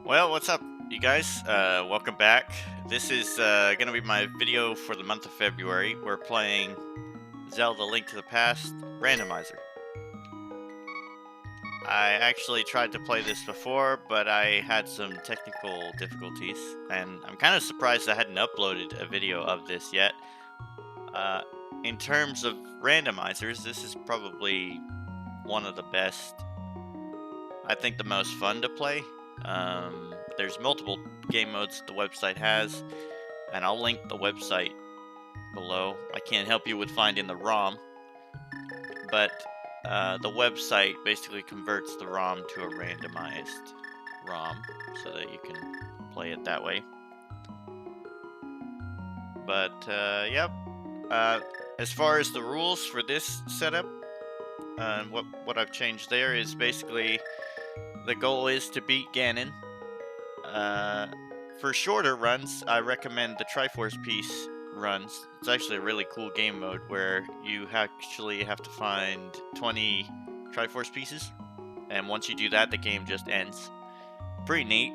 Well, what's up, you guys? Welcome back. This is going to be my video for the month of February. We're playing Zelda Link to the Past Randomizer. I actually tried to play this before, but I had some technical difficulties, and I'm kind of surprised I hadn't uploaded a video of this yet. Uh, in terms of randomizers, this is probably one of the best. I think the most fun to play. There's multiple game modes the website has, and I'll link the website below. I can't help you with finding the ROM, but the website basically converts the ROM to a randomized ROM so that you can play it that way. But yep, as far as the rules for this setup, what I've changed there is basically the goal is to beat Ganon. For shorter runs, I recommend the Triforce piece runs. It's actually a really cool game mode where you actually have to find 20 Triforce pieces, and once you do that, the game just ends. Pretty neat.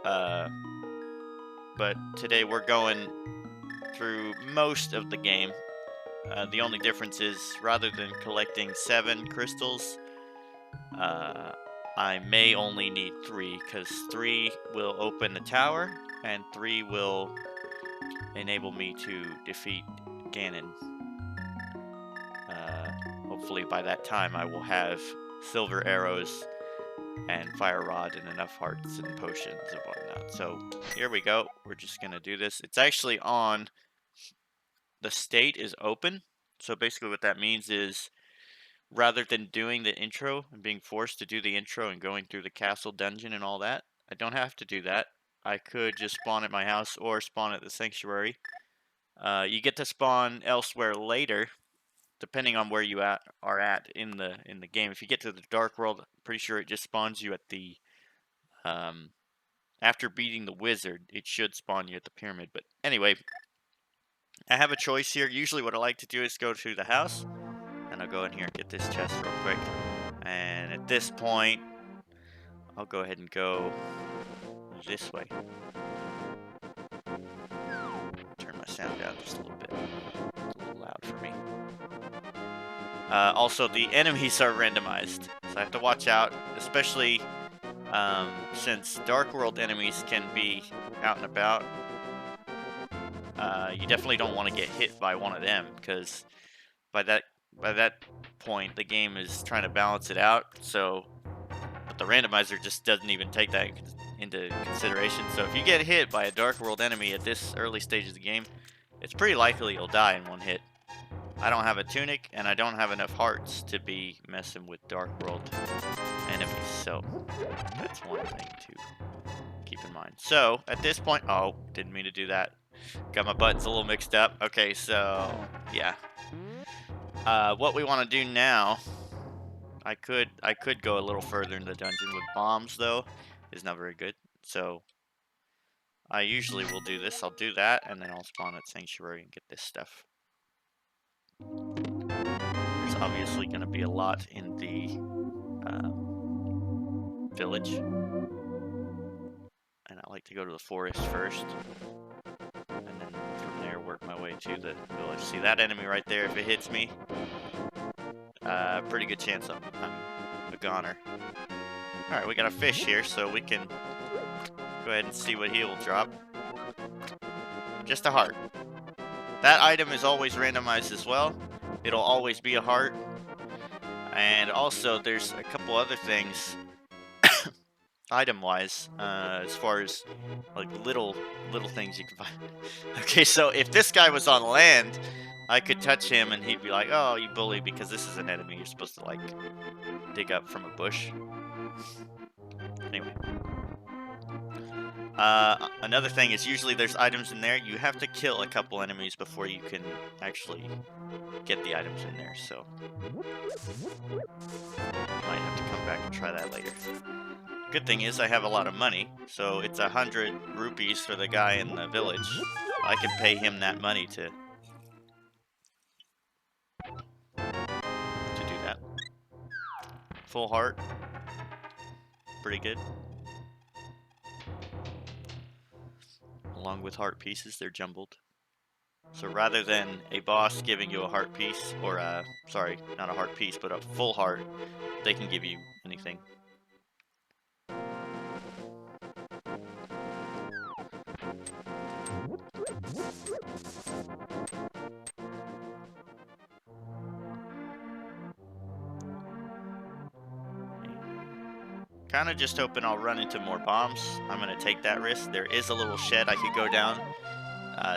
But today we're going through most of the game. The only difference is rather than collecting 7 crystals, I may only need 3, because 3 will open the tower, and 3 will enable me to defeat Ganon. Hopefully by that time I will have silver arrows and fire rod and enough hearts and potions and whatnot. So here we go. We're just gonna do this. It's actually on. The state is open. So basically what that means is rather than doing the intro and being forced to do the intro and going through the castle dungeon and all that, I don't have to do that. I could just spawn at my house or spawn at the sanctuary. You get to spawn elsewhere later, depending on where you are at in the game. If you get to the Dark World, I'm pretty sure it just spawns you at the after beating the wizard. It should spawn you at the pyramid. But anyway, I have a choice here. Usually, what I like to do is go to the house, and I'll go in here and get this chest real quick. And at this point, I'll go ahead and go this way. Turn my sound down just a little bit. It's a little loud for me. Also, the enemies are randomized, so I have to watch out, especially since Dark World enemies can be out and about. You definitely don't want to get hit by one of them, because by that point the game is trying to balance it out. So, but the randomizer just doesn't even take that into consideration. So if you get hit by a Dark World enemy at this early stage of the game, it's pretty likely you'll die in one hit. I don't have a tunic, and I don't have enough hearts to be messing with Dark World enemies, so that's one thing to keep in mind. So, at this point, oh, didn't mean to do that. Got my buttons a little mixed up. Okay, so, yeah. What we want to do now, I could go a little further in the dungeon with bombs, though. Is not very good, so I usually will do this. I'll do that, and then I'll spawn at Sanctuary and get this stuff. There's obviously going to be a lot in the village, and I like to go to the forest first, and then from there work my way to the village. See that enemy right there? If it hits me, pretty good chance I'm a goner. Alright, we got a fish here, so we can go ahead and see what he will drop. Just a heart. That item is always randomized as well. It'll always be a heart. And also, there's a couple other things, item-wise, as far as like little things you can find. Okay, so if this guy was on land, I could touch him and he'd be like, "Oh, you bully," because this is an enemy you're supposed to like dig up from a bush. Anyway. Another thing is usually there's items in there. You have to kill a couple enemies before you can actually get the items in there, so might have to come back and try that later. Good thing is I have a lot of money, so it's 100 rupees for the guy in the village. I can pay him that money to do that. Full heart. Pretty good. along with heart pieces. They're jumbled. So rather than a boss giving you a heart piece, or sorry, not a heart piece, but a full heart, they can give you anything. Kind of just hoping I'll run into more bombs. I'm going to take that risk. There is a little shed I could go down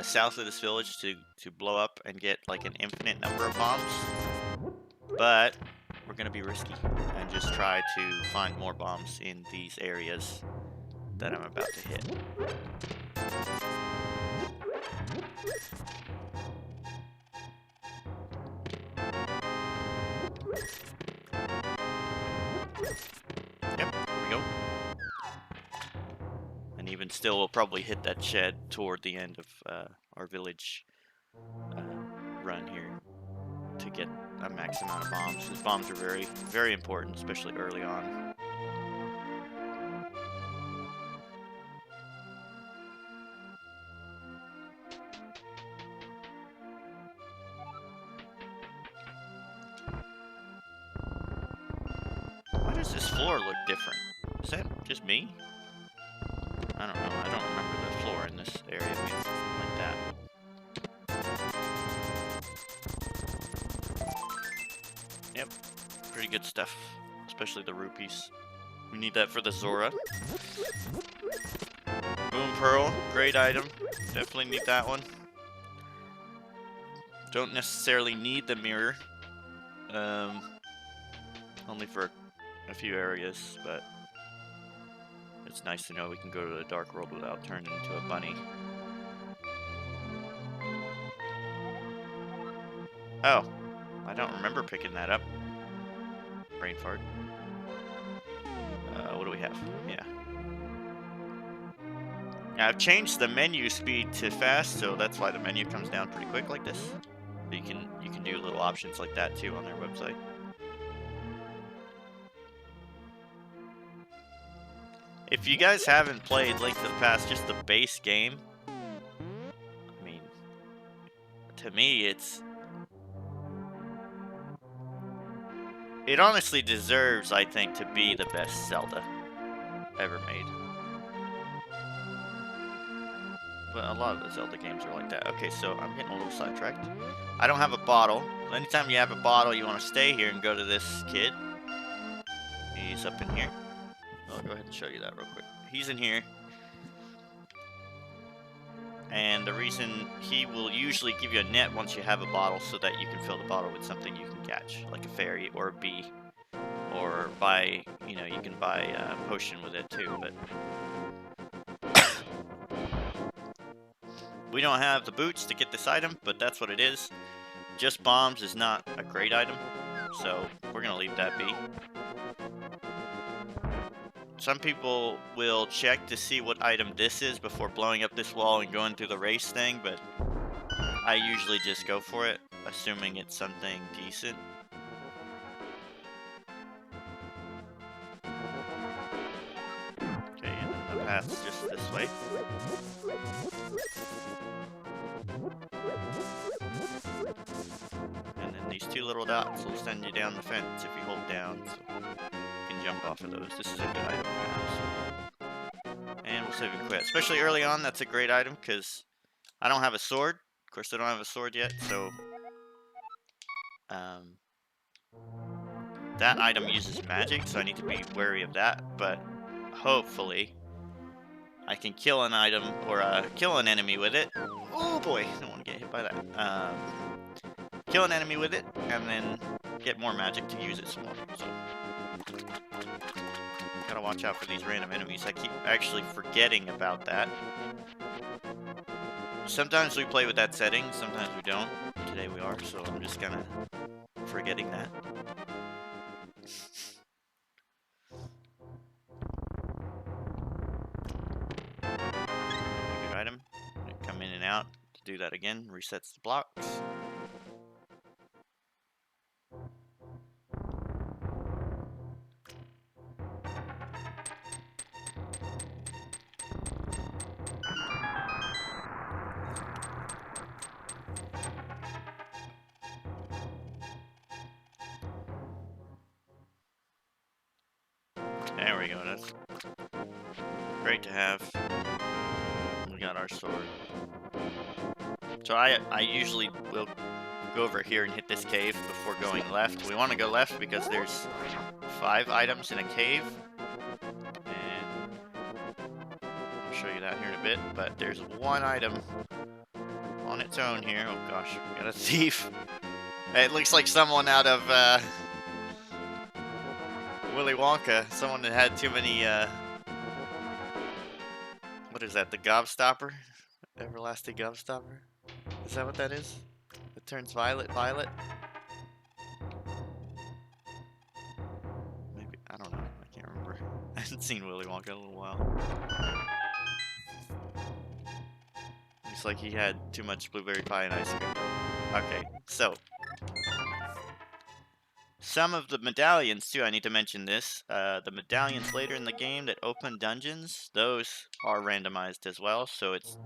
south of this village to blow up and get like an infinite number of bombs. But we're going to be risky and just try to find more bombs in these areas that I'm about to hit. Yep, here we go. And even still, we'll probably hit that shed toward the end of our village run here to get a max amount of bombs. These bombs are very, very important, especially early on. Why does this floor look different? Is that just me? I don't know. I don't remember the floor in this area being like that. Yep. Pretty good stuff. Especially the rupees. We need that for the Zora. Boom Pearl. Great item. Definitely need that one. Don't necessarily need the mirror. Only for a few areas, but it's nice to know we can go to the Dark World without turning into a bunny. Oh, I don't remember picking that up. Brain fart. What do we have? Yeah. Now, I've changed the menu speed to fast, so that's why the menu comes down pretty quick like this. So you can do little options like that too on their website. If you guys haven't played Link to the Past, just the base game, I mean, to me, it honestly deserves, I think, to be the best Zelda ever made. But a lot of the Zelda games are like that. Okay, so I'm getting a little sidetracked. I don't have a bottle. Anytime you have a bottle, you want to stay here and go to this kid. He's up in here. I'll go ahead and show you that real quick. He's in here. And the reason he will usually give you a net once you have a bottle so that you can fill the bottle with something you can catch, like a fairy or a bee. Or buy, you know, you can buy a potion with it too, but we don't have the boots to get this item, but that's what it is. Just bombs is not a great item, so we're gonna leave that be. Some people will check to see what item this is before blowing up this wall and going through the race thing, but I usually just go for it, assuming it's something decent. Okay, and then the path's just this way. And then these two little dots will send you down the fence if you hold down. So jump off of those. This is a good item to have. And we'll save and quit. Especially early on, that's a great item because I don't have a sword. Of course, I don't have a sword yet, so that item uses magic, so I need to be wary of that. But hopefully, I can kill an item or kill an enemy with it. Oh boy, I don't want to get hit by that. Kill an enemy with it, and then get more magic to use it some more. So. Gotta watch out for these random enemies. I keep actually forgetting about that. Sometimes we play with that setting, sometimes we don't. Today we are, so I'm just kinda forgetting that. Good item. Come in and out to do that again. Resets the blocks. There we go. That's great to have. We got our sword. So I usually will go over here and hit this cave before going left. We want to go left because there's 5 items in a cave. And I'll show you that here in a bit. But there's 1 item on its own here. Oh gosh, we got a thief. It looks like someone out of Willy Wonka. Someone that had too many, what is that, the gobstopper? Everlasting gobstopper? Is that what that is? It turns violet? Maybe, I don't know, I can't remember. I haven't seen Willy Wonka in a little while. Looks like he had too much blueberry pie and ice cream. Okay, so some of the medallions, too, I need to mention this. The medallions later in the game that open dungeons, those are randomized as well. So it's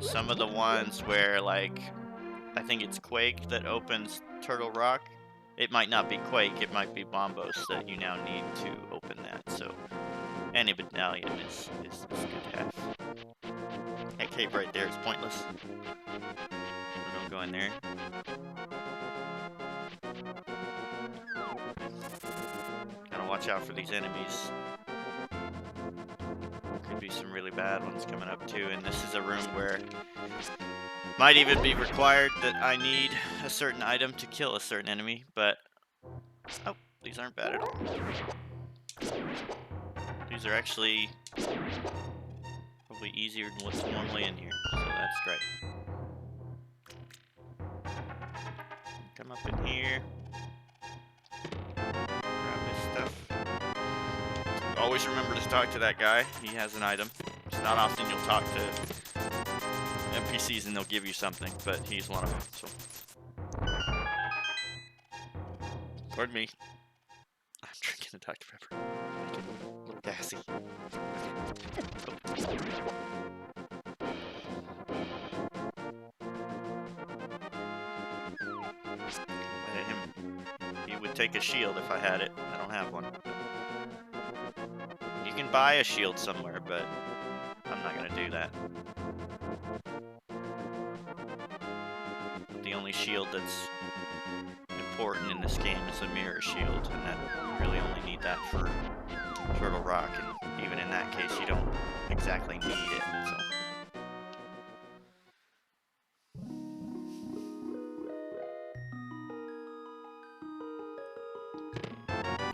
some of the ones where, like, I think it's Quake that opens Turtle Rock. It might not be Quake, it might be Bombos that you now need to open that. So any medallion is good to have. That cave right there is pointless. So don't go in there. Gotta watch out for these enemies. Could be some really bad ones coming up too, and this is a room where might even be required that I need a certain item to kill a certain enemy, but oh, these aren't bad at all. These are actually probably easier than what's normally in here, so that's great. Come up in here. Grab this stuff. Always remember to talk to that guy. He has an item. It's not often you'll talk to NPCs and they'll give you something, but he's one of them. So, pardon me. I'm drinking a Dr. Pepper. Making a little gassy. He would take a shield if I had it. I don't have one. You can buy a shield somewhere, but I'm not gonna do that. The only shield that's important in this game is a mirror shield, and that you really only need that for Turtle Rock, and even in that case, you don't exactly need it. So.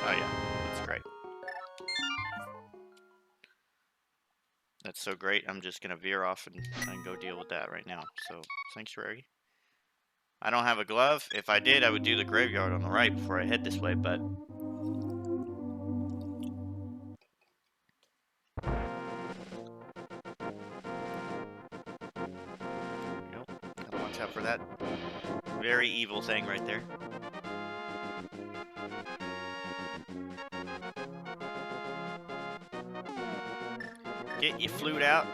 Oh yeah, that's great. That's so great, I'm just gonna veer off and go deal with that right now. So, Sanctuary. I don't have a glove. If I did, I would do the graveyard on the right before I head this way, but nope. Gotta watch out for that very evil thing right there. Get your flute out.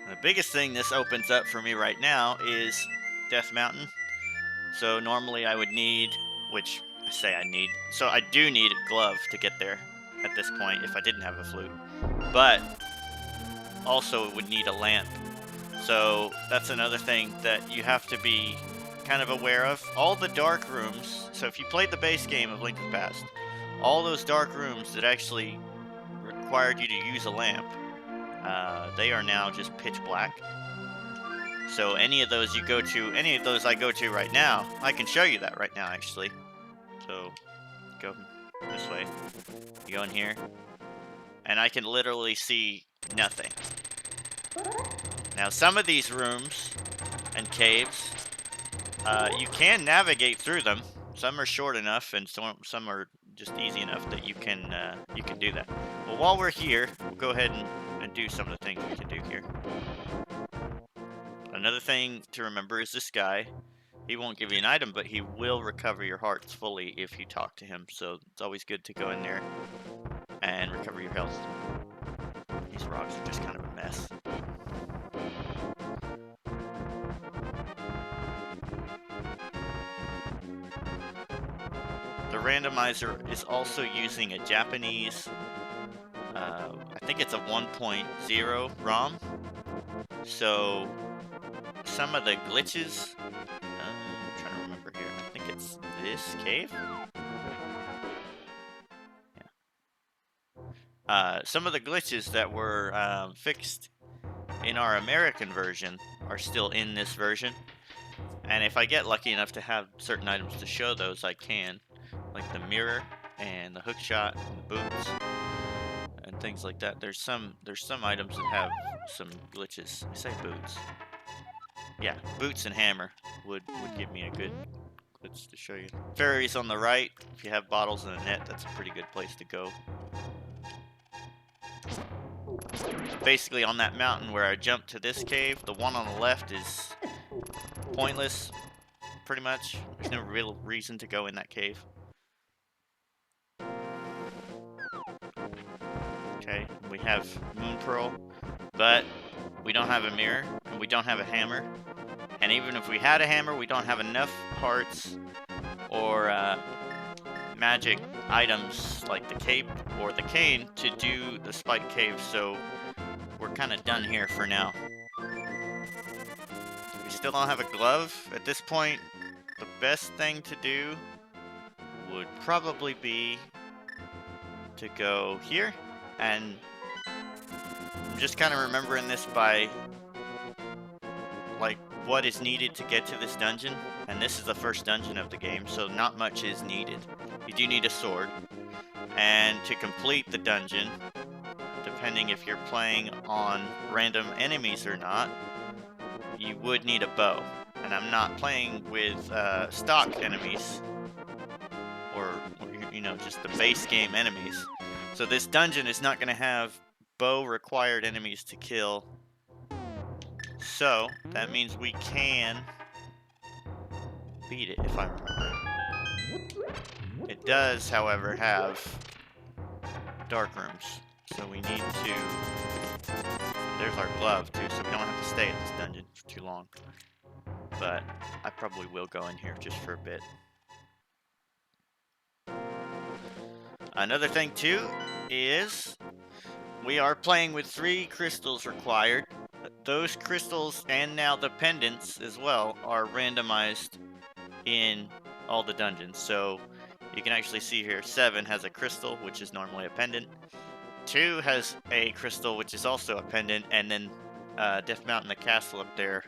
The biggest thing this opens up for me right now is Death Mountain. So normally I would need, which I say I need, so I do need a glove to get there at this point if I didn't have a flute. But also it would need a lamp. So that's another thing that you have to be kind of aware of. All the dark rooms, so if you played the base game of Link to the Past, all those dark rooms that actually required you to use a lamp, they are now just pitch black. So any of those you go to, any of those I go to right now, I can show you that right now actually. So go this way, you go in here, and I can literally see nothing. Now some of these rooms and caves, you can navigate through them. Some are short enough, and some are just easy enough that you can do that. Well, while we're here, we'll go ahead and do some of the things we can do here. Another thing to remember is this guy. He won't give you an item, but he will recover your hearts fully if you talk to him. So it's always good to go in there and recover your health. These rocks are just kind of a mess. The randomizer is also using a Japanese, I think it's a 1.0 ROM. So some of the glitches, I'm trying to remember here. I think it's this cave. Yeah. Some of the glitches that were fixed in our American version are still in this version. And if I get lucky enough to have certain items to show those, I can. Like the mirror and the hookshot and the boots and things like that. There's some items that have some glitches. I say boots. Yeah, boots and hammer would give me a good glitch to show you. Fairies on the right. If you have bottles and a net, that's a pretty good place to go. Basically on that mountain where I jumped to this cave, the one on the left is pointless, pretty much. There's no real reason to go in that cave. Okay, we have Moon Pearl, but we don't have a mirror, and we don't have a hammer. And even if we had a hammer, we don't have enough parts or magic items like the cape or the cane to do the spike cave, so we're kind of done here for now. We still don't have a glove. At this point, the best thing to do would probably be to go here, and I'm just kind of remembering this by like what is needed to get to this dungeon, and this is the first dungeon of the game, so not much is needed. You do need a sword, and to complete the dungeon, depending if you're playing on random enemies or not, you would need a bow. And I'm not playing with stock enemies, or you know, just the base game enemies. So this dungeon is not going to have bow required enemies to kill. So that means we can beat it, if I remember. It does, however, have dark rooms. So we need to... There's our glove, too, so we don't have to stay in this dungeon for too long. But I probably will go in here just for a bit. Another thing, too, is we are playing with 3 crystals required. Those crystals, and now the pendants as well, are randomized in all the dungeons. So you can actually see here, 7 has a crystal, which is normally a pendant. 2 has a crystal, which is also a pendant, and then Death Mountain, the castle up there,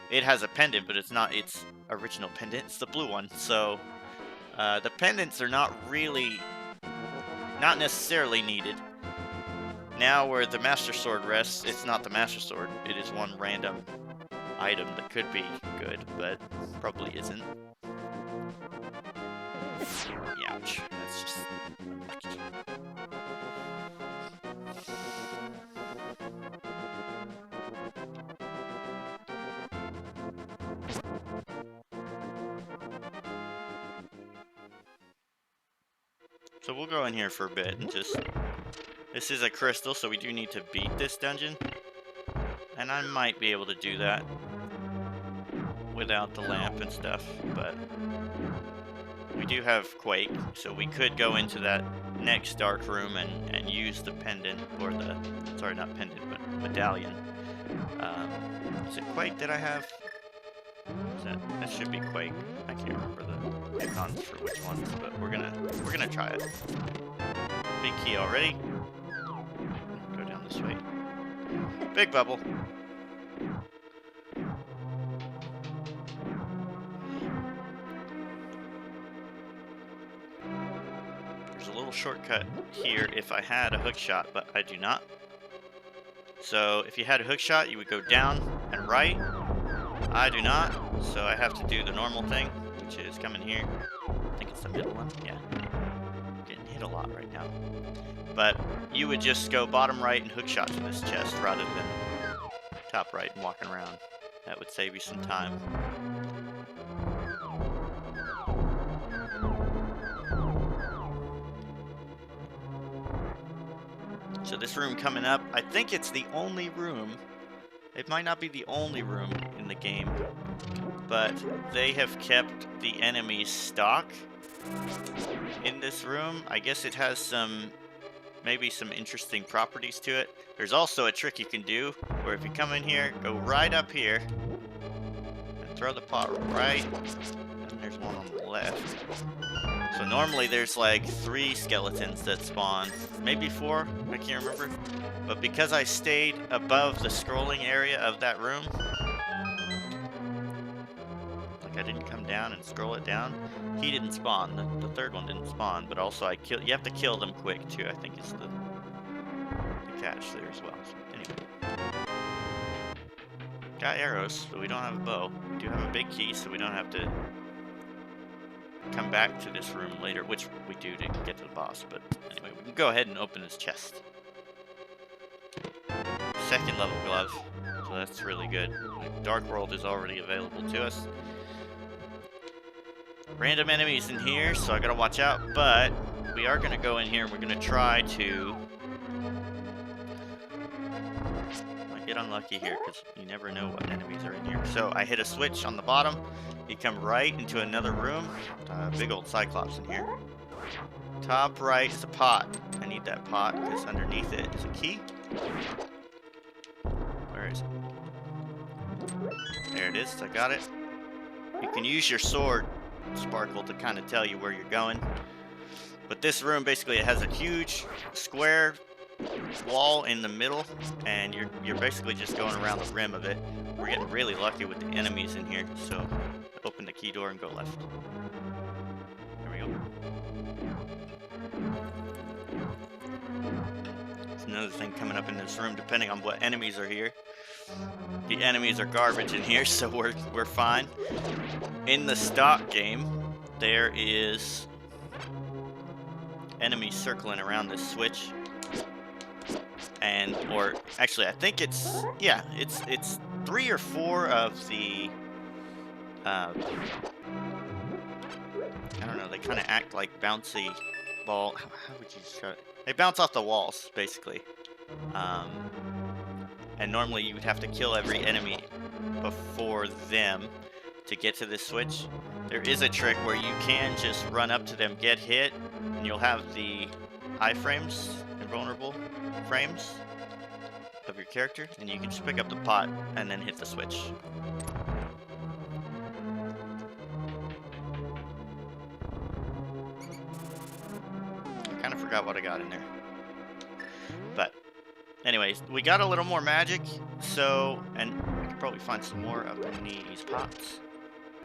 it has a pendant, but it's not its original pendant, it's the blue one. So the pendants are not necessarily needed. Now where the Master Sword rests, it's not the Master Sword, it is one random item that could be good, but probably isn't. Ouch, that's just unlucky. So we'll go in here for a bit and just... This is a crystal, so we do need to beat this dungeon. And I might be able to do that without the lamp and stuff, but... We do have Quake, so we could go into that next dark room and use the pendant, or the... Sorry, not pendant, but medallion. Is it Quake that I have? That should be Quake. I can't remember the icons for which ones, but we're gonna try it. Big key already. Go down this way. Big bubble. There's a little shortcut here if I had a hook shot, but I do not. So if you had a hook shot, you would go down and right. I do not, so I have to do the normal thing, which is come in here. I think it's the middle one. Yeah. I'm getting hit a lot right now. But you would just go bottom right and hook shot to this chest rather than top right and walking around. That would save you some time. this room coming up, I think it's the only room. It might not be the only room in the game, but they have kept the enemy's stock in this room. I guess it has some, maybe some interesting properties to it. There's also a trick you can do where if you come in here, go right up here, and throw the pot right, and there's one on the left. So normally there's like 3 skeletons that spawn, maybe 4, I can't remember. But because I stayed above the scrolling area of that room, like I didn't come down and scroll it down, he didn't spawn. The third one didn't spawn, but also you have to kill them quick too, I think is the catch there as well. So anyway. Got arrows, but we don't have a bow. We do have a big key, so we don't have to come back to this room later, which we do to get to the boss. But anyway, we can go ahead and open this chest. 2nd level glove, so that's really good. Dark World is already available to us. Random enemies in here, so I gotta watch out, but we are gonna go in here and we're gonna try to... Might get unlucky here, because you never know what enemies are in here. So I hit a switch on the bottom, you come right into another room, big old Cyclops in here. Top right is a pot. I need that pot, because underneath it is a key. Where is it? There it is, I got it. You can use your sword sparkle to kind of tell you where you're going. But this room, basically, it has a huge square wall in the middle, and you're basically just going around the rim of it. We're getting really lucky with the enemies in here, so open the key door and go left. There we go. There's another thing coming up in this room, depending on what enemies are here. The enemies are garbage in here, so we're fine. In the stock game, there is enemies circling around this switch, and or actually, I think it's 3 or 4 of the I don't know. They kind of act like bouncy ball. How would you describe it? They bounce off the walls, basically. And normally you would have to kill every enemy before them to get to this switch. There is a trick where you can just run up to them, get hit, and you'll have the iframes, invulnerable frames of your character, and you can just pick up the pot and then hit the switch. I kind of forgot what I got in there. But anyways, we got a little more magic, so, and we could probably find some more up in these pots.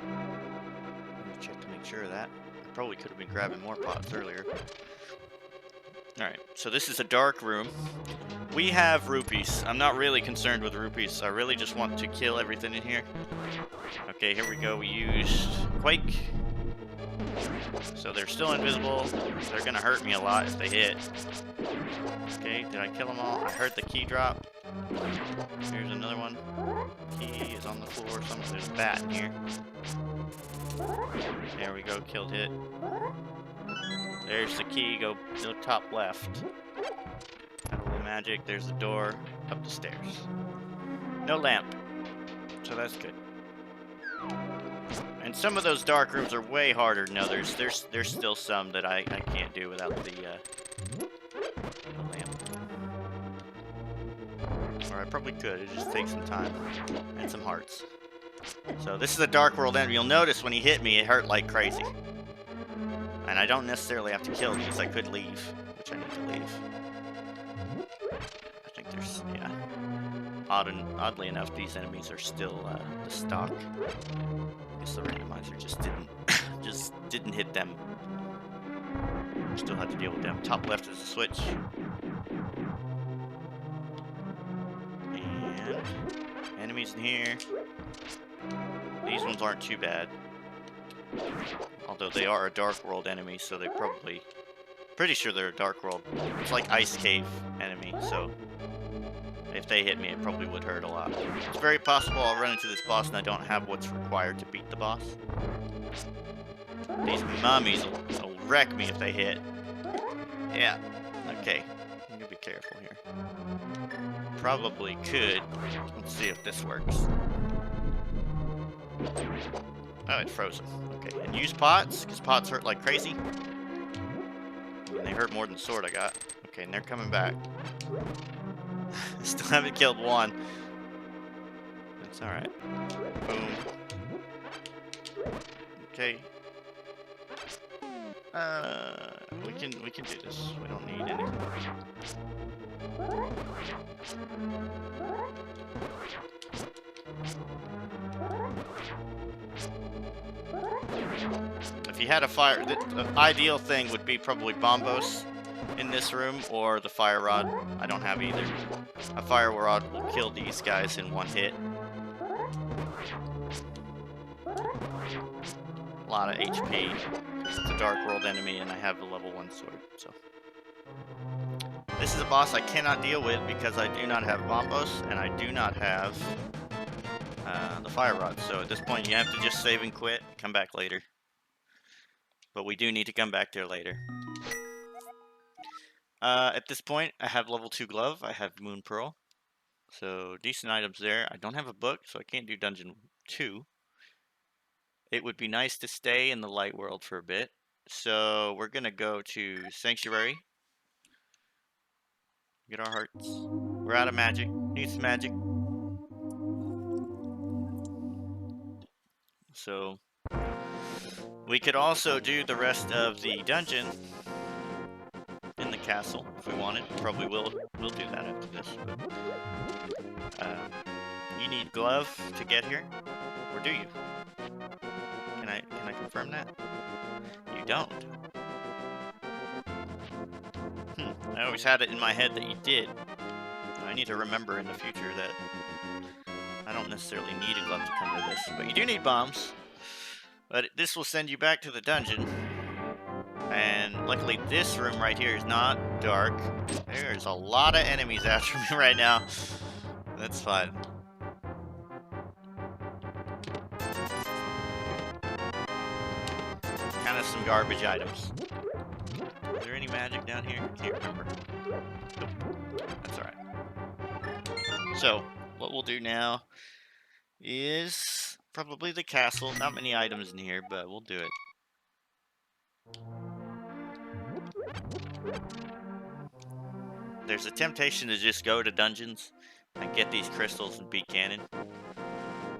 Let me check to make sure of that. I probably could have been grabbing more pots earlier. Alright, so this is a dark room. We have rupees. I'm not really concerned with rupees. I really just want to kill everything in here. Okay, here we go. We used Quake. So they're still invisible. They're gonna hurt me a lot if they hit. Okay, did I kill them all? I heard the key drop. Here's another one. Key is on the floor. There's a bat in here. There we go, killed it. There's the key, go top left. Got a little magic, there's the door, up the stairs. No lamp, so that's good. And some of those dark rooms are way harder than others. There's still some that I can't do without the lamp. Or I probably could, it just takes some time and some hearts. So this is a Dark World enemy. You'll notice when he hit me, it hurt like crazy. And I don't necessarily have to kill these. I could leave, which I need to leave. I think there's, yeah. Oddly enough, these enemies are still the stock. I guess the randomizer just didn't hit them. Still have to deal with them. Top left is the switch. And enemies in here. These ones aren't too bad. Although they are a Dark World enemy, so they probably... Pretty sure they're a Dark World. It's like Ice Cave enemy, so... If they hit me, it probably would hurt a lot. It's very possible I'll run into this boss and I don't have what's required to beat the boss. These mummies will wreck me if they hit. Yeah, okay. gotta be careful here. Probably could. Let's see if this works. Oh, it's frozen. Okay, and use pots, because pots hurt like crazy. And they hurt more than the sword I got. Okay, and they're coming back. Still haven't killed one. That's alright. Boom. Okay. We can do this. We don't need any. If you had a fire, the ideal thing would be probably bombos in this room or the fire rod. I don't have either. A fire rod will kill these guys in one hit. A lot of HP. It's a Dark World enemy, and I have a level 1 sword. So this is a boss I cannot deal with because I do not have bombos and I do not have the fire rod. So at this point, you have to just save and quit. Come back later. But we do need to come back there later. At this point, I have level 2 glove. I have Moon Pearl. So decent items there. I don't have a book, so I can't do dungeon 2. It would be nice to stay in the light world for a bit. So we're going to go to Sanctuary. Get our hearts. We're out of magic. Need some magic. So we could also do the rest of the dungeon in the castle if we wanted. Probably will. We'll do that after this. But, you need glove to get here, or do you? Can I confirm that? You don't. I always had it in my head that you did. I need to remember in the future that I don't necessarily need a glove to come to this, but you do need bombs. But this will send you back to the dungeon. And luckily this room right here is not dark. There's a lot of enemies after me right now. That's fine. Kind of some garbage items. Is there any magic down here? I can't remember. Nope. That's alright. So, what we'll do now is probably the castle. Not many items in here, but we'll do it. There's a temptation to just go to dungeons and get these crystals and beat Ganon.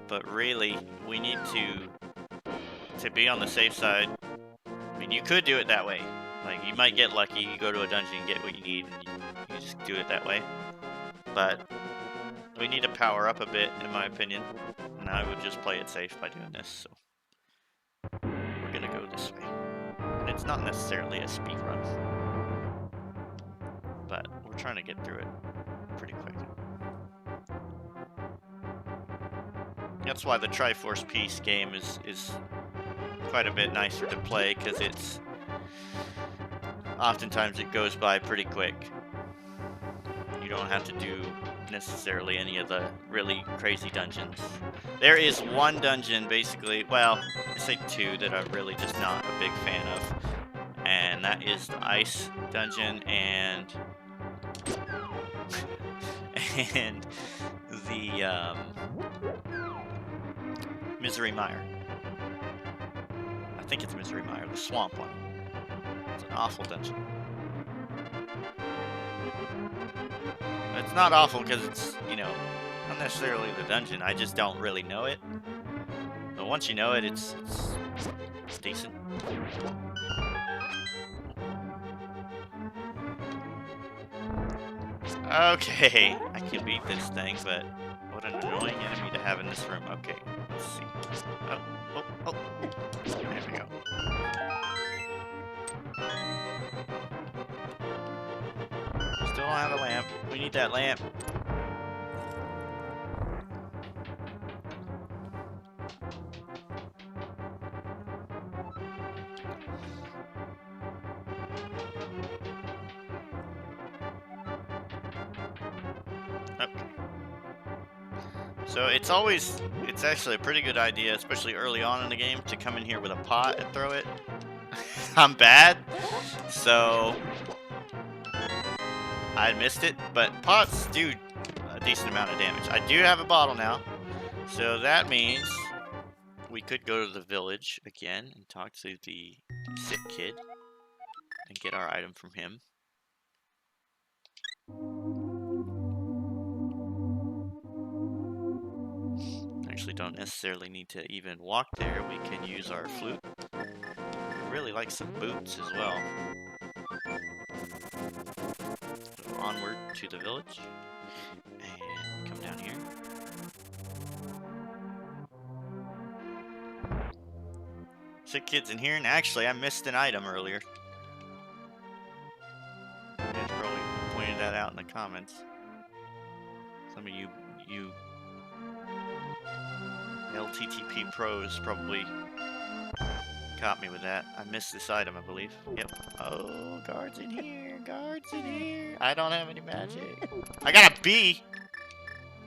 But really, we need to be on the safe side. I mean, you could do it that way. Like, you might get lucky, you go to a dungeon and get what you need, and you just do it that way. But we need to power up a bit, in my opinion. And I would just play it safe by doing this, so we're gonna go this way. And it's not necessarily a speed run, but we're trying to get through it pretty quick. That's why the Triforce Peace game is quite a bit nicer to play, because it's oftentimes it goes by pretty quick. You don't have to do necessarily any of the really crazy dungeons. There is one dungeon, basically, well, I say two, that I'm really just not a big fan of, and that is the Ice Dungeon and the Misery Mire. I think it's Misery Mire, the swamp one. It's an awful dungeon. It's not awful because it's, you know, not necessarily the dungeon. I just don't really know it. But once you know it, it's decent. Okay, I can beat this thing, but what an annoying enemy to have in this room. Okay, let's see. Oh. There we go. Still don't have a lamp. We need that lamp. Okay. So it's actually a pretty good idea, especially early on in the game, to come in here with a pot and throw it. I'm bad, so I missed it, but pots do a decent amount of damage. I do have a bottle now, so that means we could go to the village again and talk to the sick kid and get our item from him. Actually, don't necessarily need to even walk there. We can use our flute. I really like some boots as well. So onward to the village, and come down here. Sick kids in here, and actually I missed an item earlier. You guys probably pointed that out in the comments. Some of you Alttp pros probably caught me with that. I missed this item, I believe. Yep. Oh, guards in here, guards in here. I don't have any magic. I got a bee.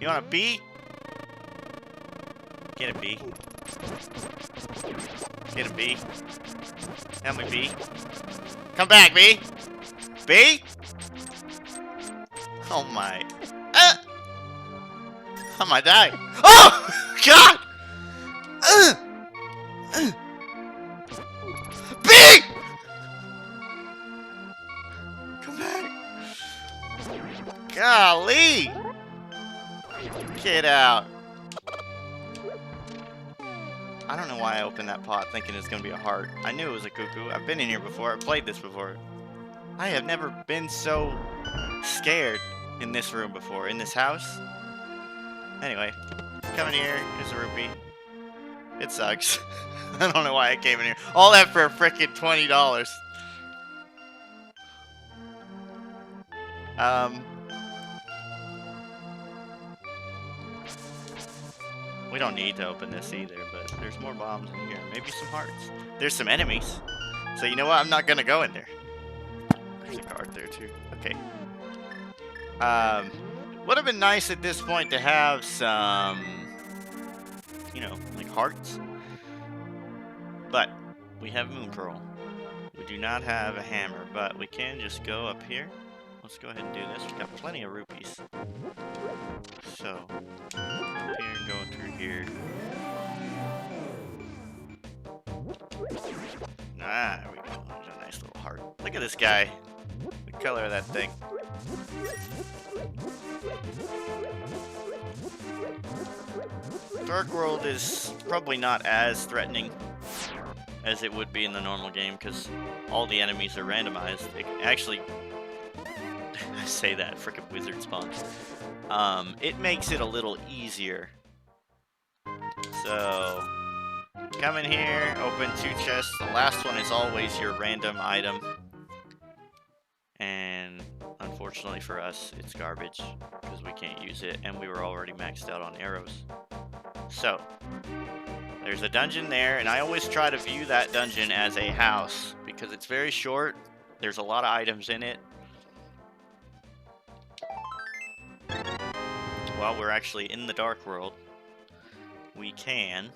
You want a bee? Get a bee. Get a bee. Help me, bee. Come back, bee. Bee? Oh my. I might die. Oh! God! Bee! Come back. Golly! Get out. I don't know why I opened that pot thinking it's gonna be a heart. I knew it was a cuckoo. I've been in here before. I've played this before. I have never been so scared in this room before, in this house. Anyway, come in here. Here's a rupee. It sucks. I don't know why I came in here. All that for a frickin' $20. We don't need to open this either, but there's more bombs in here. Maybe some hearts. There's some enemies. So you know what? I'm not gonna go in there. There's a guard there too. Okay. Would have been nice at this point to have some, you know, like hearts. But we have Moon Pearl. We do not have a hammer, but we can just go up here. Let's go ahead and do this. We've got plenty of rupees. So, up here and going through here. Ah, there we go. There's a nice little heart. Look at this guy. The color of that thing. Dark World is probably not as threatening as it would be in the normal game because all the enemies are randomized. Actually, I say that, frickin' wizard spawns. It makes it a little easier. So, come in here, open 2 chests. The last one is always your random item. And unfortunately for us, it's garbage because we can't use it and we were already maxed out on arrows. So, there's a dungeon there, and I always try to view that dungeon as a house because it's very short. There's a lot of items in it. While we're actually in the Dark World, we can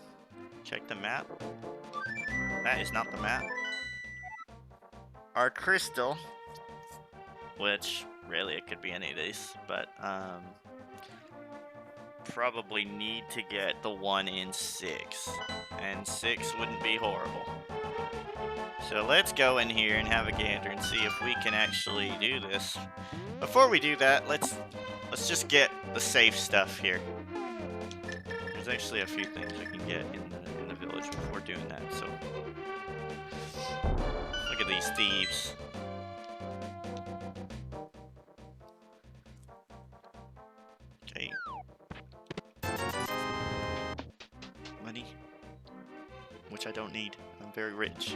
check the map. That is not the map. Our crystal, which really it could be any of these, but probably need to get the one in 6, and 6 wouldn't be horrible. So let's go in here and have a gander and see if we can actually do this. Before we do that, let's just get the safe stuff here. There's actually a few things we can get in the village before doing that. So look at these thieves. Okay. Money, which I don't need. I'm very rich.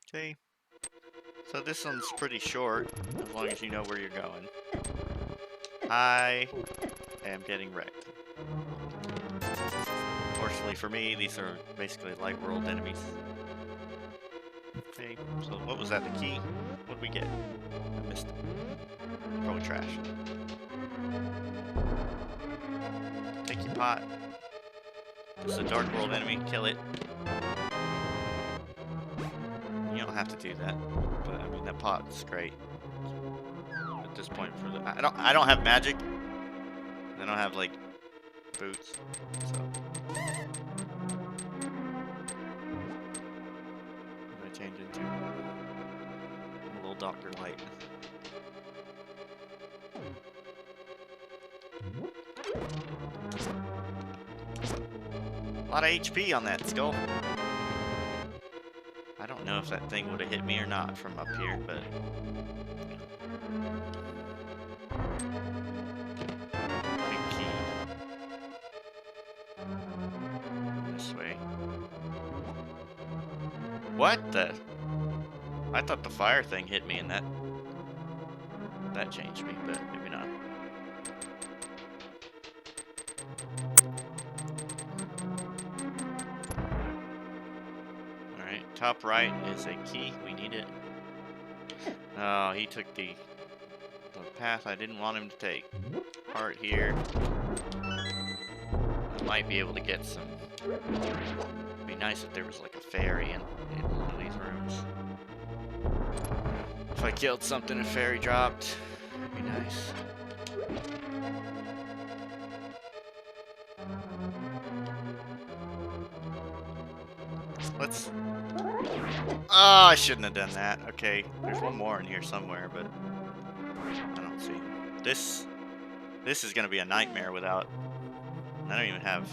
Okay. So this one's pretty short, as long as you know where you're going. I am getting wrecked. Fortunately for me, these are basically light world enemies. Okay, so what was that, the key? What did we get? I missed it. Probably trash. Take your pot. This is a Dark World enemy, kill it. have to do that. But I mean, that pot's great at this point. For the I don't have magic. I don't have like boots. So I'm gonna change into a little Dr. Light. A lot of HP on that skull. I don't know if that thing would have hit me or not from up here, but big key. This way. What the? I thought the fire thing hit me and that changed me, but maybe not. Top right is a key. We need it. Oh, he took the path I didn't want him to take. Heart here. I might be able to get some. It'd be nice if there was like a fairy in one of these rooms. If I killed something, a fairy dropped. That'd be nice. Let's. Oh, I shouldn't have done that. Okay, there's one more in here somewhere, but I don't see it. This is gonna be a nightmare without. I don't even have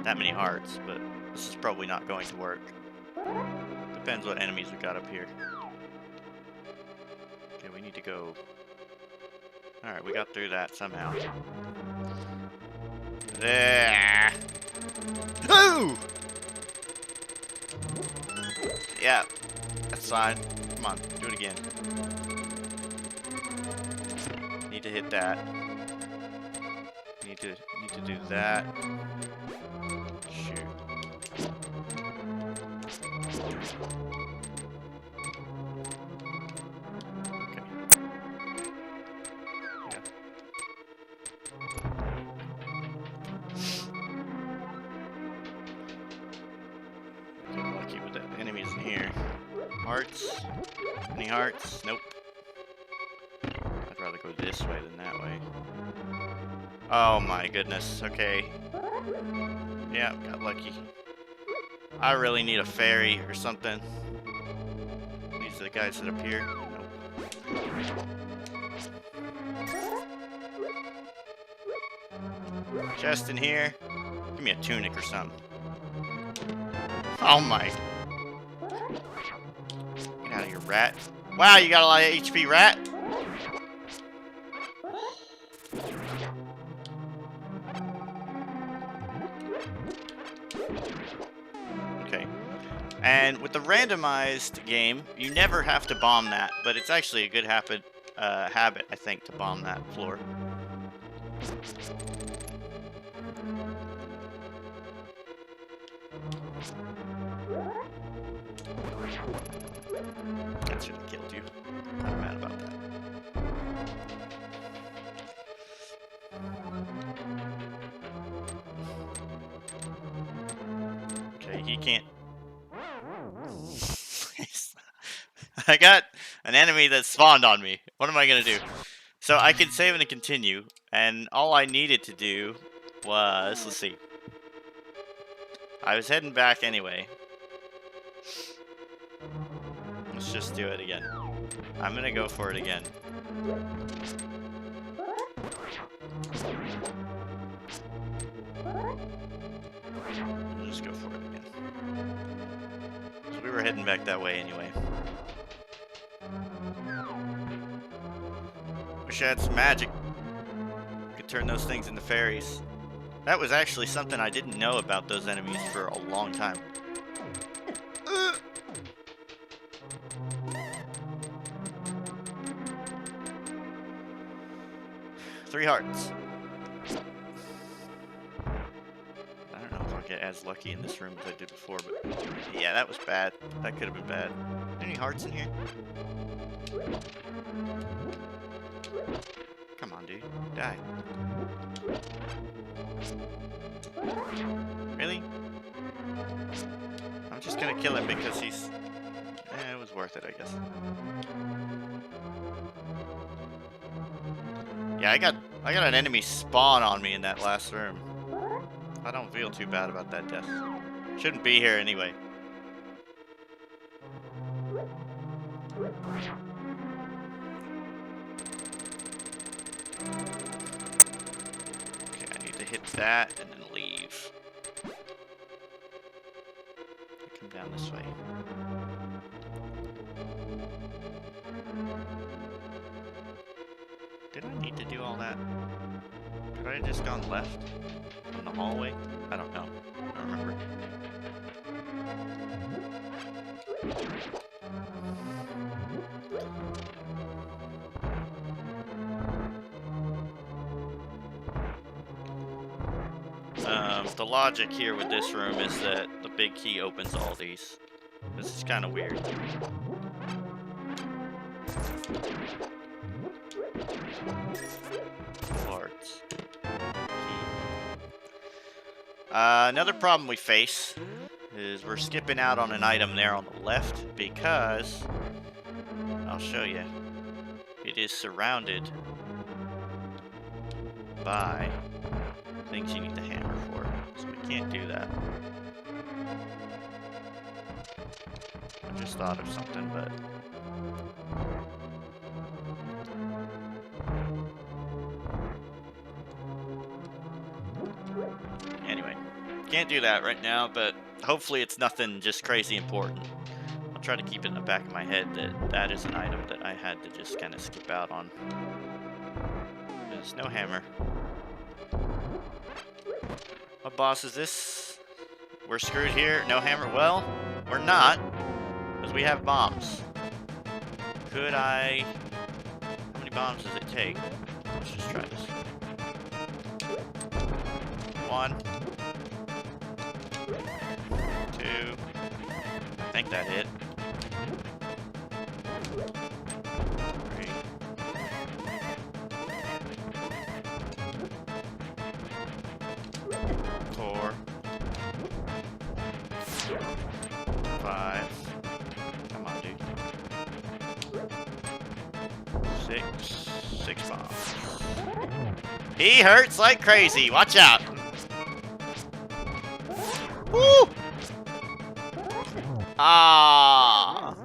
that many hearts, but this is probably not going to work. Depends what enemies we got up here. Okay, we need to go. All right, we got through that somehow. There. Ooh! Yeah, that's fine. Come on, do it again. Need to hit that. Need to do that. Shoot. Okay. Yeah. Getting lucky with the enemies in here. Hearts? Any hearts? Nope. I'd rather go this way than that way. Oh my goodness. Okay. Yeah, got lucky. I really need a fairy or something. These are the guys that appear. Nope. Chest in here. Give me a tunic or something. Oh my. Get out of here, rat. Wow, you got a lot of HP, rat. Okay. And with the randomized game, you never have to bomb that, but it's actually a good habit, I think, to bomb that floor. That should have killed you. I'm kind of mad about that. Okay, he can't. I got an enemy that spawned on me. What am I gonna do? So I can save and continue, and all I needed to do was, let's see. I was heading back anyway. Let's just do it again. I'm gonna go for it again. I'll just go for it again. So we were heading back that way anyway. Wish I had some magic. Could turn those things into fairies. That was actually something I didn't know about those enemies for a long time. 3 hearts. I don't know if I'll get as lucky in this room as I did before, but yeah, that was bad. That could have been bad. Any hearts in here? Come on, dude. Die. Really? I'm just gonna kill him because he's... it was worth it, I guess. Yeah, I got an enemy spawn on me in that last room. I don't feel too bad about that death. Shouldn't be here anyway. Okay, I need to hit that and then leave. Come down this way. Did I need to do all that? Could I have just gone left? In the hallway? I don't know. I don't remember. The logic here with this room is that the big key opens all these. This is kind of weird. Parts. Another problem we face is we're skipping out on an item there on the left because, I'll show you, it is surrounded by things you need the hammer for, so we can't do that. I just thought of something, but... Anyway, can't do that right now, but hopefully it's nothing just crazy important. I'll try to keep it in the back of my head that that is an item that I had to just kind of skip out on. There's no hammer. What boss is this? We're screwed here. No hammer. Well, we're not, because we have bombs. Could I... How many bombs does it take? Let's just try this. 1, 2. I think that hit. 3. 4. 5. Come on, dude. 6. 6 bombs. He hurts like crazy. Watch out. Woo! Ah.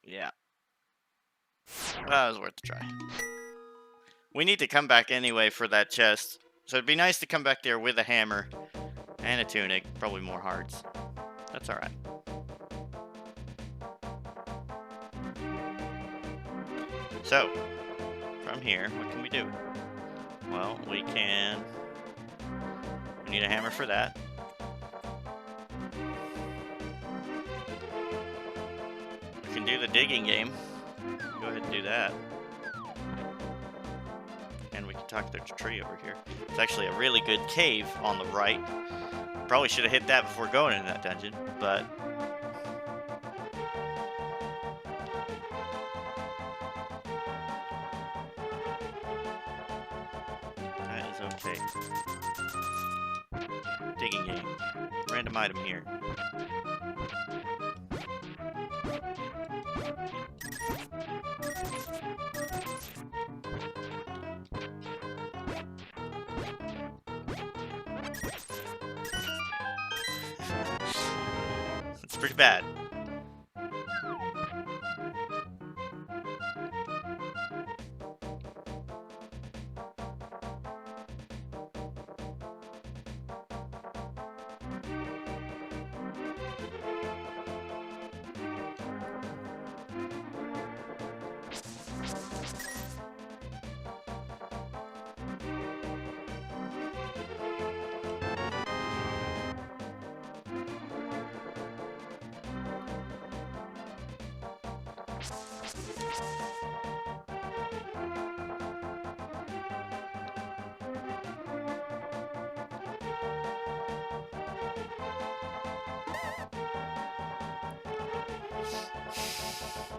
Yeah. That was worth a try. We need to come back anyway for that chest. So it'd be nice to come back there with a hammer and a tunic. Probably more hearts. That's alright. So, from here, what can we do? Well, we need a hammer for that. We can do the digging game. Go ahead and do that. And we can talk to the tree over here. It's actually a really good cave on the right. Probably should have hit that before going into that dungeon, but... that is okay. Digging game. Random item here. It's pretty bad.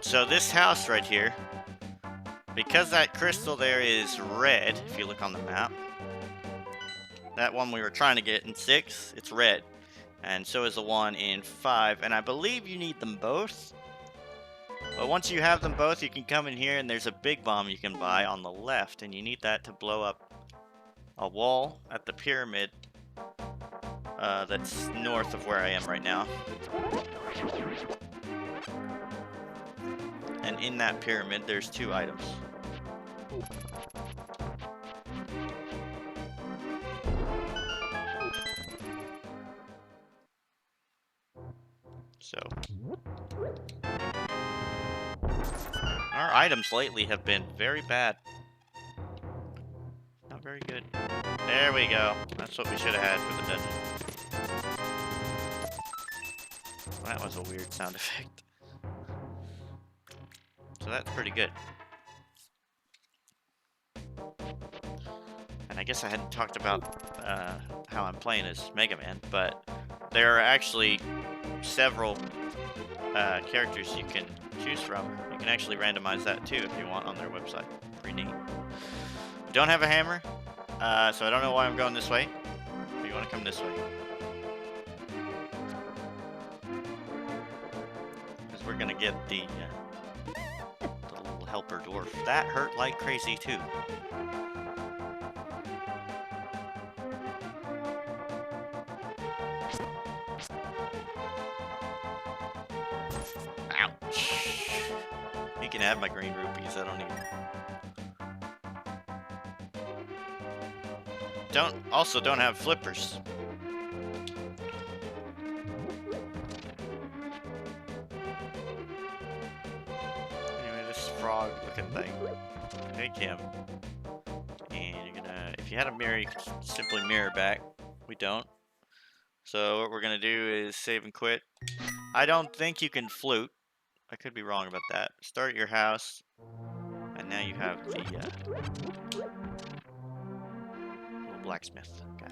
So this house right here, because that crystal there is red, if you look on the map, that one we were trying to get in 6, it's red. and so is the one in 5, and I believe you need them both. But once you have them both, you can come in here, and there's a big bomb you can buy on the left, and you need that to blow up a wall at the pyramid that's north of where I am right now. And in that pyramid, there's 2 items. So, our items lately have been very bad. Not very good. There we go. That's what we should have had for the dungeon. That was a weird sound effect. So that's pretty good. And I guess I hadn't talked about how I'm playing as Mega Man, but there are actually several characters you can choose from. You can actually randomize that too if you want on their website. Pretty neat. I don't have a hammer, so I don't know why I'm going this way. But you want to come this way. Because we're going to get the little helper dwarf. That hurt like crazy too. Ouch. You can have my green rupees, I don't need them. Don't have flippers. Anyway, this frog looking thing. Take him. And you're gonna, if you had a mirror, you could simply mirror back. We don't. So what we're gonna do is save and quit. I don't think you can flute. I could be wrong about that. Start your house, and now you have the little blacksmith guy.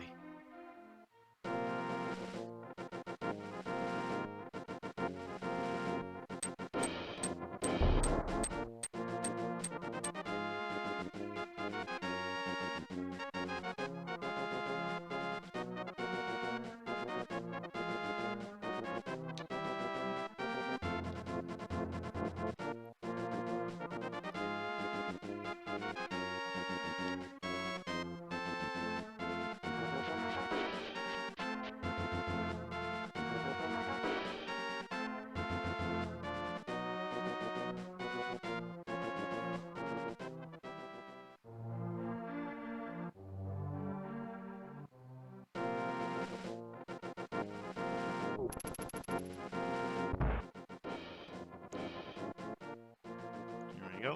Go.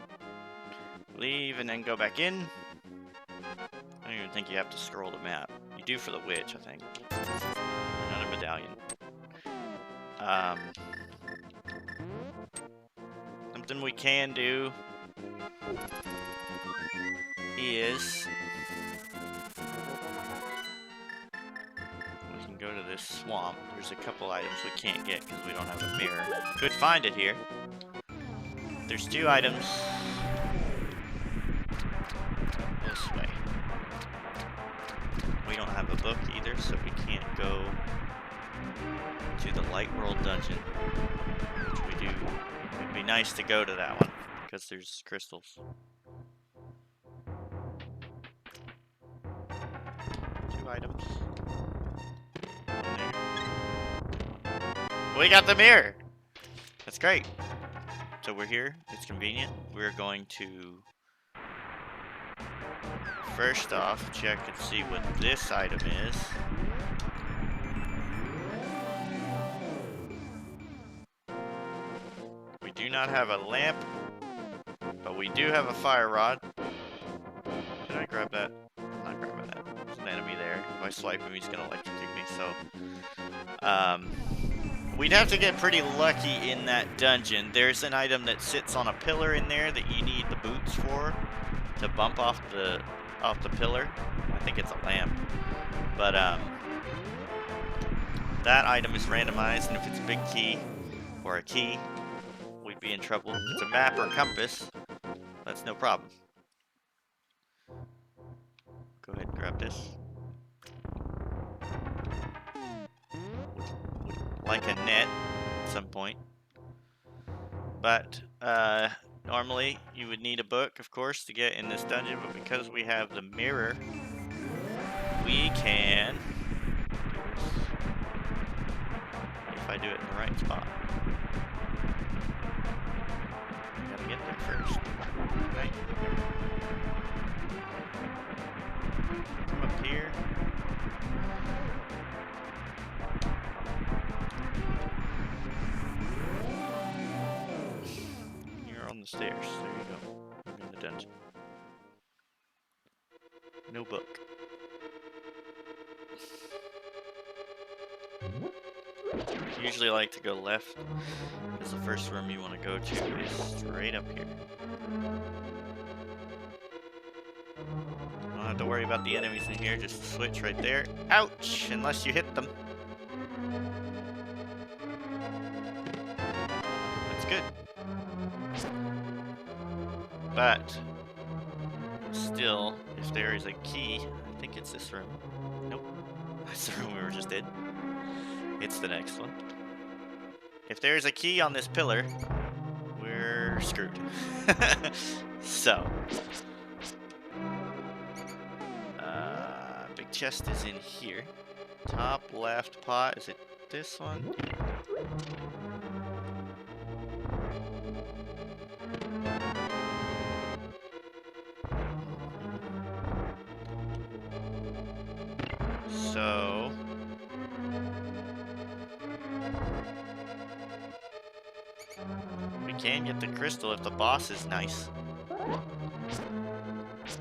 Leave and then go back in. I don't even think you have to scroll the map. You do for the witch, I think. Another medallion. Something we can do is we can go to this swamp. There's a couple items we can't get because we don't have a mirror. Could find it here. There's 2 items this way. We don't have a book either, so we can't go to the Light World dungeon, which we do. It'd be nice to go to that one because there's crystals. 2 items. We got the mirror. That's great. So we're here, it's convenient. We're going to first off check and see what this item is. We do not have a lamp, but we do have a fire rod. Did I grab that? I'm not grabbing that. There's an enemy there. If I swipe him, he's gonna electrocute me, so we'd have to get pretty lucky in that dungeon. There's an item that sits on a pillar in there that you need the boots for to bump off the pillar. I think it's a lamp. But that item is randomized, and if it's a big key or a key, we'd be in trouble. If it's a map or a compass, that's no problem. Go ahead and grab this. Would like a net at some point. But normally you would need a book, of course, to get in this dungeon, but because we have the mirror, we can do this. If I do it in the right spot. I gotta get there first. Right? Come up here. You're on the stairs. There you go. I'm in the dungeon. No book. Usually I like to go left, because the first room you want to go to is straight up here. Don't have to worry about the enemies in here, just switch right there. Ouch! Unless you hit them. That's good. But still, if there is a key, I think it's this room. Nope. That's the room we were just in. It's the next one. If there's a key on this pillar, we're screwed. So, big chest is in here. Top left pot, is it this one? So, we can get the crystal if the boss is nice.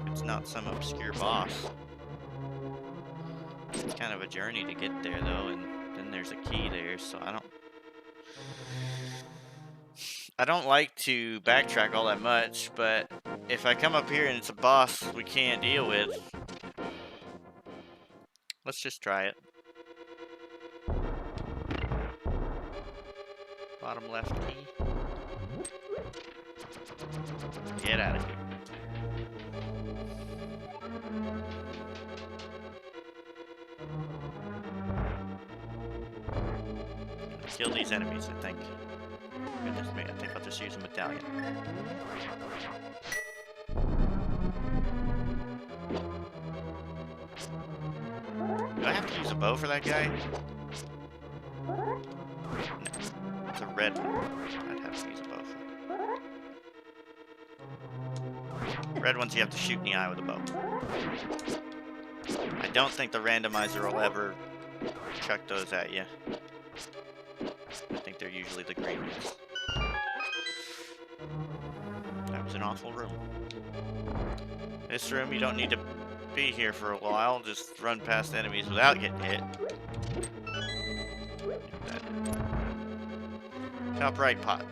It's not some obscure boss. It's kind of a journey to get there though, and then there's a key there, so I don't like to backtrack all that much, but if I come up here and it's a boss we can't deal with, let's just try it. Bottom left key. Get out of here. Kill these enemies, I think. Goodness me, I think I'll just use a medallion. Do I have to use a bow for that guy? No. It's a red one. I'd have to use a bow for. Red ones you have to shoot in the eye with a bow. I don't think the randomizer will ever chuck those at you. I think they're usually the green ones. That was an awful room. This room, you don't need to be here for a while. Just run past enemies without getting hit. Top right pot.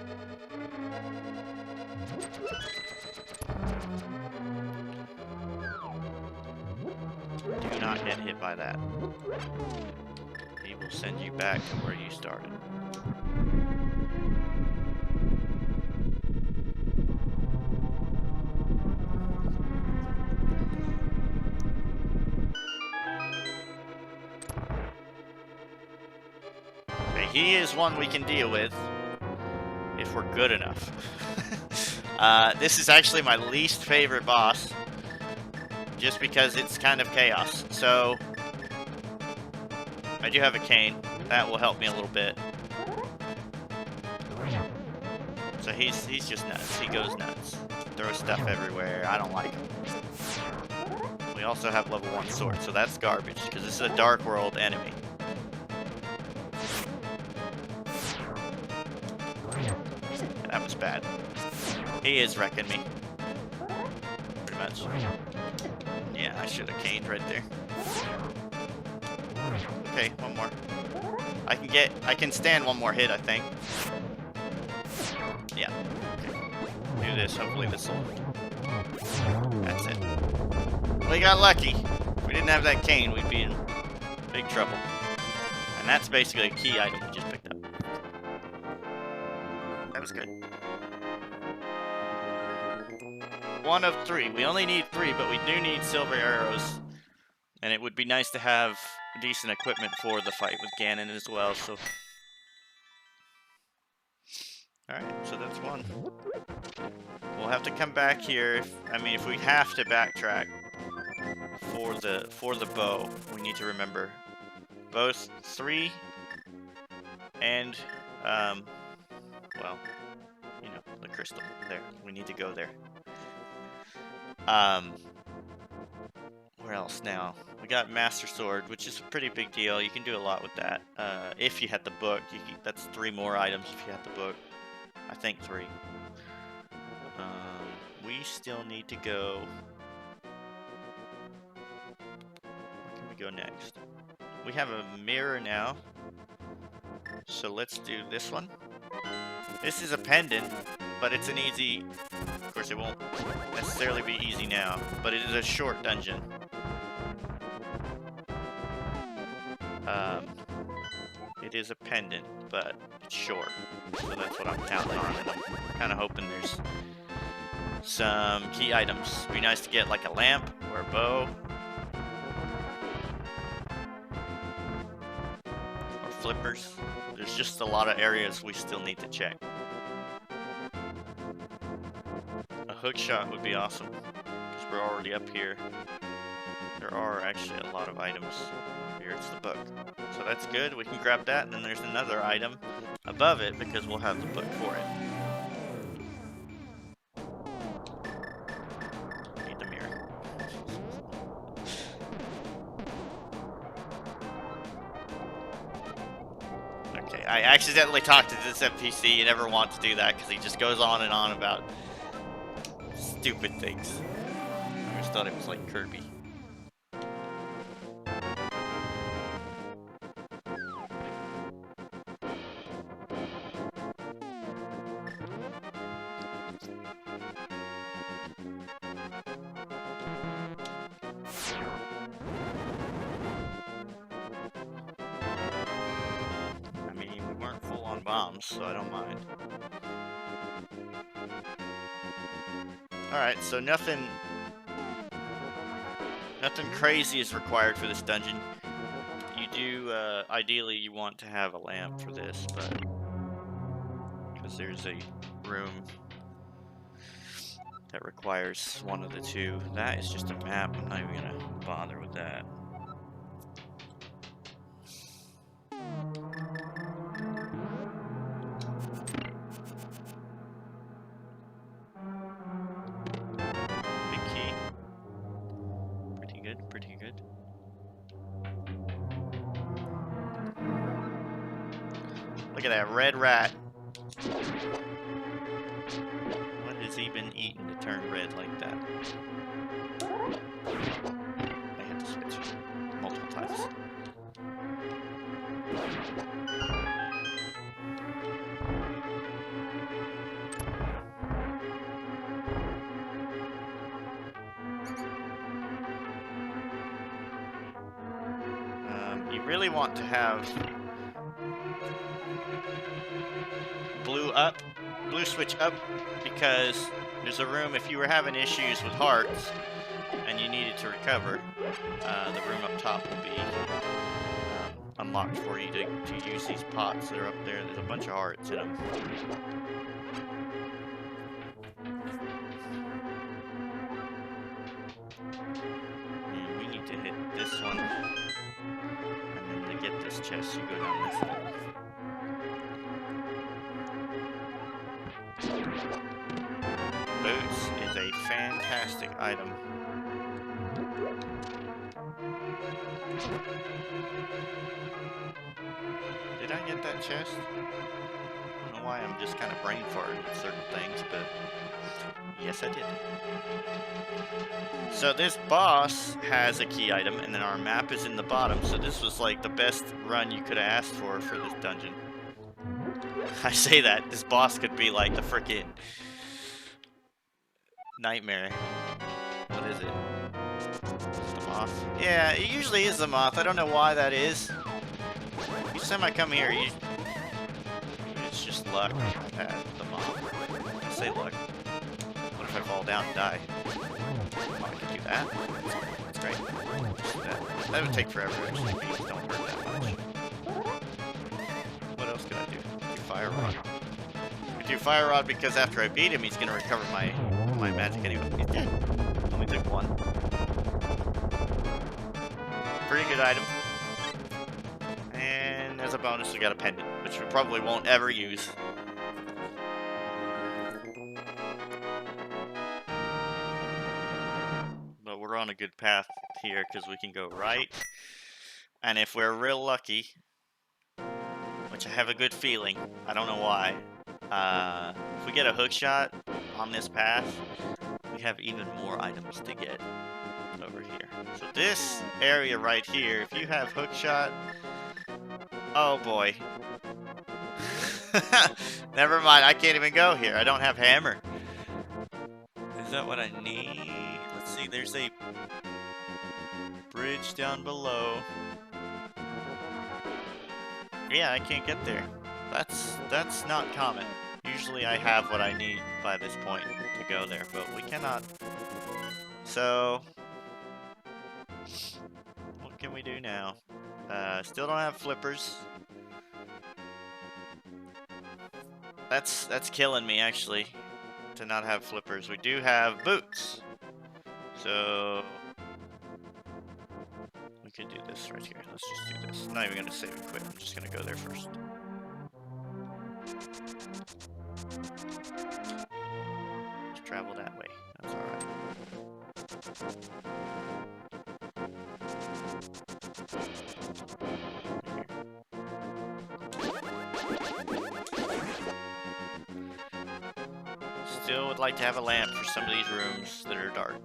Do not get hit by that. He will send you back to where you started. Okay, he is one we can deal with if we're good enough. This is actually my least favorite boss, just because it's kind of chaos. So I do have a cane. That will help me a little bit. So he's just nuts. He goes nuts. Throws stuff everywhere. I don't like him. We also have level 1 sword, so that's garbage, because this is a Dark World enemy. That was bad. He is wrecking me. Pretty much. Yeah, I should have caned right there. Okay, one more. I can stand one more hit, I think. Yeah. Okay. Do this, hopefully this will... That's it. We got lucky. If we didn't have that cane, we'd be in big trouble. And that's basically a key item we just picked up. That was good. 1 of 3. We only need 3, but we do need silver arrows. And it would be nice to have decent equipment for the fight with Ganon as well, so Alright, so that's one. We'll have to come back here. If we have to backtrack for the bow, we need to remember both 3 and well, you know, the crystal there. We need to go there. Where else now? We got Master Sword, which is a pretty big deal. You can do a lot with that. If you had the book, that's 3 more items if you had the book. I think 3. We still need to go. Where can we go next? We have a mirror now. So let's do this one. This is a pendant, but it's an easy... Of course, it won't necessarily be easy now, but it is a short dungeon. It is a pendant, but it's short. So that's what I'm counting on, and I'm kind of hoping there's some key items. It'd be nice to get like a lamp or a bow. Or flippers. There's just a lot of areas we still need to check. A hook shot would be awesome, because we're already up here. There are actually a lot of items. Here it's the book. So that's good, we can grab that, and then there's another item above it, because we'll have the book for it. Need the mirror. Okay, I accidentally talked to this NPC. You never want to do that, because he just goes on and on about stupid things. I just thought it was like Kirby. Bombs, so I don't mind. Alright, so nothing crazy is required for this dungeon. You do, ideally you want to have a lamp for this, but because there's a room that requires one of the 2. That is just a map, I'm not even gonna bother with that. Pretty good. Look at that red rat. What has he been eating to turn red like that? I had to switch multiple times. You really want to have blue switch up, because there's a room, if you were having issues with hearts and you needed to recover, the room up top will be unlocked for you to use these pots that are up there. There's a bunch of hearts in them. And we need to hit this one. Get this chest, you go down this hole. Boots is a fantastic item. Did I get that chest? I don't know why I'm just kind of brain farting with certain things, but yes, I did. So this boss has a key item, and then our map is in the bottom, so this was like the best run you could have asked for this dungeon. I say that, this boss could be like the frickin' nightmare. What is it? The moth? Yeah, it usually is the moth. I don't know why that is. Each time I come here, it's just luck at the moth. I say luck. What if I fall down and die? Oh, I can do that. That's great. That would take forever, actually. Bees don't hurt that much. What else could I do? Do fire rock. I could do Fire Rod because after I beat him, he's gonna recover my magic anyway. He's dead. Only took one. Pretty good item. And as a bonus, we got a pendant, which we probably won't ever use. But we're on a good path here because we can go right. And if we're real lucky, which I have a good feeling, I don't know why, if we get a hook shot on this path, we have even more items to get over here. So this area right here, if you have hook shot, oh boy. Never mind, I can't even go here. I don't have hammer. Is that what I need? Let's see, there's a bridge down below. Yeah, I can't get there. That's not common. Usually I have what I need by this point to go there, but we cannot. So, what can we do now? Still don't have flippers. That's killing me actually, to not have flippers. We do have boots. So, we could do this right here. Let's just do this. I'm not even gonna save and quit. I'm just gonna go there first. Let's travel that way. That's alright. Still would like to have a lamp for some of these rooms that are dark.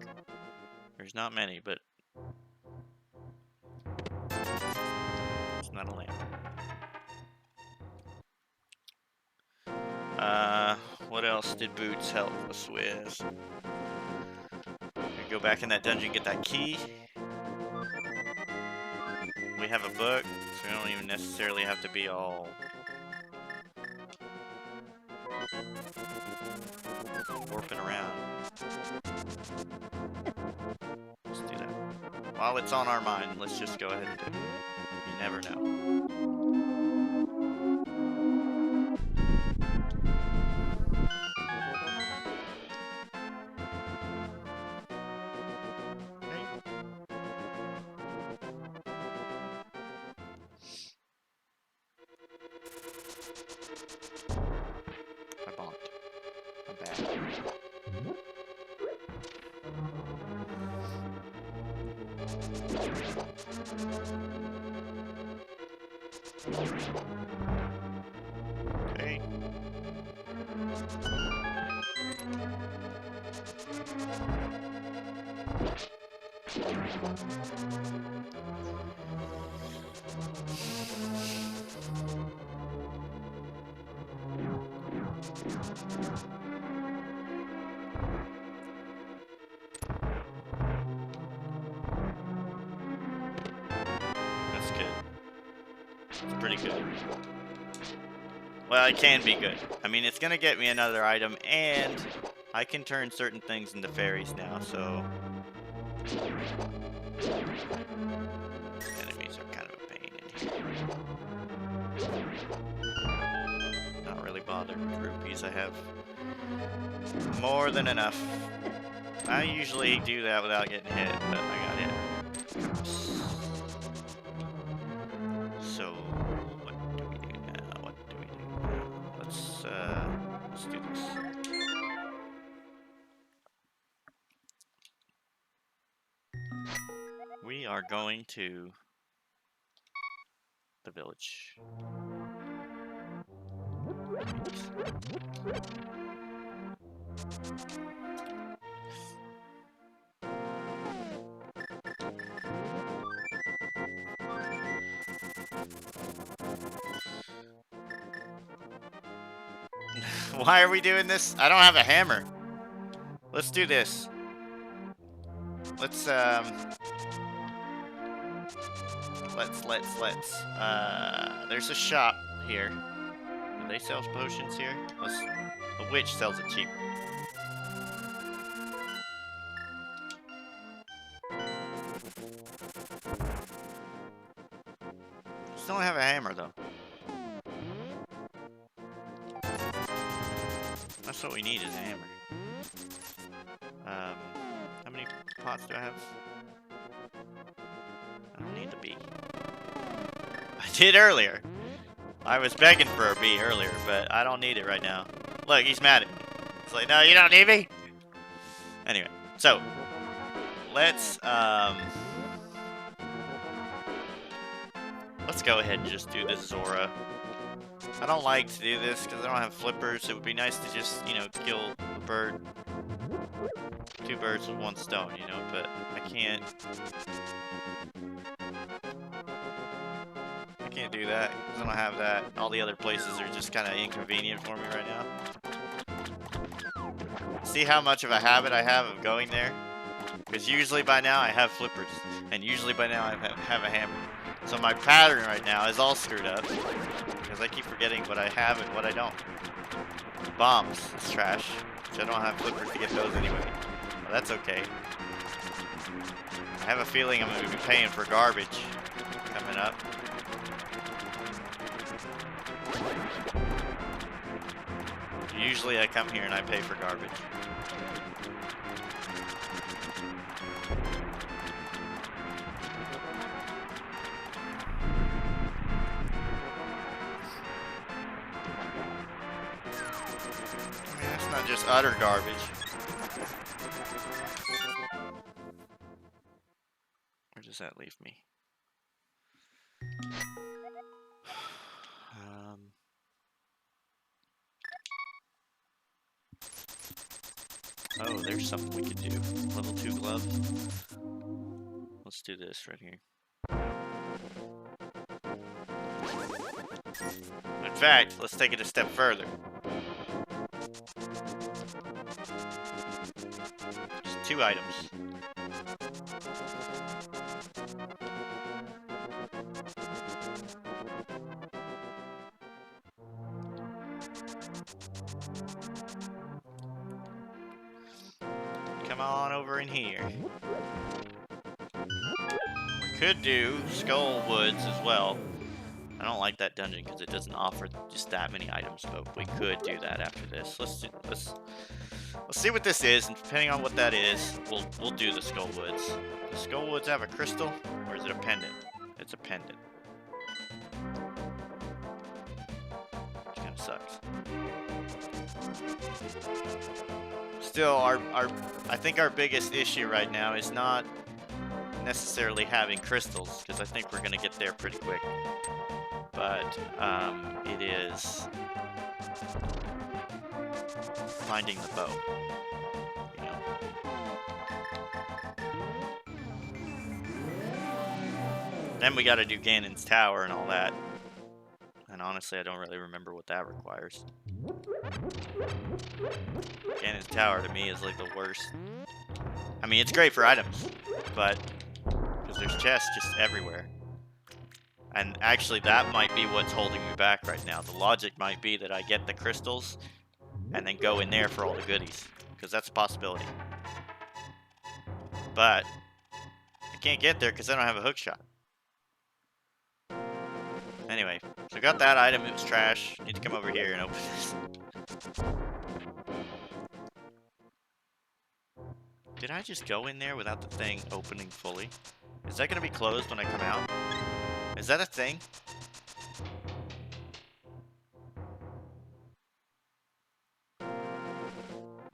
There's not many, but it's not a lamp. What else did boots help us with? We go back in that dungeon, get that key. We have a book, so we don't even necessarily have to be all warping around. Let's do that. While it's on our mind, let's just go ahead and do it. You never know. I bonked. I'm bad. Okay. That's good. It's pretty good. Well, it can be good. I mean, it's gonna get me another item, and I can turn certain things into fairies now, so enemies are kind of a pain in here. Not really bothered with rupees. I have more than enough. I usually do that without getting hit, but I got hit. So, what do we do now? What do we do now? Let's do this. We are going to the village. Why are we doing this? I don't have a hammer. Let's do this. Let's there's a shop here. Do they sell potions here? A witch sells it cheaper. Still don't have a hammer though. That's what we need is a hammer. How many pots do I have? I don't need the bee. I did earlier. I was begging for a bee earlier, but I don't need it right now. Look, he's mad at me. It's like, no, you don't need me. Anyway, so let's go ahead and just do this Zora. I don't like to do this because I don't have flippers. It would be nice to just, you know, kill a bird. 2 birds with 1 stone, you know, but I can't do that because I don't have that. All the other places are just kind of inconvenient for me right now. See how much of a habit I have of going there? Because usually by now I have flippers, and usually by now I have a hammer. So my pattern right now is all screwed up because I keep forgetting what I have and what I don't. Bombs is trash, which I don't have flippers to get those anyway. Well, that's okay. I have a feeling I'm going to be paying for garbage coming up. Usually I come here and I pay for garbage. I mean, that's not just utter garbage. Where does that leave me? Oh, there's something we could do. Level 2 glove. Let's do this right here. In fact, let's take it a step further. Just 2 items. Come on over in here. We could do Skull Woods as well. I don't like that dungeon because it doesn't offer just that many items, but we could do that after this. Let's see what this is, and depending on what that is, we'll do the Skull Woods. Does Skull Woods have a crystal, or is it a pendant? It's a pendant. Which kind of sucks. Still, I think our biggest issue right now is not necessarily having crystals, because I think we're going to get there pretty quick. But it is finding the bow. You know. Then we got to do Ganon's Tower and all that. And honestly, I don't really remember what that requires. Ganon's Tower to me is like the worst. I mean, it's great for items, but because there's chests just everywhere. And actually, that might be what's holding me back right now. The logic might be that I get the crystals and then go in there for all the goodies, because that's a possibility. But I can't get there because I don't have a hook shot. Anyway, so I got that item. It was trash. Need to come over here and open this. Did I just go in there without the thing opening fully? Is that going to be closed when I come out? Is that a thing?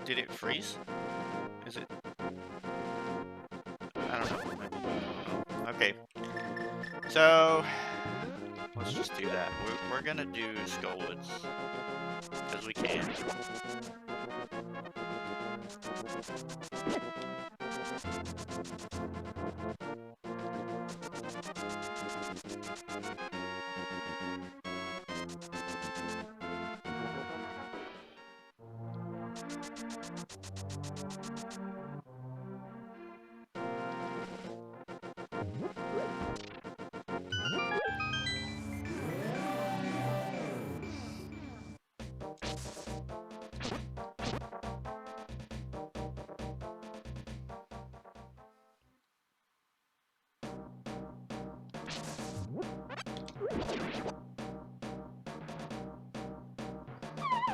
Did it freeze? Is it? I don't know. Okay. So, let's just do that. We're gonna do Skullwoods. Because we can.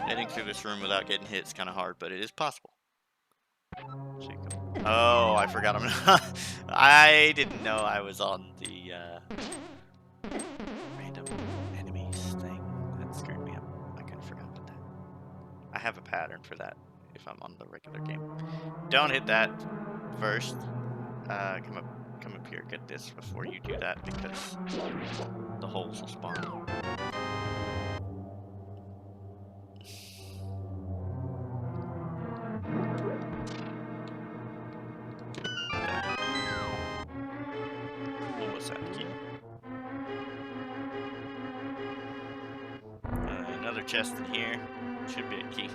Getting through this room without getting hit is kind of hard, but it is possible. Oh, I forgot I didn't know I was on the random enemies thing. That screwed me up. I kind of forgot about that. I have a pattern for that if I'm on the regular game. Don't hit that first. Come up here. Get this before you do that because the holes will spawn. What was that key? Another chest in here. Should be a key.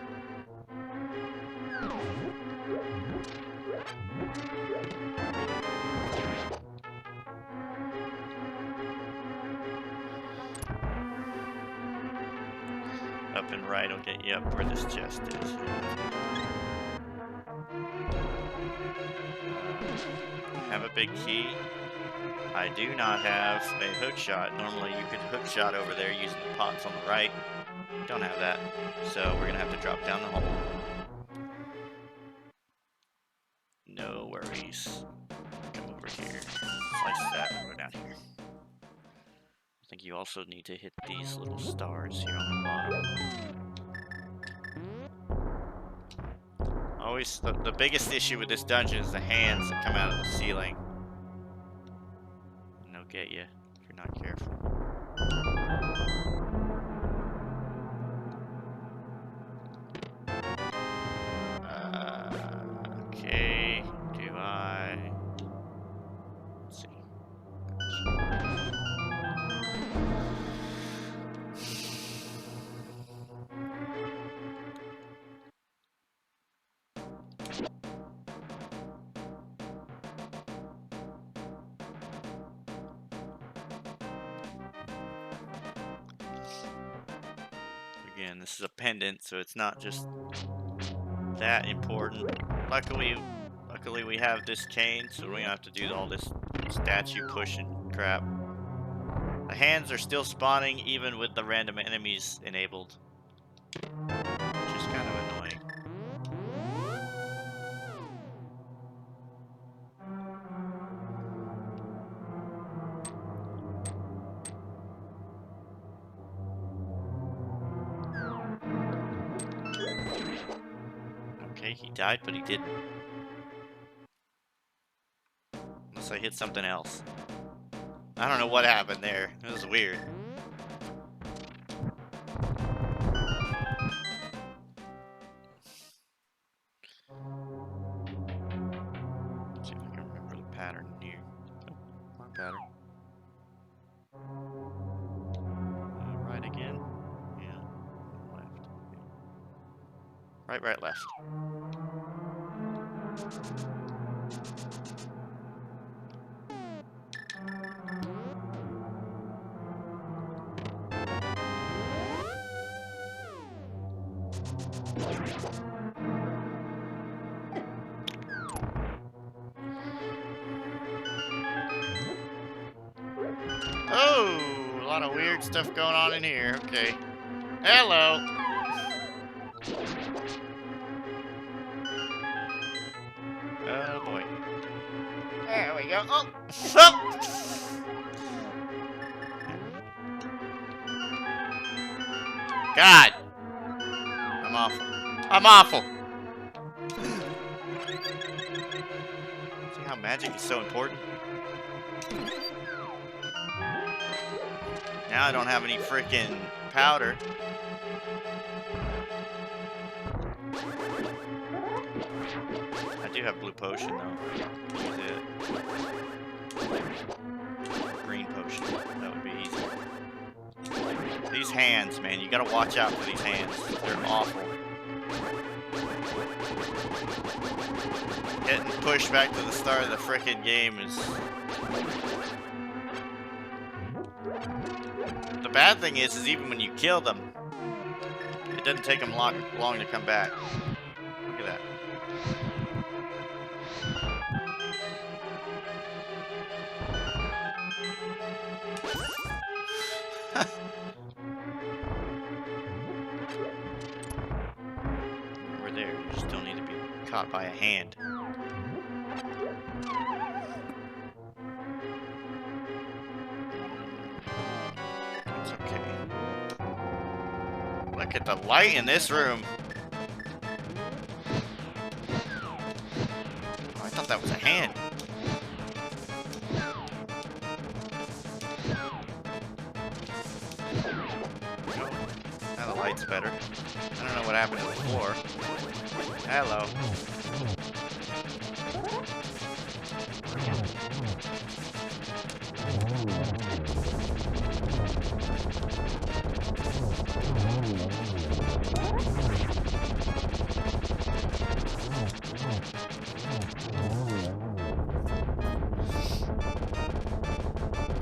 Up and right will get you up where this chest is. Have a big key. I do not have a hook shot. Normally you could hook shot over there using the pots on the right. Don't have that. So we're gonna have to drop down the hole. No worries. Come over here. Slice that and go down here. I think you also need to hit these little stars here on the bottom. Always, the biggest issue with this dungeon is the hands that come out of the ceiling. And they'll get you if you're not careful. Okay, do I... Let's see. Again, this is a pendant, so it's not just that important. Luckily we have this cane, so we don't have to do all this statue pushing crap. The hands are still spawning even with the random enemies enabled, which is kind of annoying. Okay, he died, but he didn't. Unless I hit something else. I don't know what happened there. It was weird. Let's see if I can remember the pattern here. Oh, wrong pattern. Right again. Yeah. Left. Right, right, left. Oh, a lot of weird stuff going on in here. Okay. Hello. Oh boy. There we go. Oh. Oh. God. I'm awful. I'm awful. See how magic is so important? Now I don't have any freaking powder. I do have blue potion though. Use it. Green potion. That would be easy. These hands, man, you gotta watch out for these hands. They're awful. Getting pushed back to the start of the frickin' game is... The bad thing is even when you kill them, it doesn't take them long to come back. Look at that. there. You just don't need to be caught by a hand. It's okay. Look at the light in this room. Oh, I thought that was a hand. Now the light's better. I don't know what happened to the floor. Hello.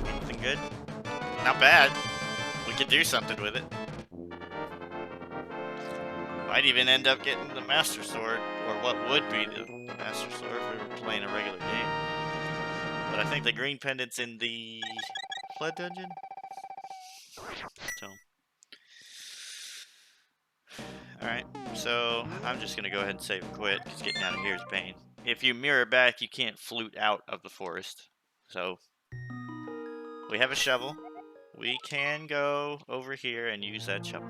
Anything good? Not bad. We could do something with it. Might even end up getting the Master Sword, or what would be the Master Sword if we were playing a regular game. But I think the green pendant's in the Flood Dungeon. So, alright, so I'm just gonna go ahead and save and quit, because getting out of here is pain. If you mirror back, you can't flute out of the forest. So, we have a shovel. We can go over here and use that shovel.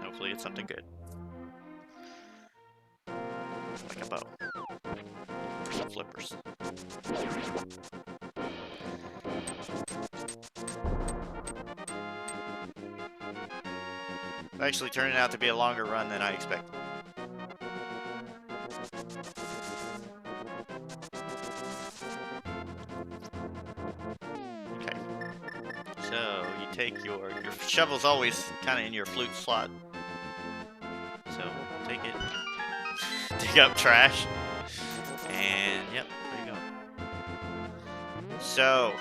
Hopefully it's something good. Like a bow. Or some flippers. It's actually turning out to be a longer run than I expected. Okay. So you take your shovel's always kind of in your flute slot. So take it, dig up trash, and yep, there you go. So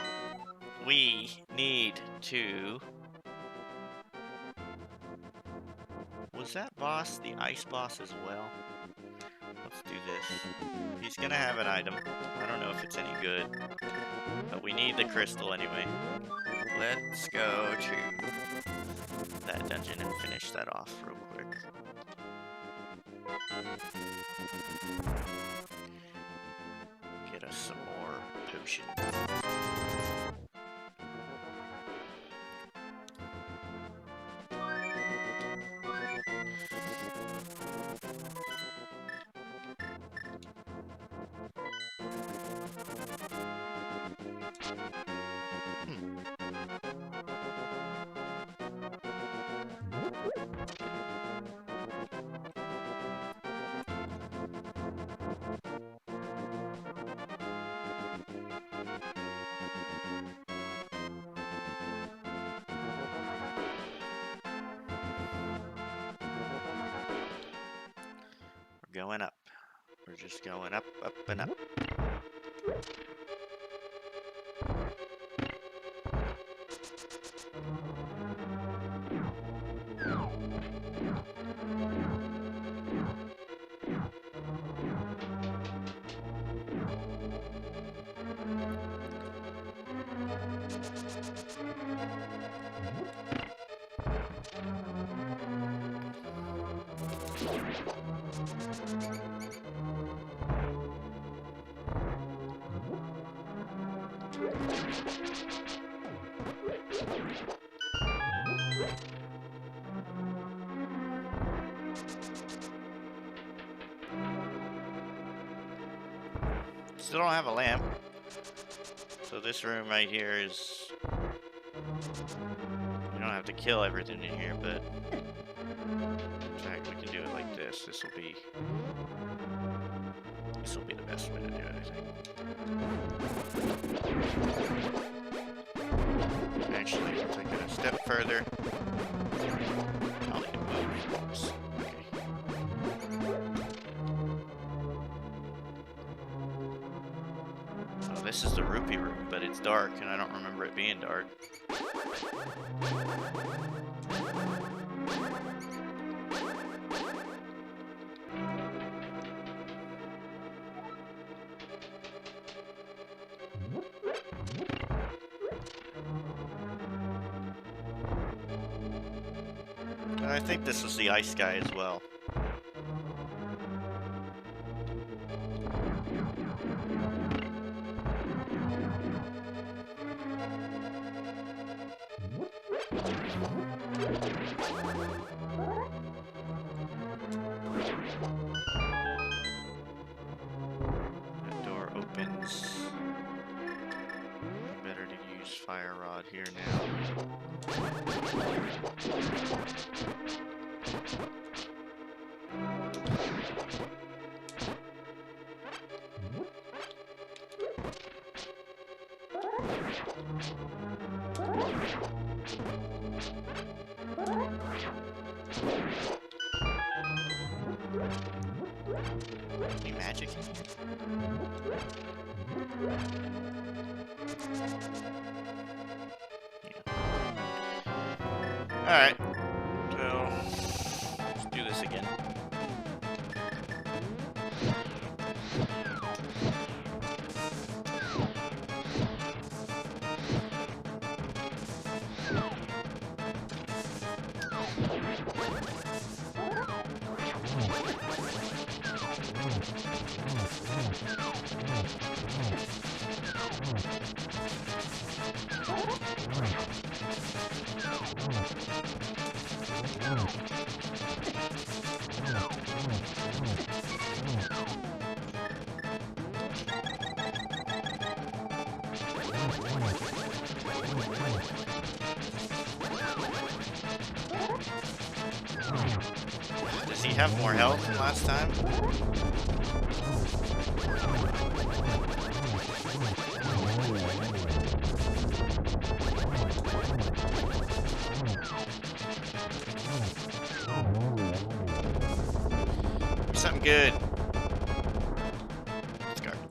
we need to. Was that boss the ice boss as well? Let's do this. He's gonna have an item. I don't know if it's any good, but we need the crystal anyway. Let's go to that dungeon and finish that off real quick. Get us some more potion. We're going up. We're just going up, up, and up. Still don't have a lamp. So this room right here is... We don't have to kill everything in here, but... In fact, we can do it like this. This will be the best way to do it, I think. Actually, I'll take it a step further. I'll need to move. Oops. Okay. Oh, this is the rupee room, but it's dark, and I don't remember it being dark. I think this was the ice guy as well. That door opens. Better to use fire rod here now. Any magic? Alright. So, let's do this again. Does he have more health than last time? Something good. It's garbage.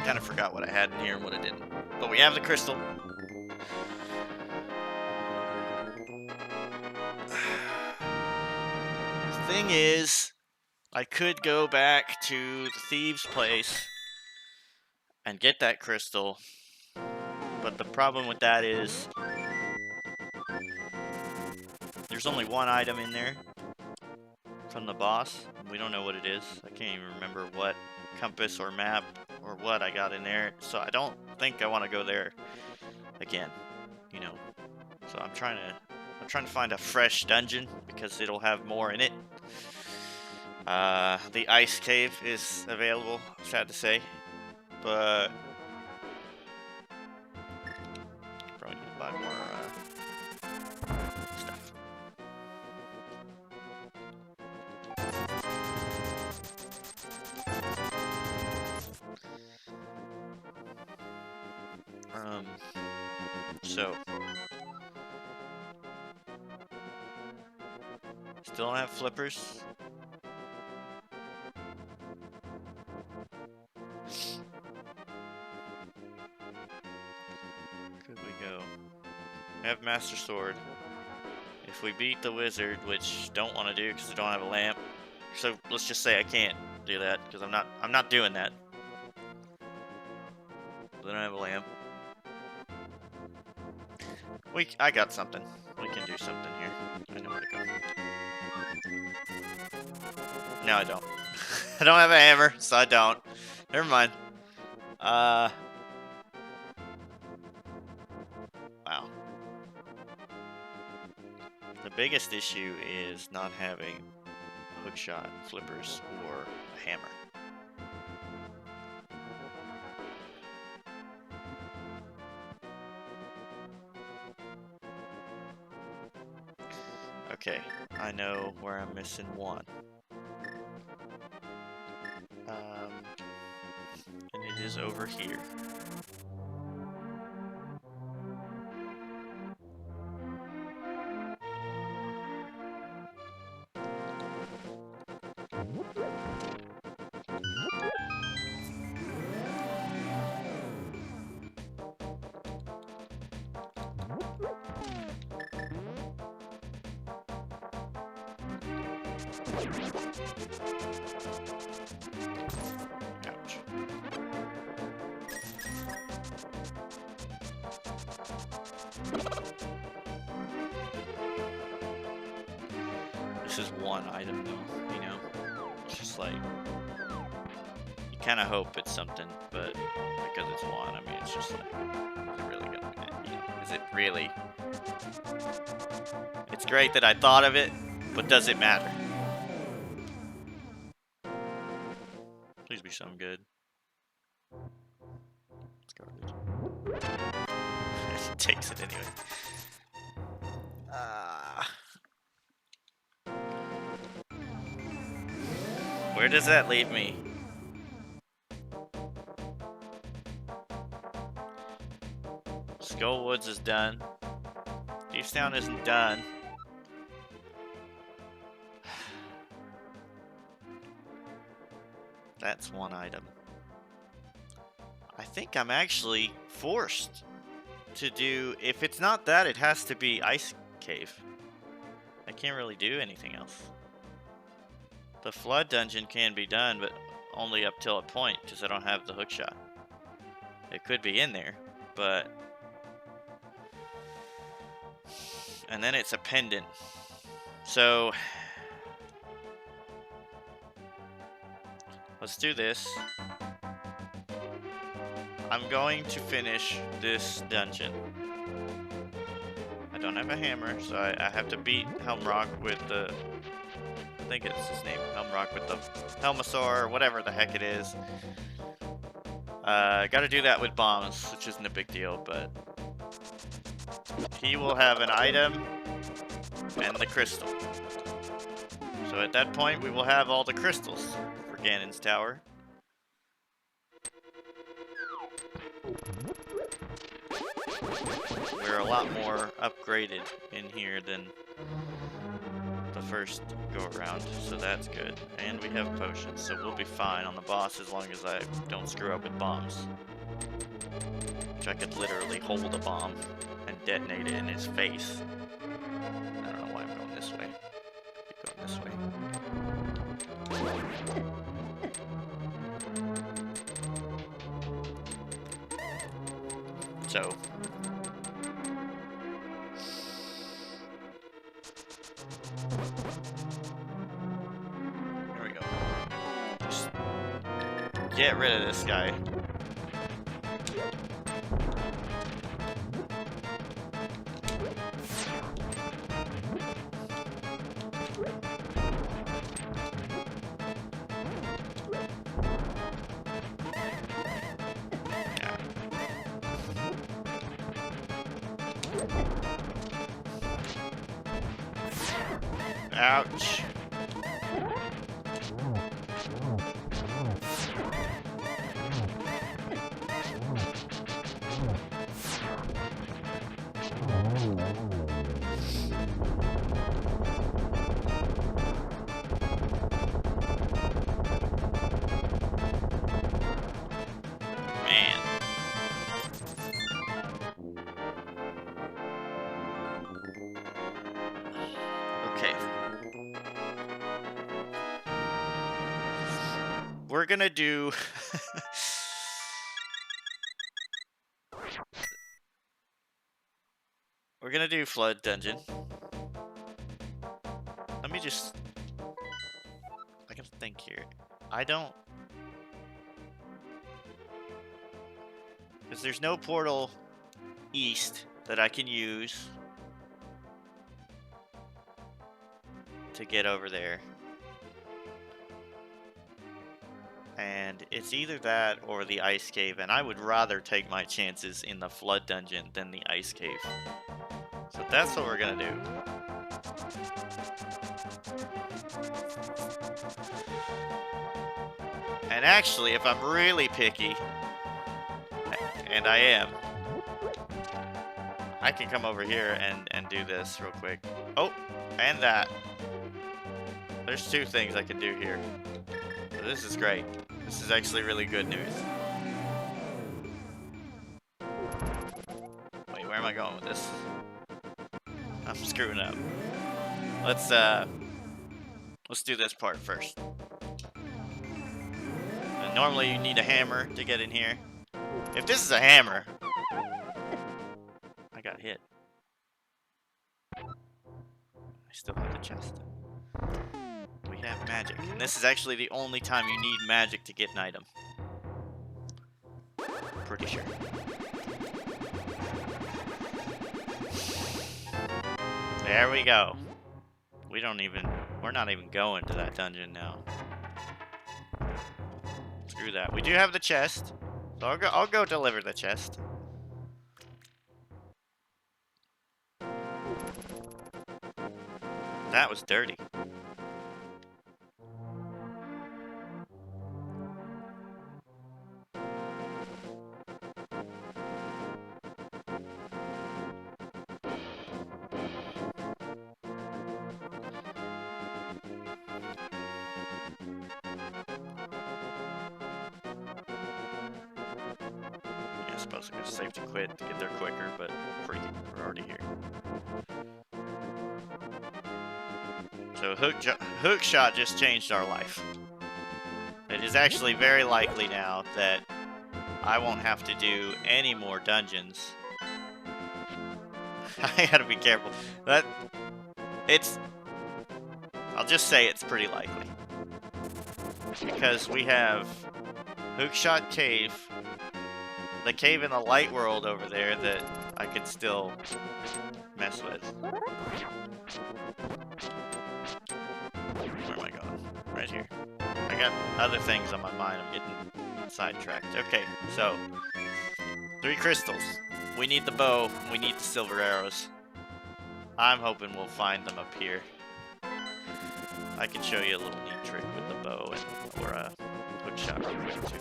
Kind of forgot what I had in here and what I didn't. But we have the crystal. The thing is, I could go back to the thieves' place and get that crystal. But the problem with that is there's only one item in there from the boss. We don't know what it is. I can't even remember what compass or map or what I got in there. So I don't think I want to go there again, you know. So I'm trying to find a fresh dungeon because it'll have more in it. The ice cave is available, sad to say, but probably need to buy more stuff. So still don't have flippers. Could we go? We have Master Sword. If we beat the wizard, which don't want to do because I don't have a lamp. So let's just say I can't do that because I'm not doing that. I don't have a lamp. I got something. We can do something here. I know where to go. No, I don't. I don't have a hammer, so I don't. Never mind. Wow. The biggest issue is not having hookshot, flippers, or a hammer. Okay, I know where I'm missing one. And it is over here. Ouch. this is one item though, you know? It's just like, you kind of hope it's something, but because it's one, I mean, it's just like, is it really gonna be, you know, is it really? It's great that I thought of it, but does it matter? Please be something good. It's garbage. It takes it anyway. Where does that leave me? Skull Woods is done. Deepstown isn't done. That's one item. I think I'm actually forced to do... If it's not that, it has to be Ice Cave. I can't really do anything else. The Flood Dungeon can be done, but only up till a point, because I don't have the hookshot. It could be in there, but... And then it's a pendant. So... Let's do this. I'm going to finish this dungeon. I don't have a hammer, so I have to beat Helmrock with the... I think it's his name, Helmrock with the Helmasaur, or whatever the heck it is. Gotta do that with bombs, which isn't a big deal, but... He will have an item and the crystal. So at that point, we will have all the crystals for Ganon's Tower. We're a lot more upgraded in here than the first go-around, so that's good. And we have potions, so we'll be fine on the boss as long as I don't screw up with bombs. Which I could literally hold a bomb and detonate it in his face. I don't know why I'm going this way. Keep going this way. So... Here we go. Just get rid of this guy. Ouch. Man. Okay. We're gonna do... We're gonna do Flood Dungeon. Let me just... I can think here. I don't... Because there's no portal east that I can use to get over there. And it's either that or the Ice Cave, and I would rather take my chances in the Flood Dungeon than the Ice Cave. So that's what we're gonna do. And actually, if I'm really picky, and I am, I can come over here and do this real quick. Oh, and that. There's two things I can do here. So this is great. This is actually really good news. Wait, where am I going with this? I'm screwing up. Let's do this part first. And normally you need a hammer to get in here. If this is a hammer, I got hit. I still have the chest. We have magic. And this is actually the only time you need magic to get an item. Pretty sure. There we go. We're not even going to that dungeon now. Screw that. We do have the chest. So I'll go deliver the chest. That was dirty. I suppose it's safe to quit to get there quicker, but we're already here. So hook shot just changed our life. It is actually very likely now that I won't have to do any more dungeons. I gotta be careful. I'll just say it's pretty likely. Because we have Hookshot Cave, the cave in the light world over there that I could still mess with. Where am I going? Right here. I got other things on my mind. I'm getting sidetracked. Okay, so 3 crystals. We need the bow. We need the silver arrows. I'm hoping we'll find them up here. I can show you a little neat trick with the bow or a hook shot real quick too.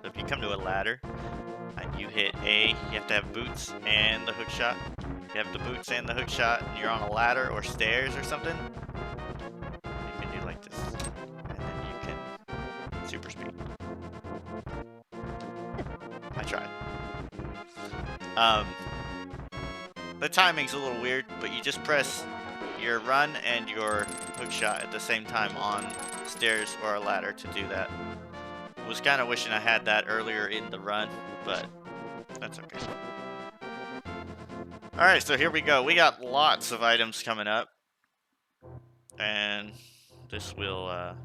So if you come to a ladder and you hit A, you have to have boots and the hook shot. If you have the boots and the hook shot and you're on a ladder or stairs or something, you can do like this. And then you can super speed. I tried. The timing's a little weird, but you just press your run and your hook shot at the same time on stairs or a ladder to do that. Was kind of wishing I had that earlier in the run, but that's okay. Alright, so here we go. We got lots of items coming up. And this will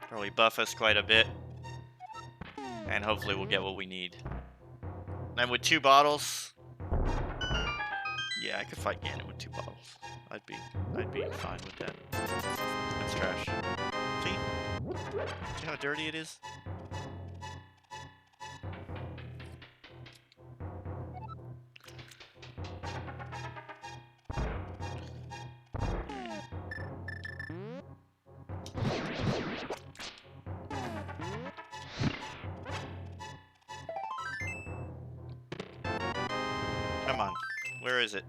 probably buff us quite a bit. And hopefully we'll get what we need. And with 2 bottles, yeah, I could fight Ganon with 2 bottles. I'd be fine with that. That's trash. See how dirty it is? Come on, where is it?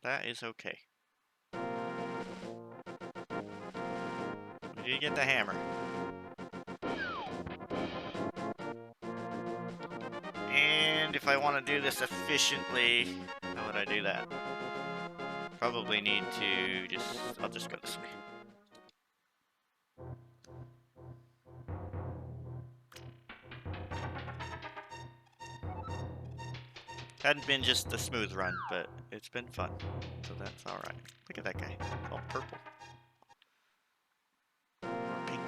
That is okay. We did get the hammer. And if I want to do this efficiently, how would I do that? Probably need to I'll just go this way. Hadn't been just a smooth run, but it's been fun. So that's alright. Look at that guy. It's all purple. Or pink.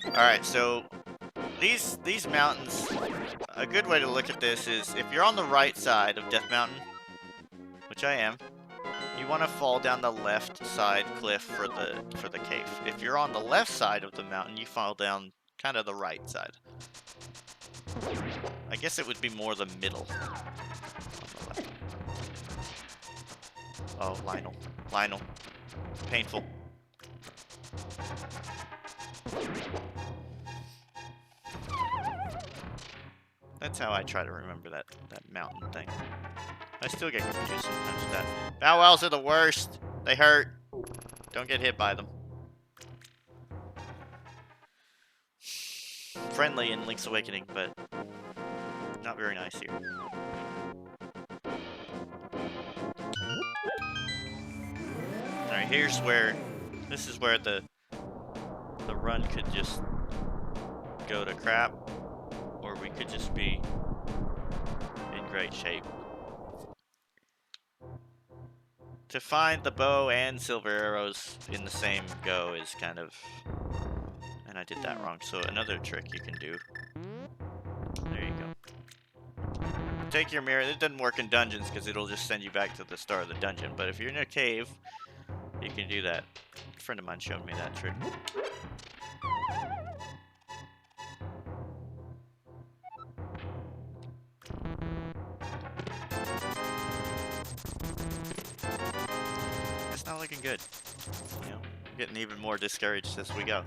Alright, so these mountains, a good way to look at this is if you're on the right side of Death Mountain, which I am, you want to fall down the left side cliff for the cave. If you're on the left side of the mountain, you fall down kind of the right side. I guess it would be more the middle. Oh, Lionel. Lionel. Painful. That's how I try to remember that mountain thing. I still get confused sometimes with that. Bow wows are the worst. They hurt. Don't get hit by them. Friendly in Link's Awakening, but very nice here. Alright, here's where... This is where the run could just go to crap, or we could just be in great shape. To find the bow and silver arrows in the same go is kind of... And I did that wrong, so another trick you can do. There you go. Take your mirror. It doesn't work in dungeons because it'll just send you back to the start of the dungeon, but if you're in a cave, you can do that. A friend of mine showed me that trick. It's not looking good. You know, I'm getting even more discouraged as we go.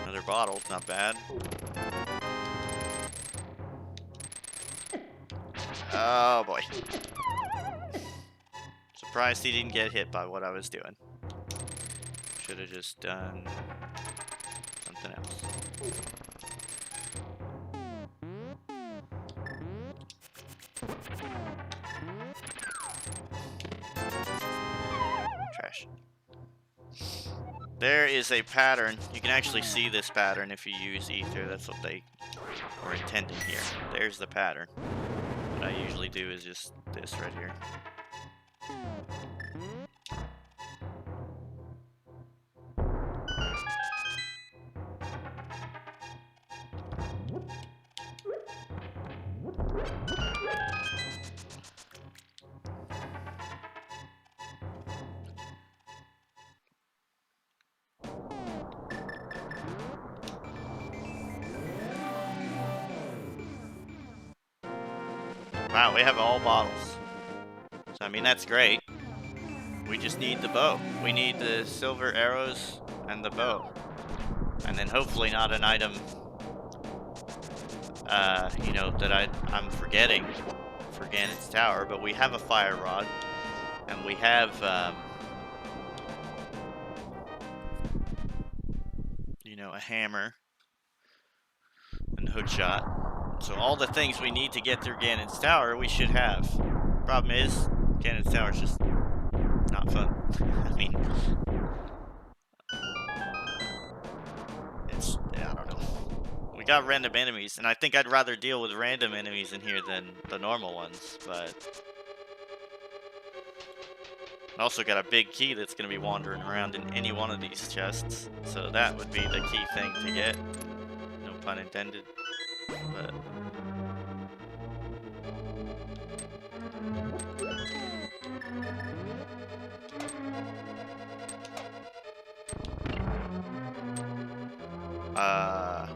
Another bottle, not bad. Oh boy. Surprised he didn't get hit by what I was doing. Should have just done something else. Trash. There is a pattern. You can actually see this pattern if you use ether. That's what they were intending here. There's the pattern. What I usually do is just this right here. Wow, we have all bottles. So, I mean, that's great. We just need the bow. We need the silver arrows and the bow. And then hopefully not an item, you know, that I'm forgetting for Ganon's Tower. But we have a fire rod. And we have, you know, a hammer. And hook shot. So all the things we need to get through Ganon's Tower, we should have. Problem is, Ganon's Tower is just not fun. I mean, I don't know. We got random enemies, and I think I'd rather deal with random enemies in here than the normal ones, but... I also got a big key that's going to be wandering around in any one of these chests, so that would be the key thing to get. No pun intended. But oh.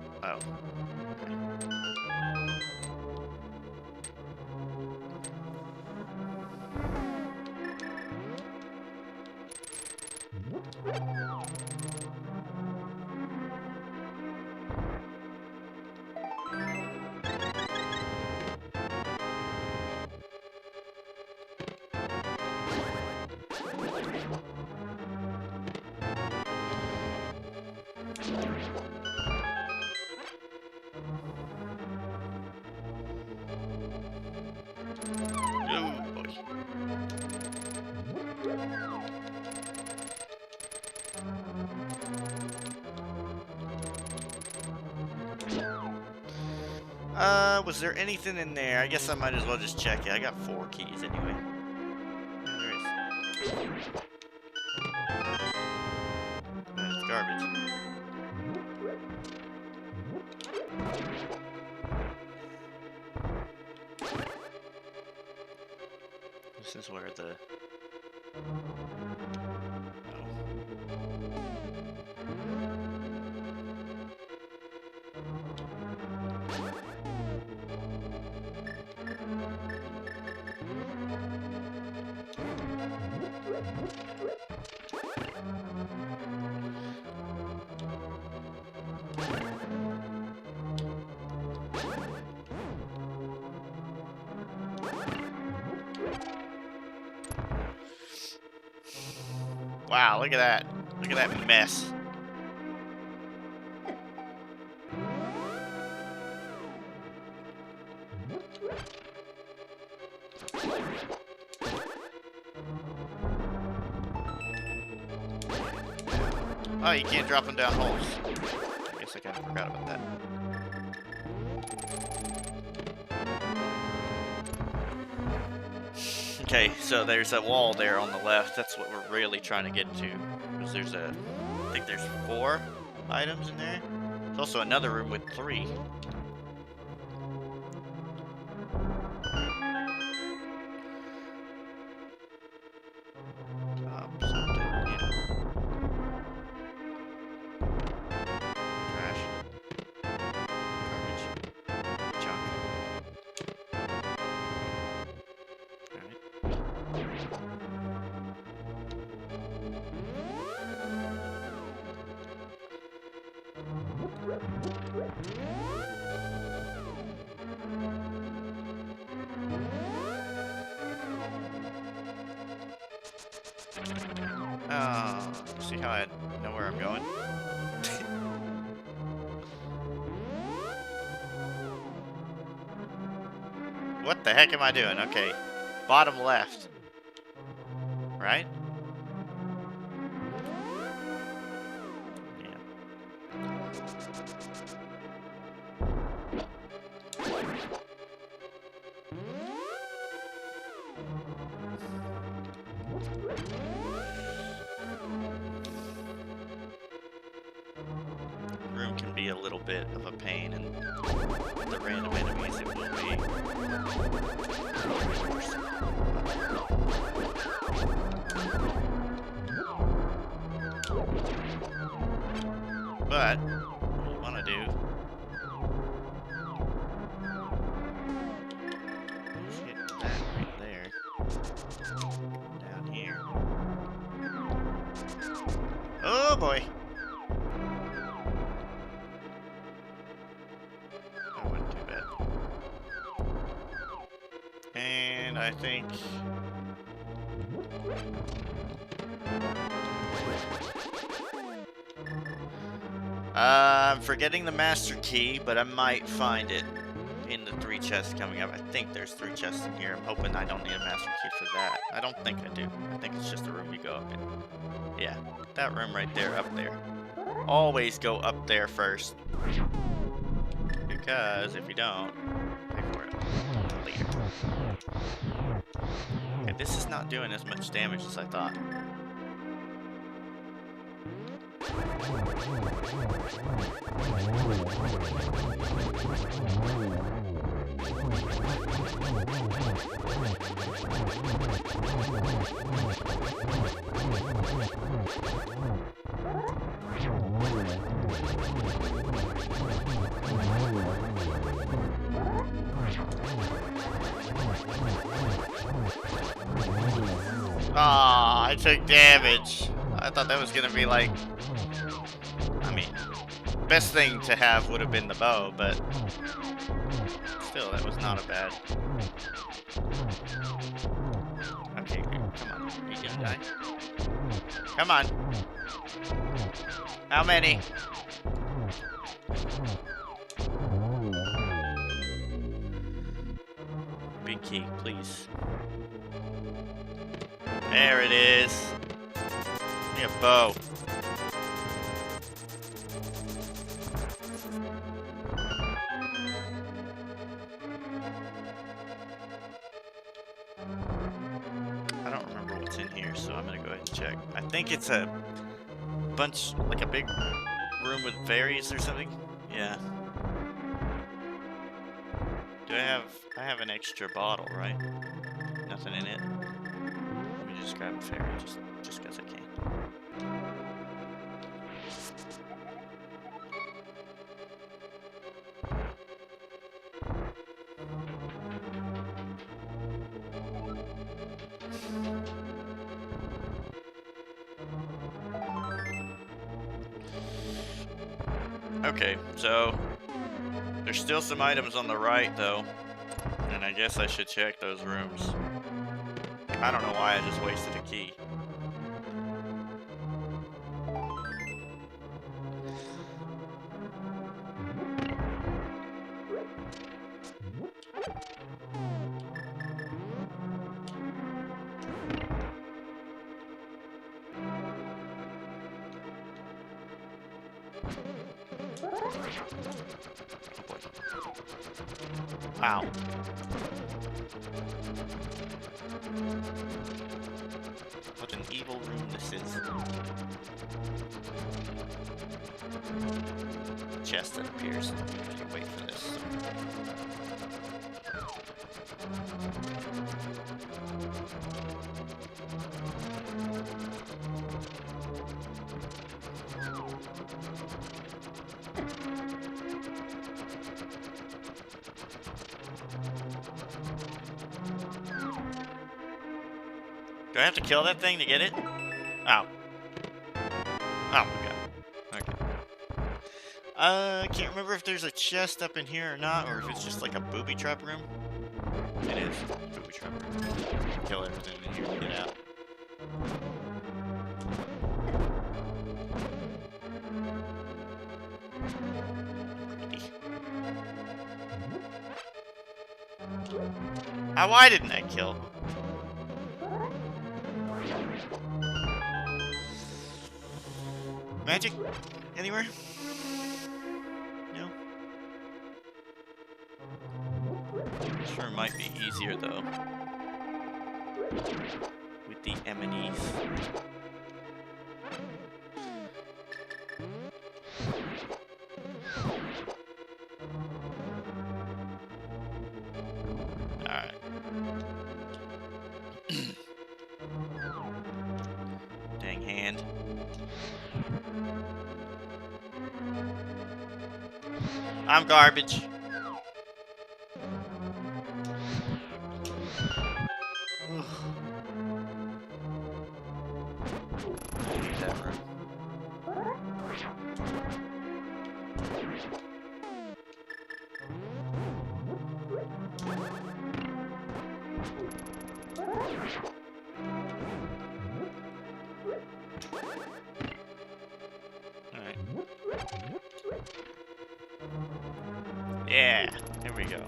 Was there anything in there? I guess I might as well just check it. I got 4 keys anyway. Yeah, there is. It's garbage. This is where the... Wow, look at that. Look at that mess. Oh, you can't drop them down holes. I guess I kind of forgot about that. Okay, so there's a wall there on the left. That's what we're really trying to get to. Because there's I think there's 4 items in there. There's also another room with 3. Oh, see how I know where I'm going? What the heck am I doing? Okay, bottom left. Right? Yeah. Room can be a little bit of a pain, and the random enemies it will be. But what we want to do is hit that right there. Down here. Oh boy! That wasn't too bad. And I think I'm forgetting the master key, but I might find it in the 3 chests coming up. I think there's 3 chests in here. I'm hoping I don't need a master key for that. I don't think I do. I think it's just a room you go up in. Yeah, that room right there, up there. Always go up there first. Because if you don't, pay for it later. Okay, this is not doing as much damage as I thought. Ah, I took damage. I thought that was gonna be like, I mean, best thing to have would have been the bow, but still, that was not a bad. Okay, come on, are you gonna die? Come on. How many? Big key, please. There it is. Give me a bow. I don't remember what's in here, so I'm gonna go ahead and check. I think it's a bunch, like a big room with fairies or something. Yeah. Do I have an extra bottle, right? Nothing in it. Let me just grab a fairy just because I can. Okay, so there's still some items on the right though, and I guess I should check those rooms. I don't know why I just wasted a key. Wow. What an evil room this is. Chest that appears. Can't wait for this. Do I have to kill that thing to get it? Oh. Oh my god. Okay. I can't remember if there's a chest up in here or not, or if it's just like a booby trap room. It is. It's a booby trap room. Kill everything in here and get out. Why didn't I kill? Magic? Anywhere? No? Sure might be easier though. With the M&Es. Alright. Dang hand. I'm garbage. Leave that room. Alright. Yeah, there we go.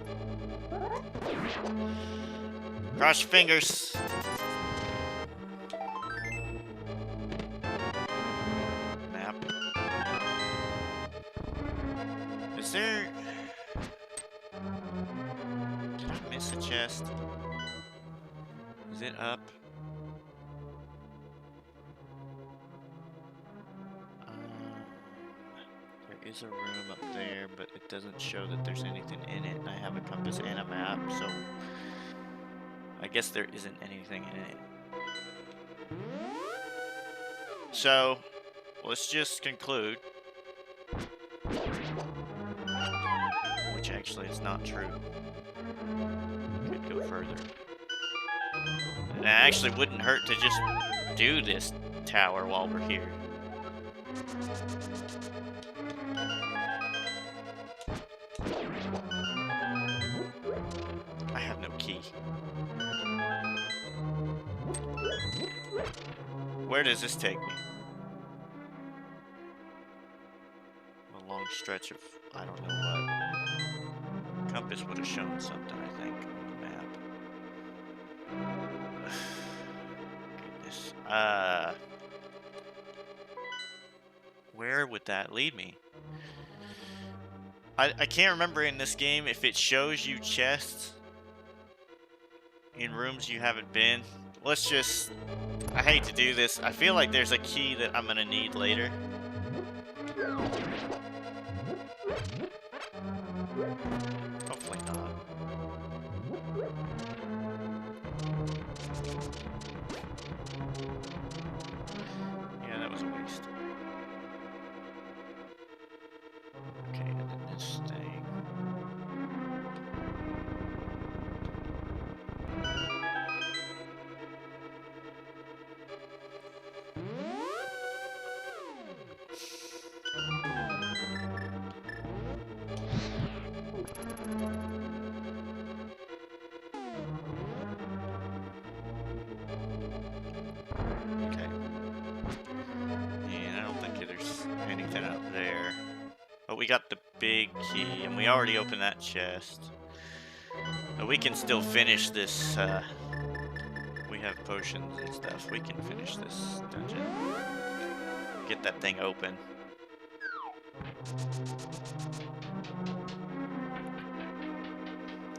Cross your fingers. Map. Is there... Did I miss a chest? Is it up? There is a room up there, but it doesn't show that there's anything in it. I have a compass and a map, so I guess there isn't anything in it. So, let's just conclude, which actually is not true. Could go further. And it actually wouldn't hurt to just do this tower while we're here. I have no key. Where does this take me? A long stretch of I don't know what. Compass would have shown something, I think, on the map. Goodness. Where would that lead me? I can't remember in this game if it shows you chests in rooms you haven't been. Let's just... I hate to do this. I feel like there's a key that I'm gonna need later. Hopefully not. Yeah, that was a waste. Okay, and then this thing. Okay. And I don't think there's anything out there. But we got the big key, and we already opened that chest. But we can still finish this, we have potions and stuff. We can finish this dungeon. Get that thing open.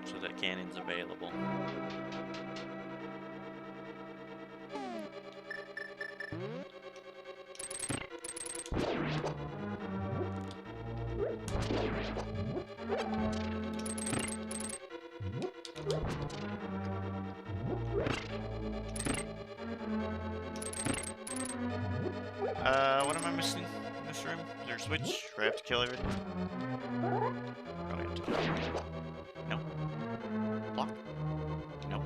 So that cannon's available. What am I missing in this room? Is there a switch where I have to kill everything? Probably have to kill everything. Nope. Block? Nope.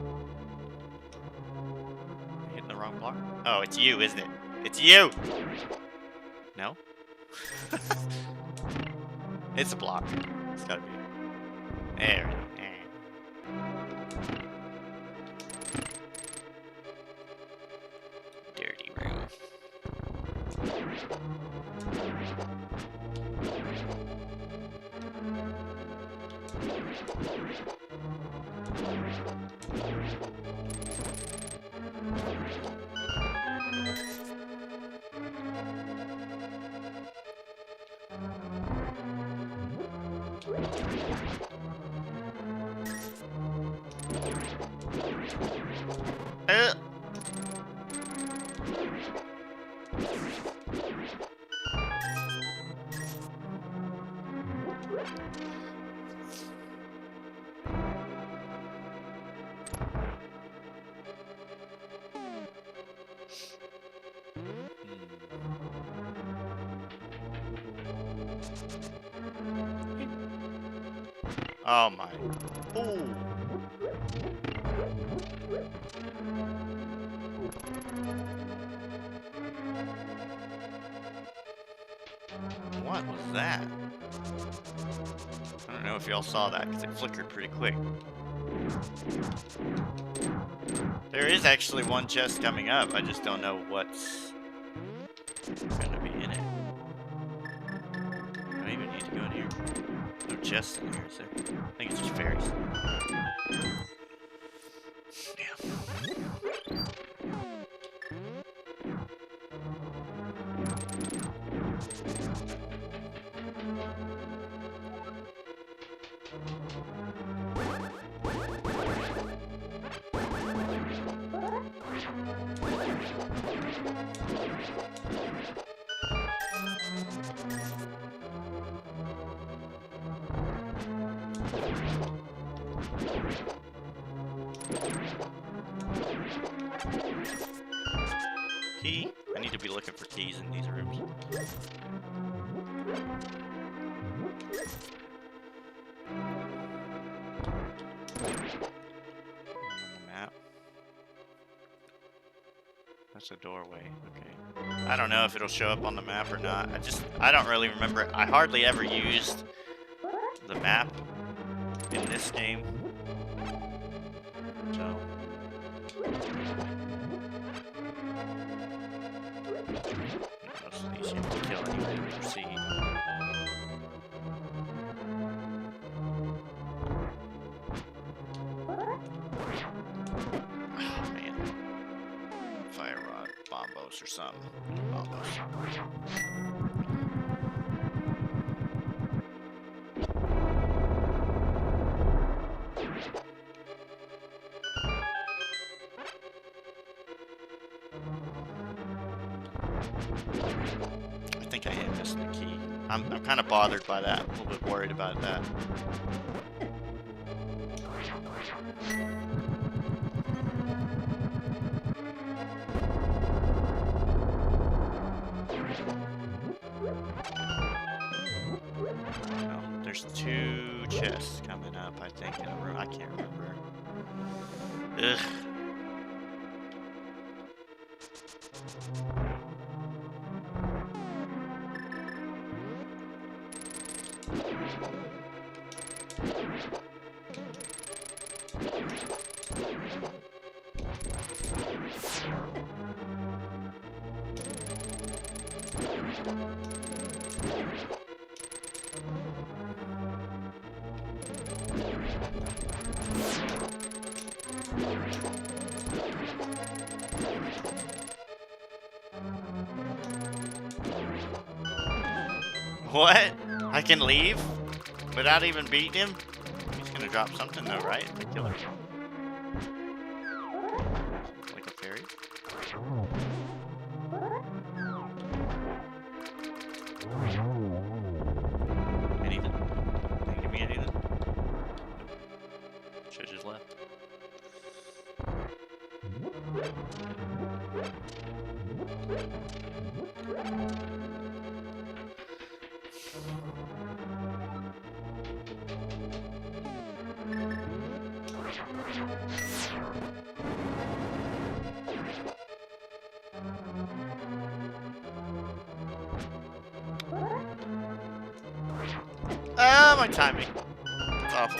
Am I hitting the wrong block? Oh, it's you, isn't it? It's you! No? It's a block. It's gotta be. There. Dirty room. Oh my. Ooh. What was that? I don't know if y'all saw that because it flickered pretty quick. There is actually one chest coming up. I just don't know what's gonna be in it. Do I even need to go in here? No chests in here, is there? I think it's just fairies. Damn. Key? I need to be looking for keys in these rooms. On the map. That's a doorway, okay. I don't know if it'll show up on the map or not. I don't really remember. I hardly ever used the map in this game. So. Most of these you have to kill anyway to proceed. Oh man. Fire rod, bombos or something. Bombos. I think I am missing the key. I'm kind of bothered by that. A little bit worried about that. Oh, there's 2 chests coming up, I think, in a room. I can't remember. Ugh. What? I can leave? Without even beating him? He's gonna drop something though, right? If I kill him. Like a fairy? Anything? Can you give me anything? Should've just left. Ah, my timing. It's awful.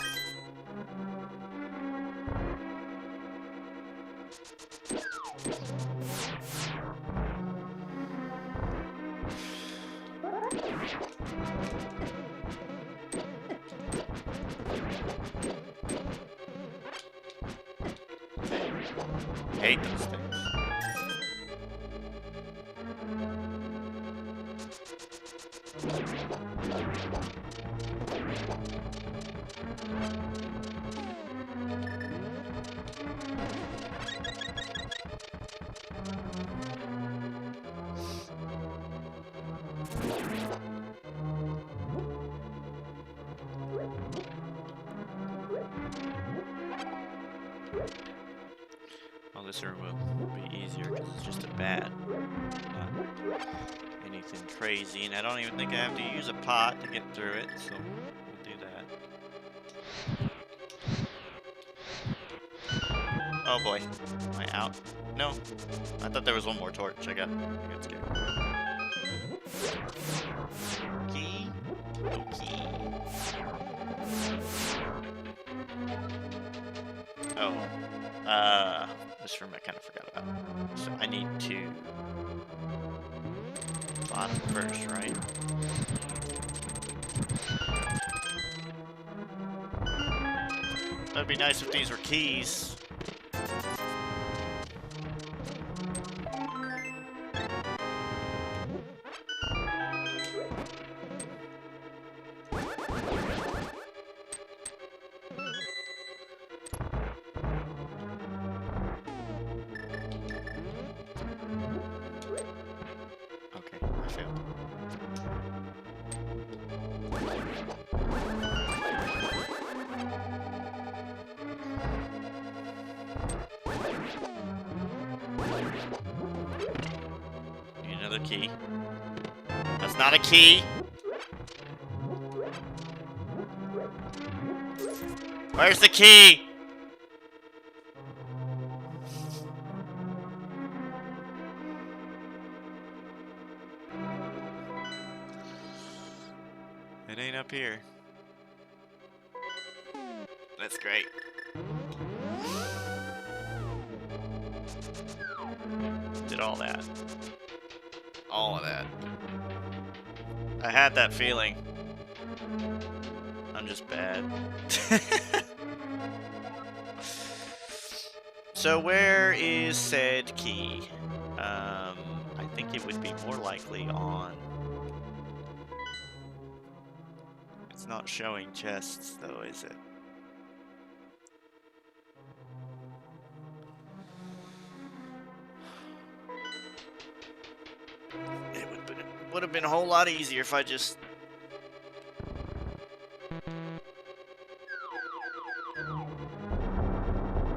Hate those things. Well, this room will be easier because it's just a bat. Not anything crazy, and I don't even think I have to use a pot to get through it, so we'll do that. Oh boy. Am I out? No. I thought there was one more torch. I got scared. Key? No key. Oh. This room I kind of forgot about. So I need to bottom first, right? That'd be nice if these were keys. Need another key. That's not a key. Where's the key? It ain't up here. That's great. Did all that. All of that. I had that feeling. I'm just bad. So where is said key? I think it would be more likely on... It's not showing chests though, is it? It would have been a whole lot easier if I just...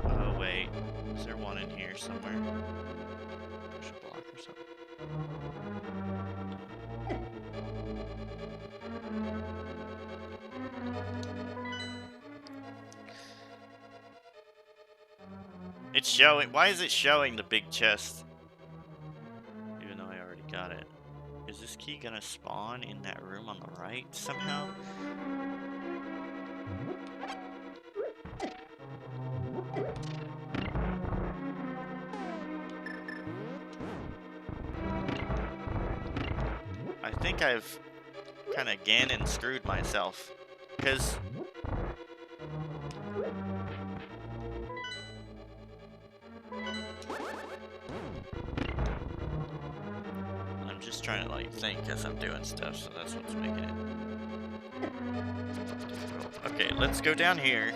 Oh wait, is there one in here somewhere? Push a block or something. It's showing. Why is it showing the big chest? Even though I already got it. Is this key gonna spawn in that room on the right somehow? I think I've kind of Ganon screwed myself. Because... I'm just just trying to like think as I'm doing stuff, so that's what's making it. Okay, let's go down here.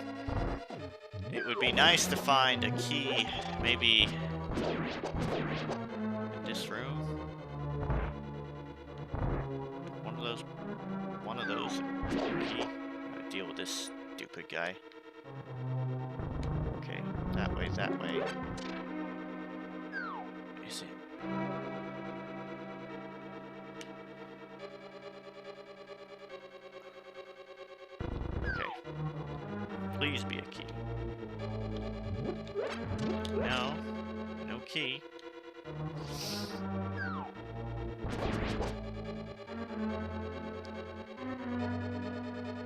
It would be nice to find a key, maybe in this room. One of those key. Gotta deal with this stupid guy. Okay, that way, that way. Is it? Okay. Please be a key. No. No key.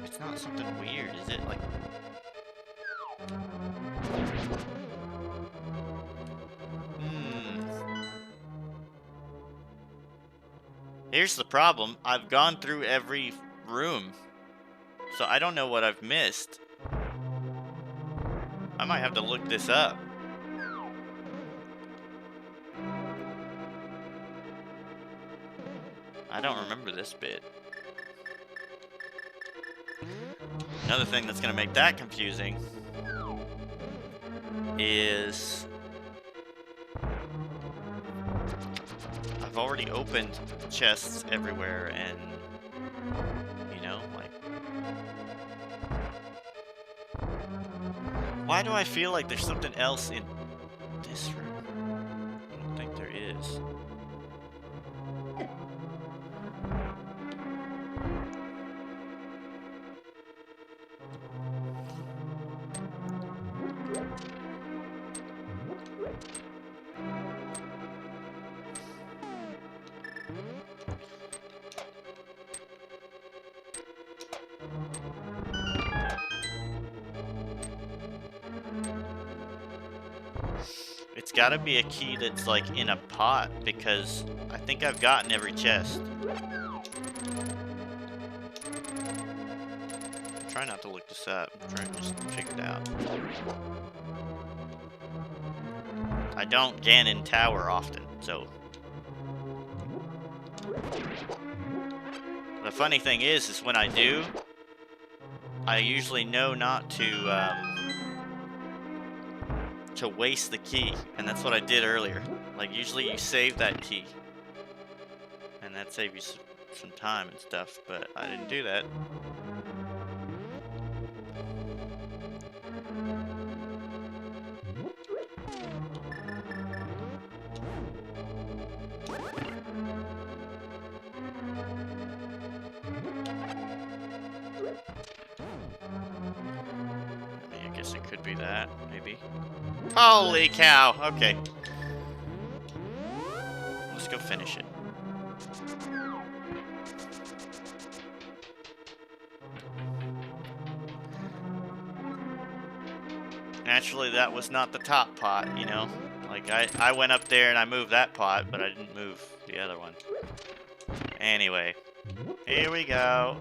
It's not something weird, is it? Like... Here's the problem. I've gone through every room, so I don't know what I've missed. I might have to look this up. I don't remember this bit. Another thing that's going to make that confusing is I've already opened chests everywhere, and you know, like, why do I feel like there's something else in this room? I don't think there is. It's gotta be a key that's like in a pot, because I think I've gotten every chest. Try not to look this up. I'm trying to just figure it out. I don't Ganon Tower often, so. The funny thing is when I do, I usually know not to waste the key, and that's what I did earlier. Like, usually you save that key, and that saves you some time and stuff, but I didn't do that. I guess it could be that, maybe. Holy cow! Okay. Let's go finish it. Naturally, that was not the top pot, you know? Like, I went up there and I moved that pot, but I didn't move the other one. Anyway. Here we go.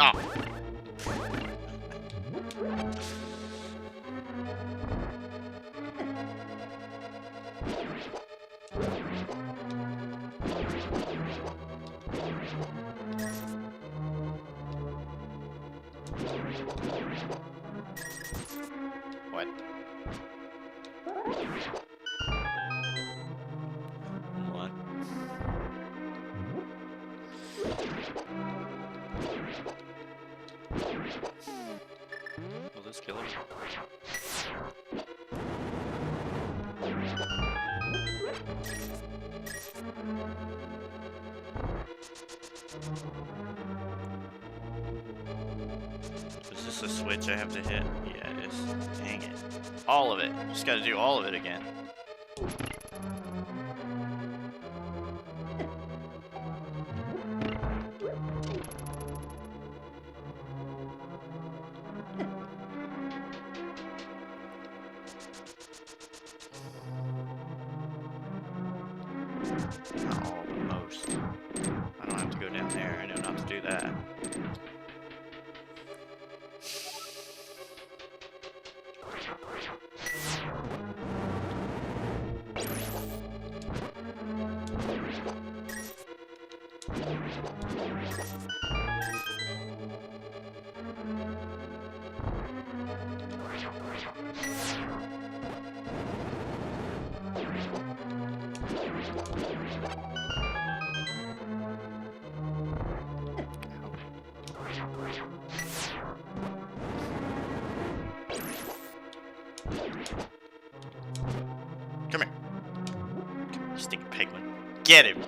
Oh. What? What? Will this kill him? Is this a switch I have to hit? Yeah, it is. Dang it. All of it. Just gotta do all of it again. Almost. I don't have to go down there. I know not to do that. Come here. You stinking penguin. Get him!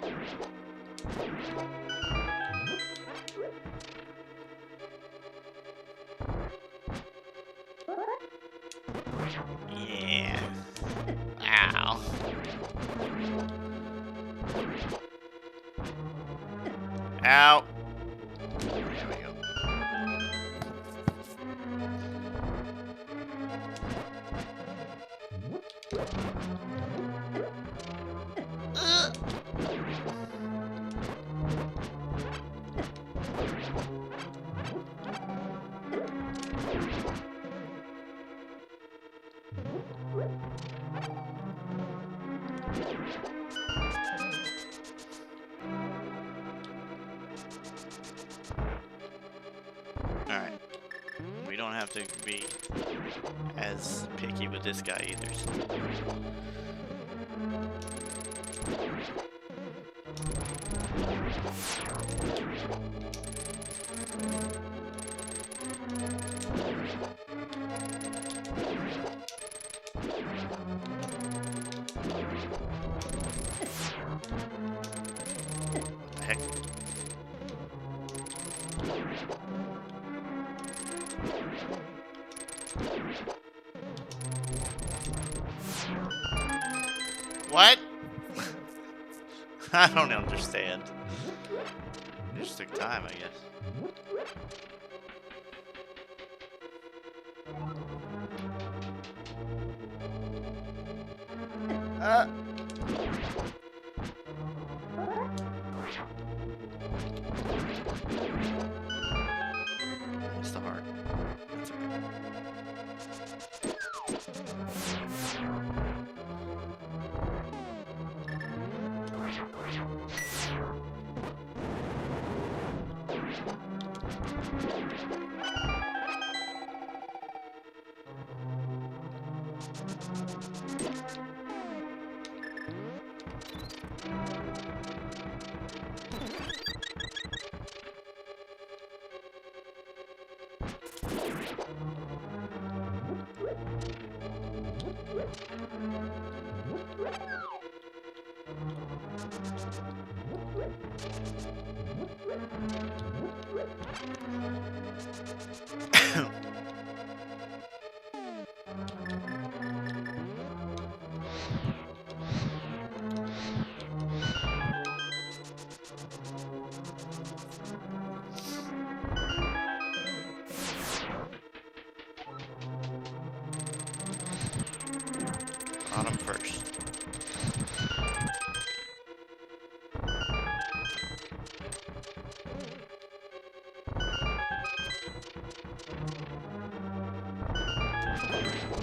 Yeah. Ow. Ow. There we go. Alright. We don't have to be as picky with this guy either. So. What the heck? What? I don't understand. It just took time, I guess. What's the heart? That's Bottom first.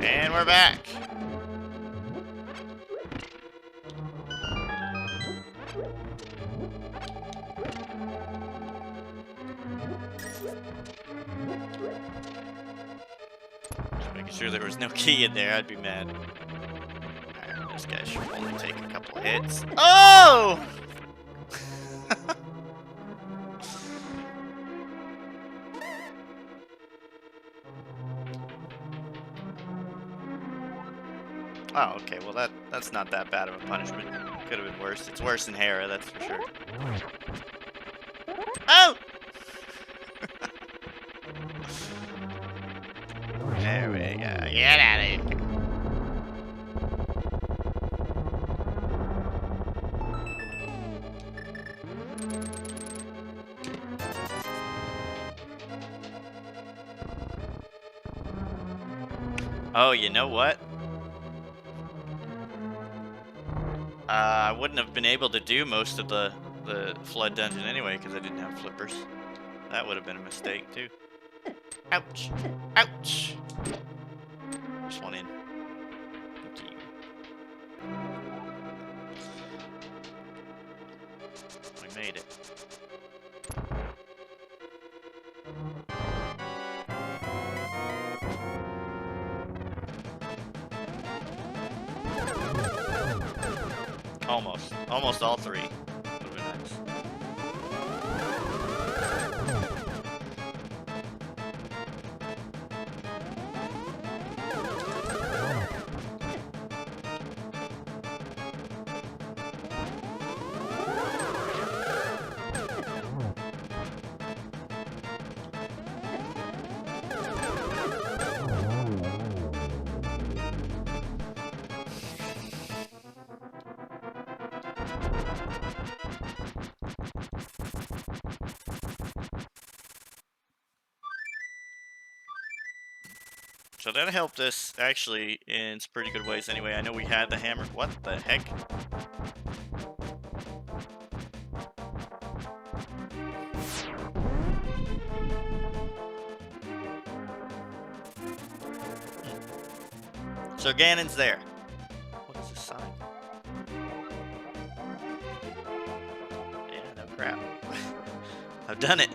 And we're back. Just making sure there was no key in there, I'd be mad. Alright, this guy should only take a couple of hits. Oh! Oh, okay, well that's not that bad of a punishment. Could have been worse. It's worse than Hera, that's for sure. Oh! There we go. Get out of here. Oh, you know what? I wouldn't have been able to do most of the flood dungeon anyway because I didn't have flippers. That would have been a mistake too. Ouch! Ouch! Just one in. Thank you. We made it. Almost. Almost all three. Would've been nice. So that helped us, actually, in some pretty good ways anyway. I know we had the hammer. What the heck? So Ganon's there. What is this sign? Yeah, no crap. I've done it.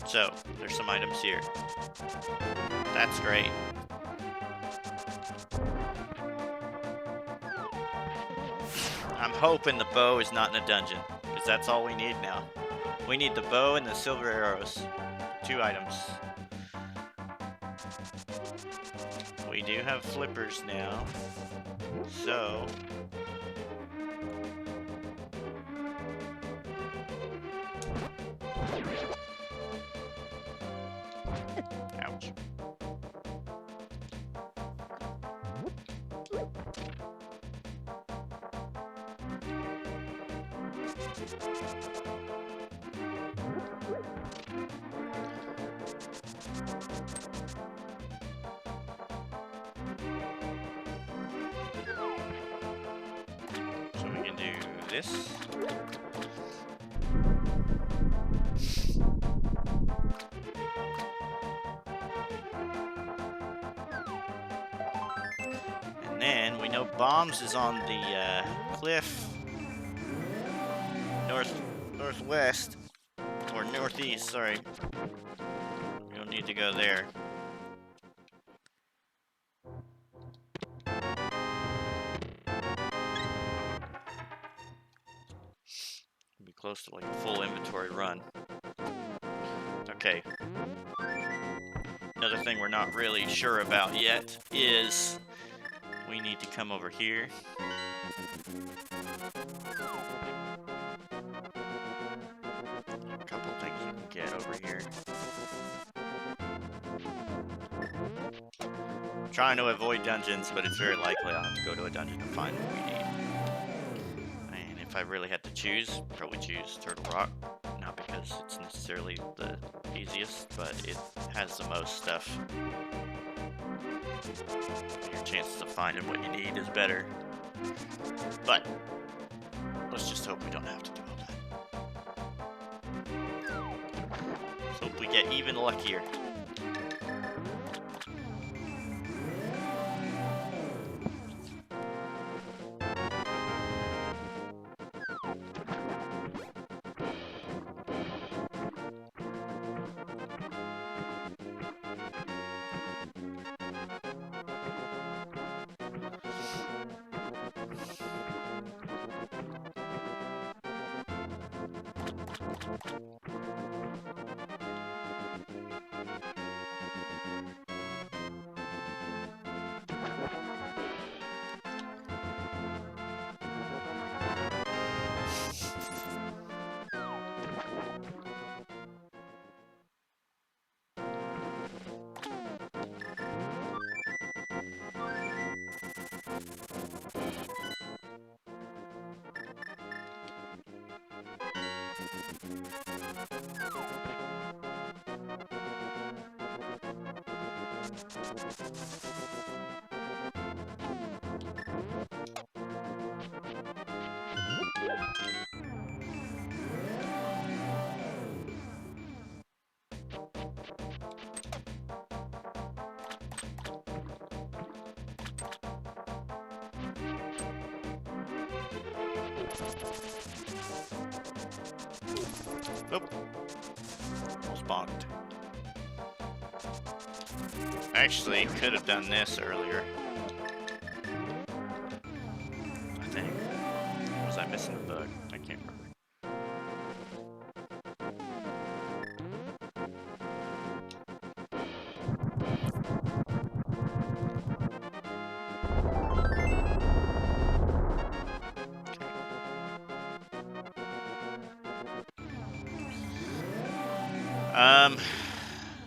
So, there's some items here. That's great. I'm hoping the bow is not in a dungeon, because that's all we need now. We need the bow and the silver arrows. 2 items. We do have flippers now, so... Ouch. So we can do this. And then we know Bombs is on the cliff northwest or northeast. Sorry, we don't need to go there. Be close to like a full inventory run. Okay. Another thing we're not really sure about yet is we need to come over here. A couple things we can get over here. I'm trying to avoid dungeons, but it's very likely I'll have to go to a dungeon to find what we need. And if I really had to choose, probably choose Turtle Rock. Not because it's necessarily the easiest, but it has the most stuff. Your chances of finding what you need is better. But let's just hope we don't have to do all that. Let's hope we get even luckier. Oop. Almost bonked. Actually, could have done this earlier. missing a bug? I can't remember.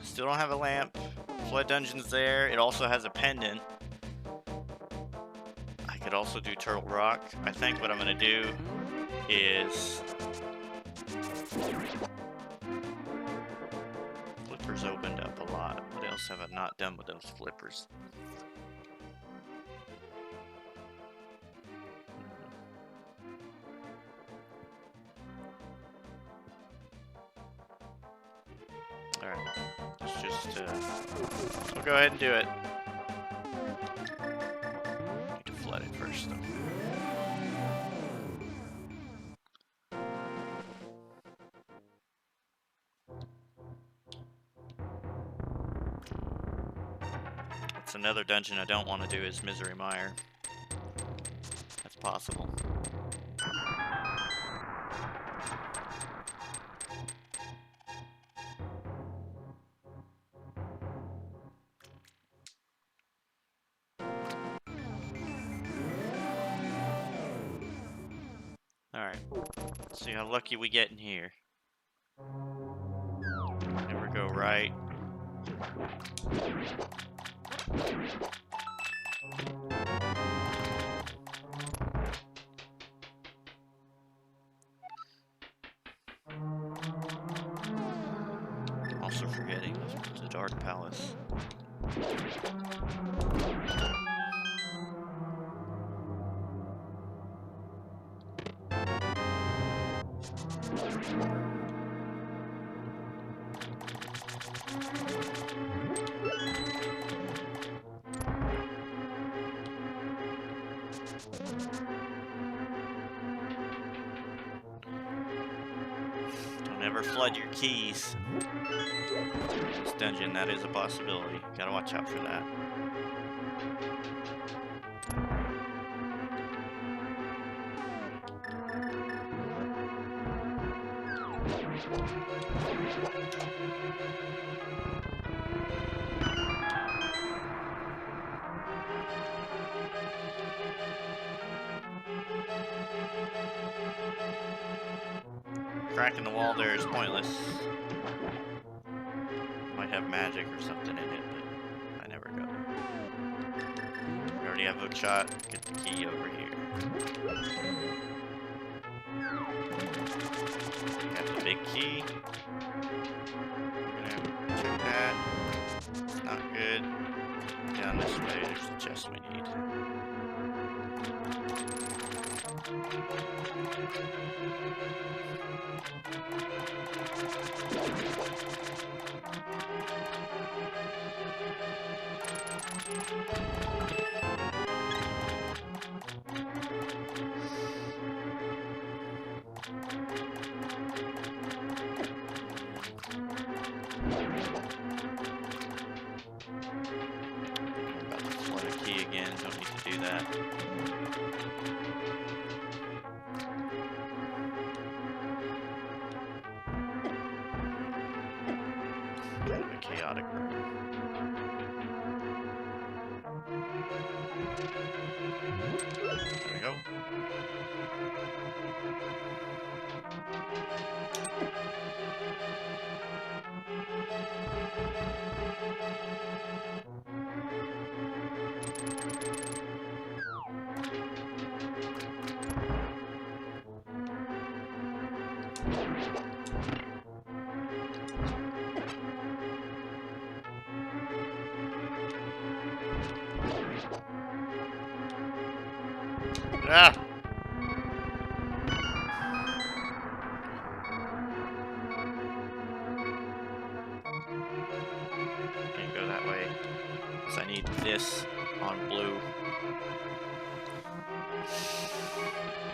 Still don't have a lamp. Flood Dungeon's there. It also has a pendant. I could also do Turtle Rock. I think what I'm gonna do is flippers opened up a lot. What else have I not done with those flippers? Alright, let's just, we'll go ahead and do it. Need to flood it first, though. That's another dungeon I don't want to do is Misery Mire. That's possible. Alright, let's see how lucky we get in here. Never go right. Also forgetting the Dark Palace. Don't ever flood your keys. This dungeon, that is a possibility. Gotta watch out for that. Cracking the wall there is pointless. Might have magic or something in it, but I never go there. We already have hookshot. Get the key over here. Got the big key. We're gonna check that. It's not good. Down this way, there's the chest we need. I'm about to flood a key again, don't need to do that. Kind of a chaotic room. There we go. Ah! Can't go that way. Because I need this on blue.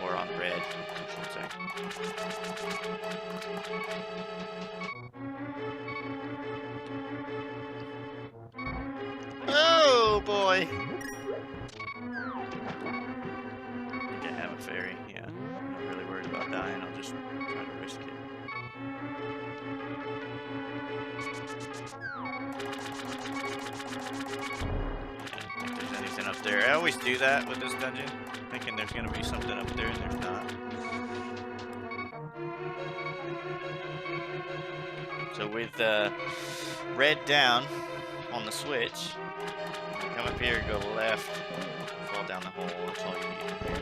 Or on red, I should say. Oh boy! I think I have a fairy, yeah. No, just try to risk it. I don't think there's anything up there. I always do that with this dungeon, thinking there's gonna be something up there and there's not. So with red down on the switch, come up here and go left, fall down the hole, that's all you need here.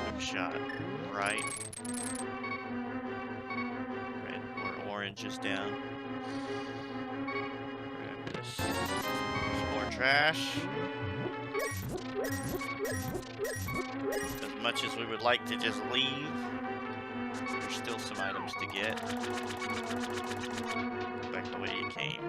Quick shot right. Red or orange is down. Grab this. Some more trash. As much as we would like to just leave, there's still some items to get. Go back the way you came.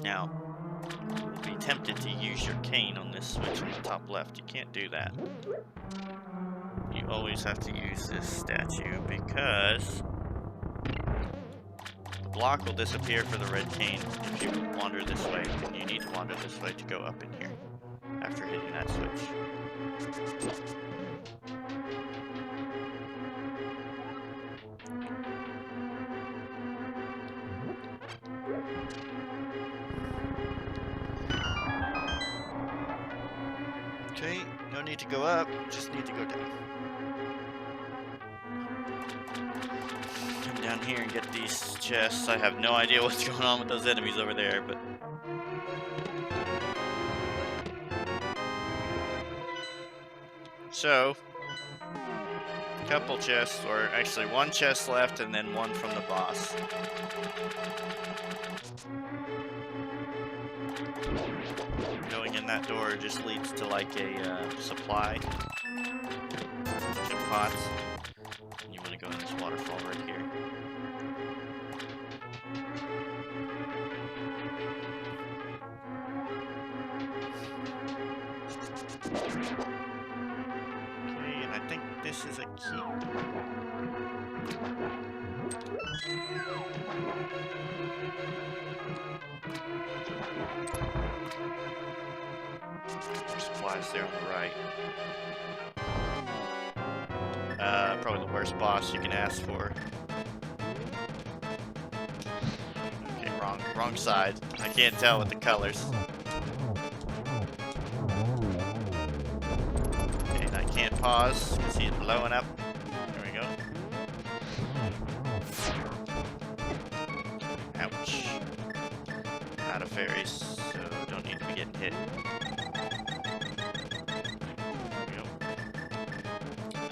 Now, you will be tempted to use your cane on this switch on the top left. You can't do that. You always have to use this statue because the block will disappear for the red cane if you wander this way, and you need to wander this way to go up in here after hitting that switch. Okay, no need to go up, just need to go down. Come down here and get these chests. I have no idea what's going on with those enemies over there, but... So, a couple chests, or actually one chest left and then one from the boss. Going in that door just leads to like a supply. Chip pots. You want to go in this waterfall right here. Okay, and I think this is a key. Supplies there on the right. Probably the worst boss you can ask for. Okay, wrong side. I can't tell with the colors. Okay, and I can't pause because he's blowing up. There we go. Ouch. Out of fairies, so don't need to be getting hit.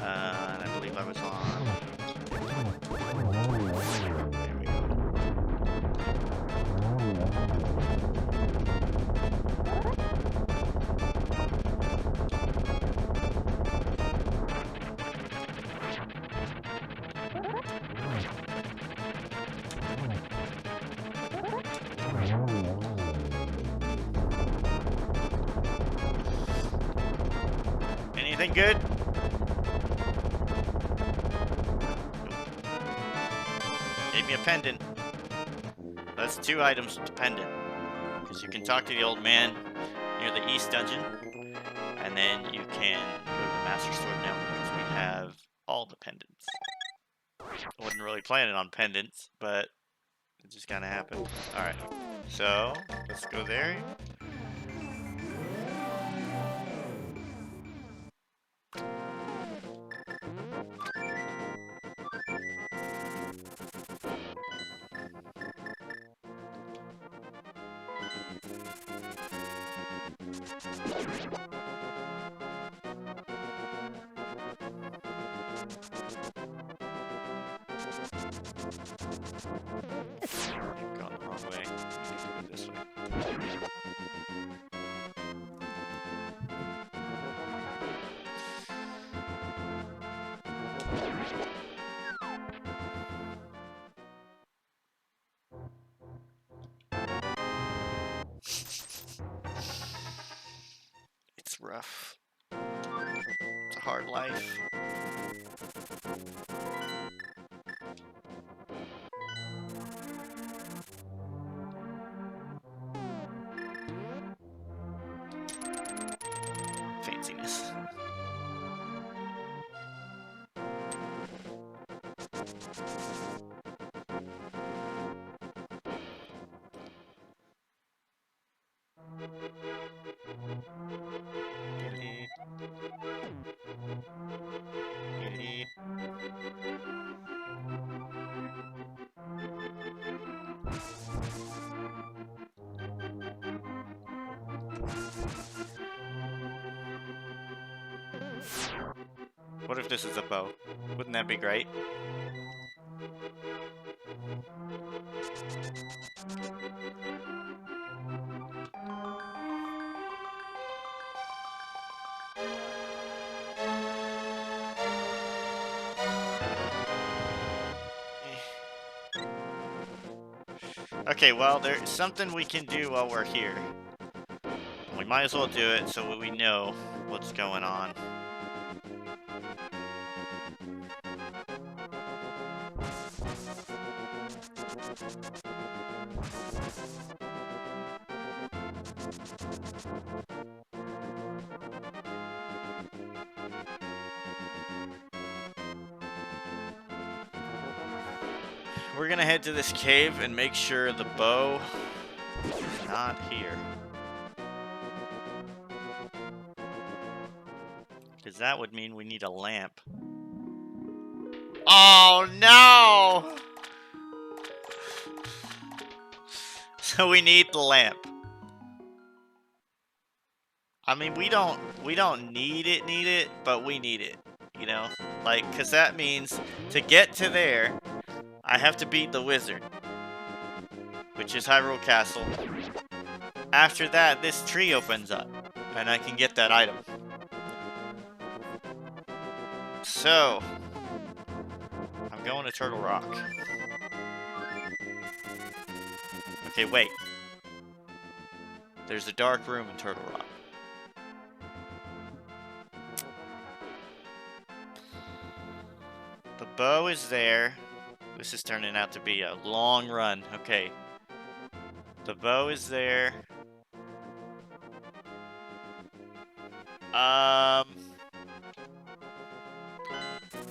And I believe I was on... There we go. Anything good? Gave me a pendant. That's 2 items with the pendant. Because you can talk to the old man near the east dungeon. And then you can go to the Master Sword now because we have all the pendants. I wasn't really planning on pendants, but it just kind of happened. Alright, so let's go there. I've gone the wrong way. I need to go this way. It's rough. It's a hard life. Fanciness. What if this is a bow? Wouldn't that be great? Okay, well, there's something we can do while we're here. We might as well do it so we know what's going on. We're gonna head to this cave and make sure the bow is not here. Because that would mean we need a lamp. Oh no! So we need the lamp. I mean, we don't need it, but we need it. You know? Like, because that means to get to there, I have to beat the wizard, which is Hyrule Castle. After that, this tree opens up, and I can get that item. So, I'm going to Turtle Rock. Okay, wait. There's a dark room in Turtle Rock. The bow is there. This is turning out to be a long run. Okay. The bow is there.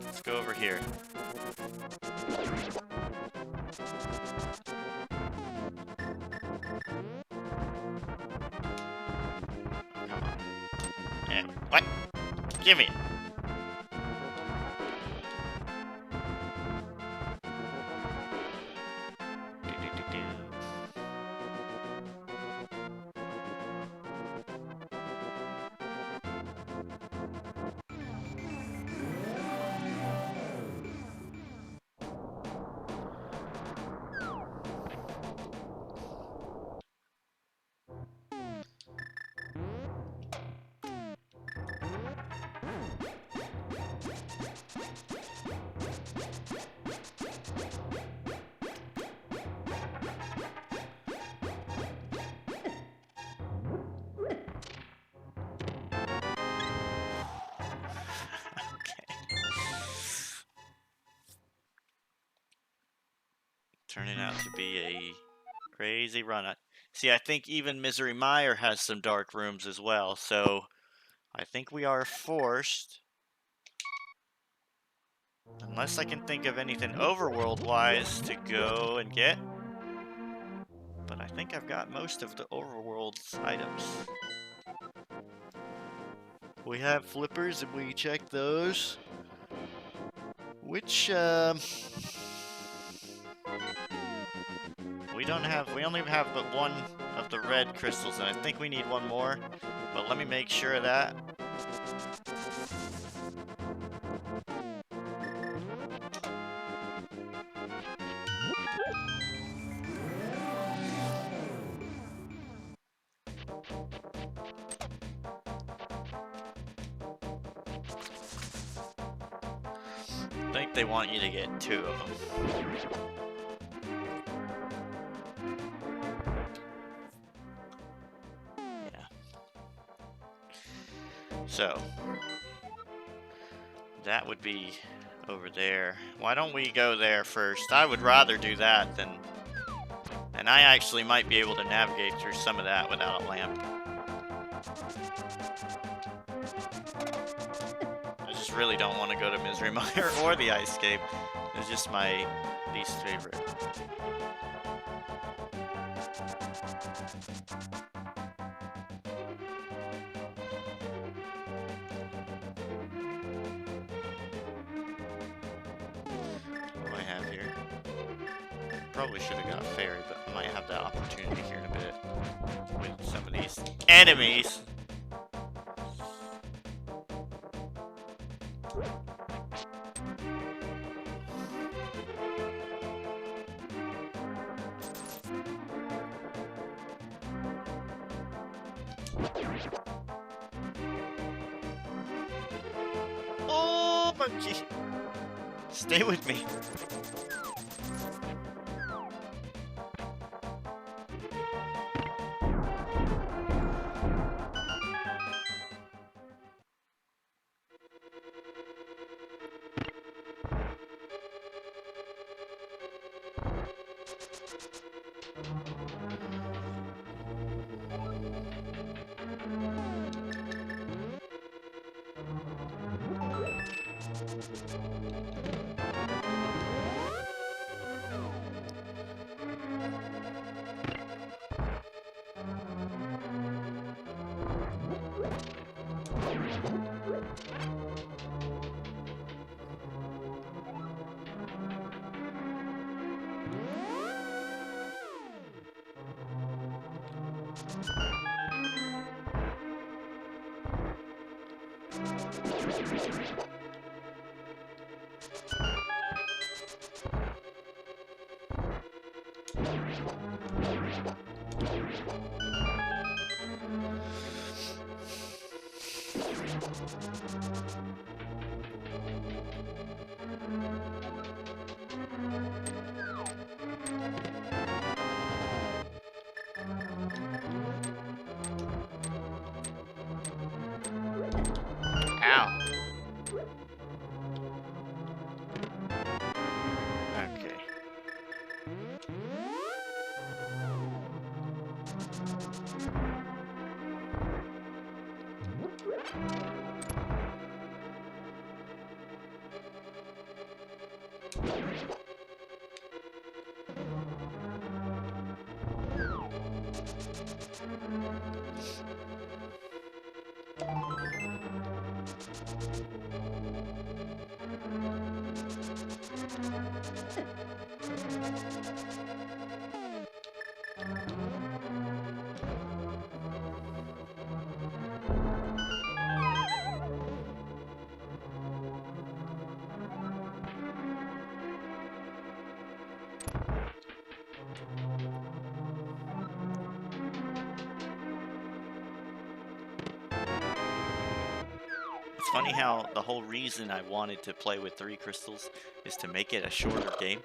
Let's go over here. Come on. Yeah. What? Give me it. Turning out to be a crazy run. See, I think even Misery Mire has some dark rooms as well, so I think we are forced, unless I can think of anything overworld-wise to go and get. But I think I've got most of the overworld's items. We have flippers and we check those. Which, we only have but one of the red crystals, and I think we need one more. But let me make sure of that. think they want you to get 2 of them. Yeah. So, that would be over there. Why don't we go there first? I would rather do that than... And I actually might be able to navigate through some of that without a lamp. I just really don't want to go to Misery Mire or the Ice Cave. It's just my least favorite. What do I have here? Probably should have got a fairy, but I might have that opportunity here in a bit with some of these enemies. Oh, monkey! Stay with me. Ow. Okay. It's funny how the whole reason I wanted to play with 3 crystals is to make it a shorter game.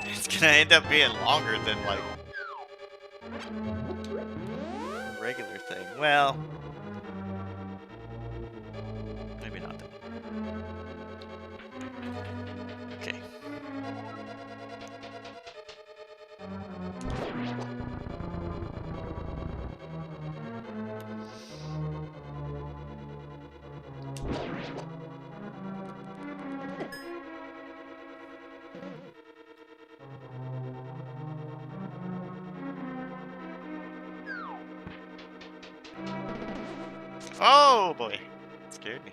It's gonna end up being longer than, like, a regular thing. Well, maybe not that. Okay. Oh boy, it scared me.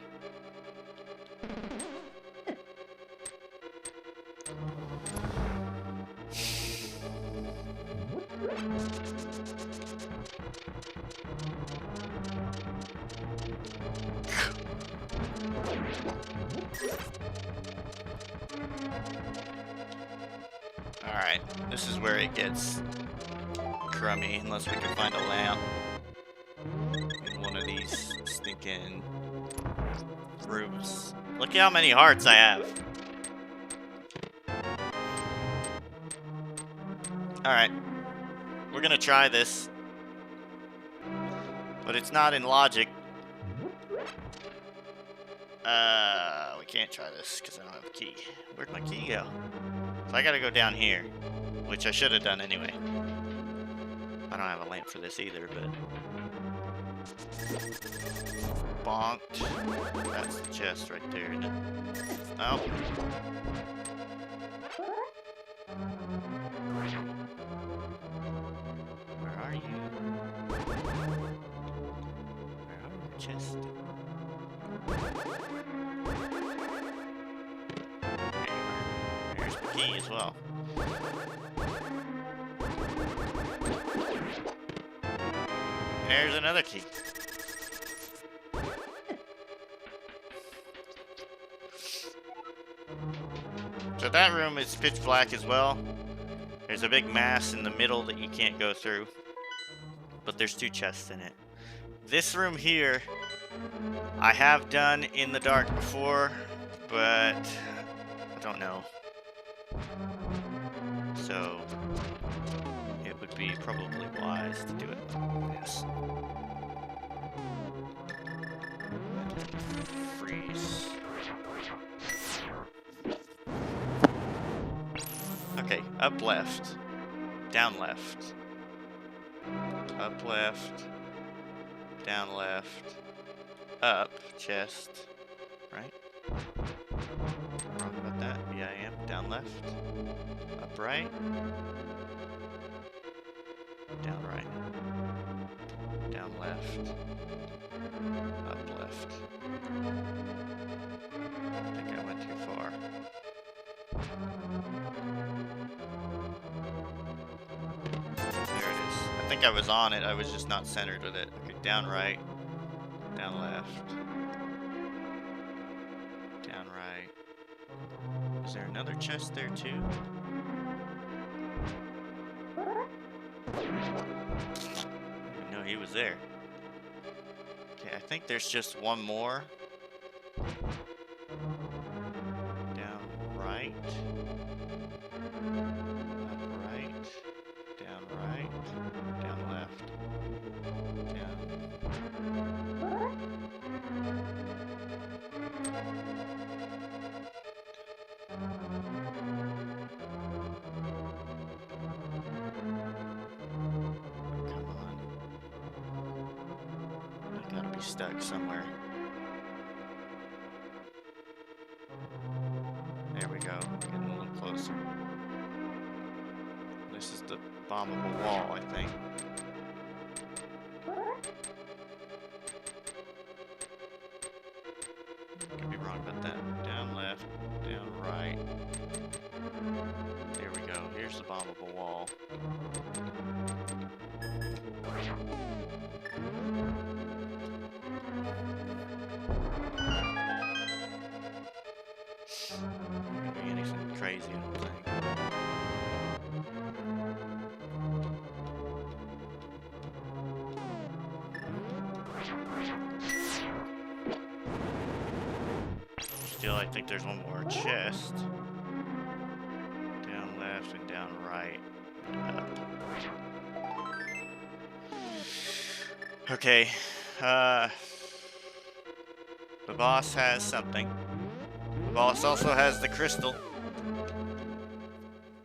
Alright, this is where it gets crummy unless we can find a lamp in one of these stinking rooms. Look at how many hearts I have. Alright. We're gonna try this. But it's not in logic. We can't try this because I don't have a key. Where'd my key go? So I gotta go down here, which I should have done anyway. I don't have a lamp for this either, but... Bonked. That's the chest right there, isn't it? Oh. Where are you? Where are the chests? There's the key as well. There's another key. So that room is pitch black as well. There's a big mass in the middle that you can't go through. But there's 2 chests in it. This room here, I have done in the dark before, but I don't know. So it would be probably wise to do it like this. Freeze. Okay, up left, down left, up left, down left, up chest, right? Wrong about that. Yeah, I am. Down left, up right, down right, down left, up left. I think I went too far. There it is. I think I was on it, I was just not centered with it. Okay, down right, down left, down right. Is there another chest there too? I didn't know he was there. Okay, I think there's just one more. Down right. Up right. Down right. Down left. Down. Come on. I gotta be stuck somewhere. There we go. Getting a little closer. This is the bombable wall, I think. Could be wrong about that. Down left, down right. There we go. Here's the bombable wall. Not gonna be anything crazy, I don't think. Still, I think there's one more chest. Down left and down right. Up. Okay. The boss has something. The boss also has the crystal.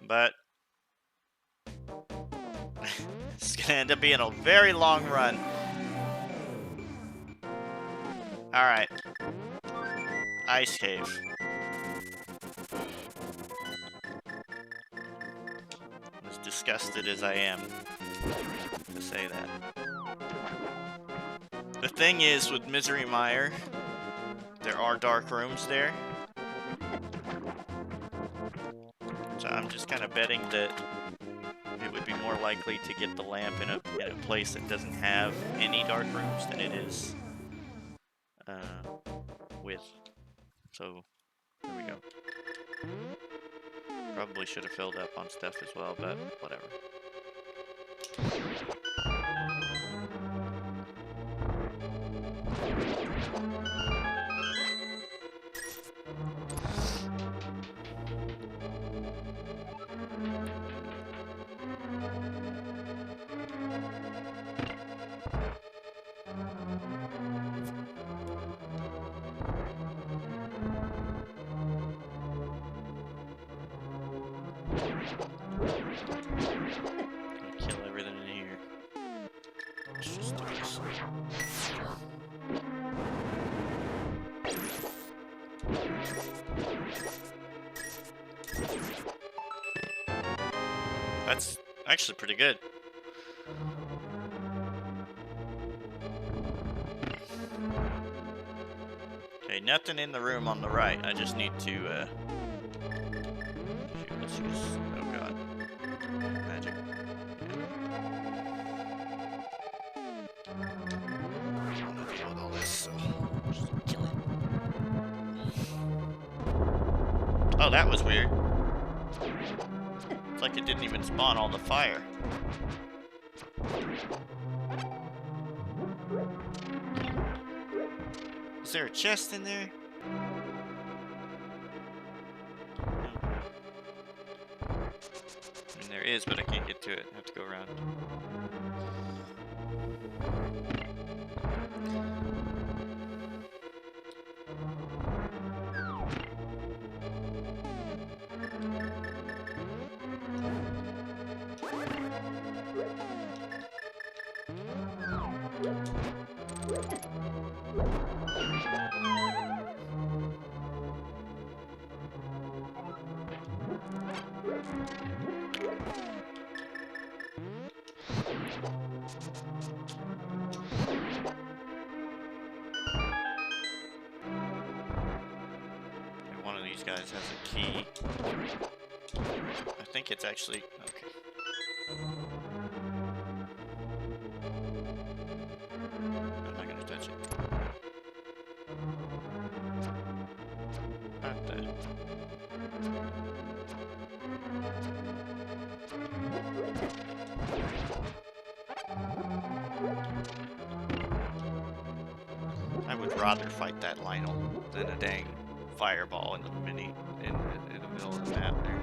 But it's gonna end up being a very long run. Alright. Ice cave. As disgusted as I am to say that. The thing is, with Misery Mire, there are dark rooms there. So I'm just kind of betting that it would be more likely to get the lamp in a place that doesn't have any dark rooms than it is with. So, there we go. Probably should have filled up on stuff as well, but whatever. Gonna kill everything in here. Let's just do this. That's actually pretty good. Okay, nothing in the room on the right. I just need to, shoot, let's use, oh god, magic. I don't want to deal with all this, so just kill it. Oh, that was weird. It's like it didn't even spawn all the fire. Is there a chest in there? No. I mean, there is, but I can't get to it. I have to go around. One of these guys has a key. I think it's actually okay. I'm not gonna touch it. Not that. I would rather fight that Lionel than a dang fireball in the in the middle of the map there.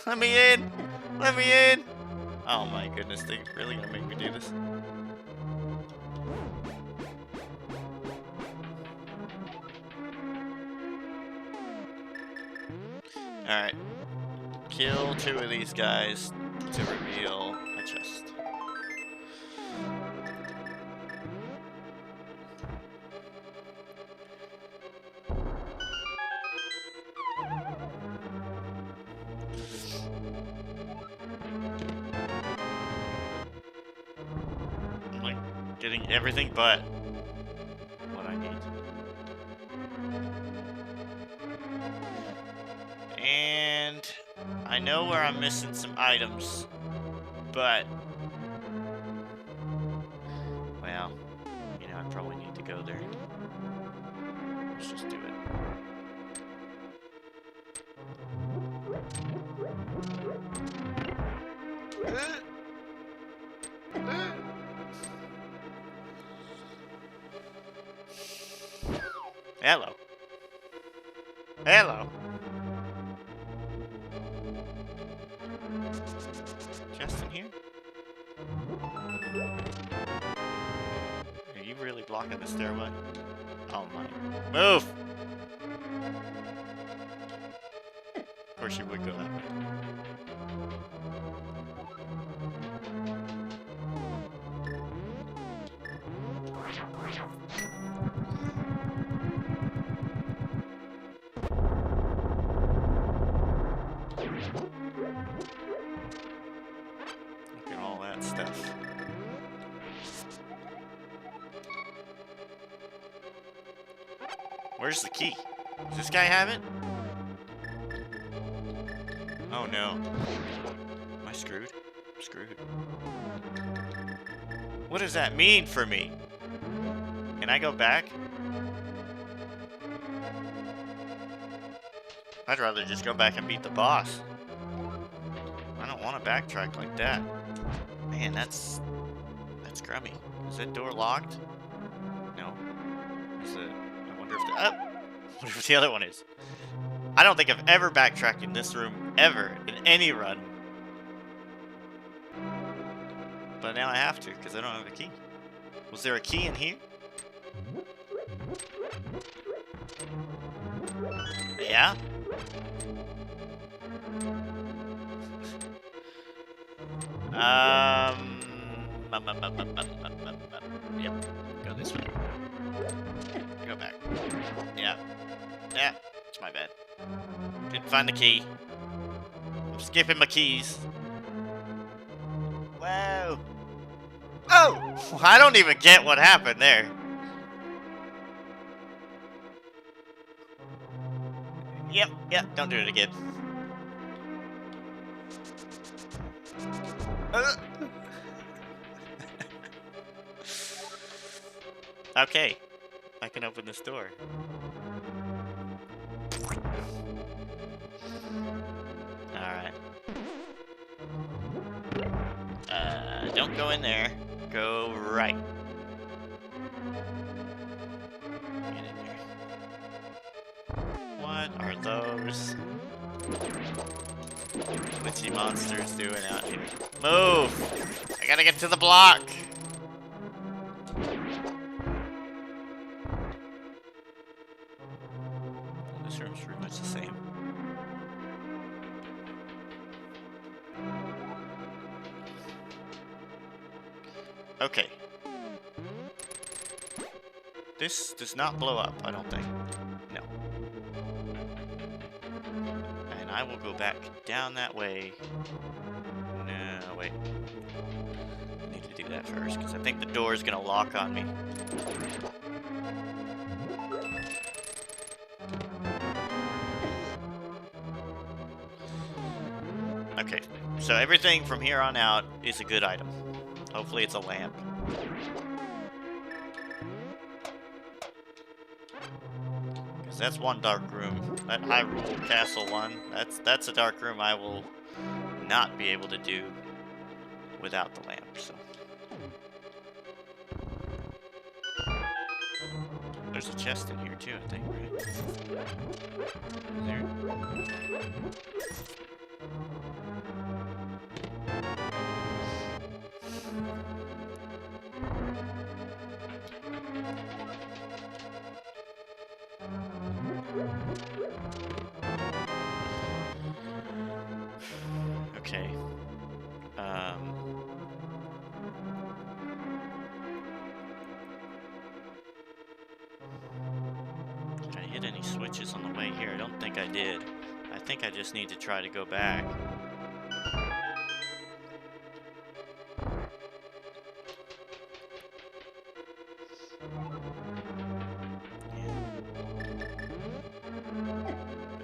Let me in! Let me in! Oh my goodness, they're really gonna make me do this. Alright. Kill 2 of these guys to reveal a chest. Getting everything but what I need. And I know where I'm missing some items, but well, you know, I probably need to go there. Let's just do it. Hello. Hello. Just in here? Are you really blocking the stairway? Oh my. Move! Of course you would go that way. Stuff. Where's the key? Does this guy have it? Oh no. Am I screwed? I'm screwed. What does that mean for me? Can I go back? I'd rather just go back and beat the boss. I don't want to backtrack like that. Man, that's crummy. Is that door locked? No. Is it? I wonder if the I wonder if the other one is. I don't think I've ever backtracked in this room ever in any run. But now I have to because I don't have a key. Was there a key in here? Yeah? Yep. Go this way. Go back. Yeah. Yeah. It's my bad. Didn't find the key. I'm skipping my keys. Whoa. Oh! I don't even get what happened there. Yep. Don't do it again. Okay. I can open this door. Alright. Don't go in there. Go right. Get in there. What are those glitchy monsters doing out here? Move! I gotta get to the block! This room's pretty much the same. Okay. This does not blow up, I don't think. No. And I will go back down that way. No, wait. I need to do that first, because I think the door is going to lock on me. Okay, so everything from here on out is a good item. Hopefully it's a lamp. Because that's one dark room. That Hyrule Castle one, that's a dark room I will not be able to do without the lamp, so. There's a chest in here too, I think, right? Is there? Okay. Did I hit any switches on the way here? I don't think I did. I think I just need to try to go back.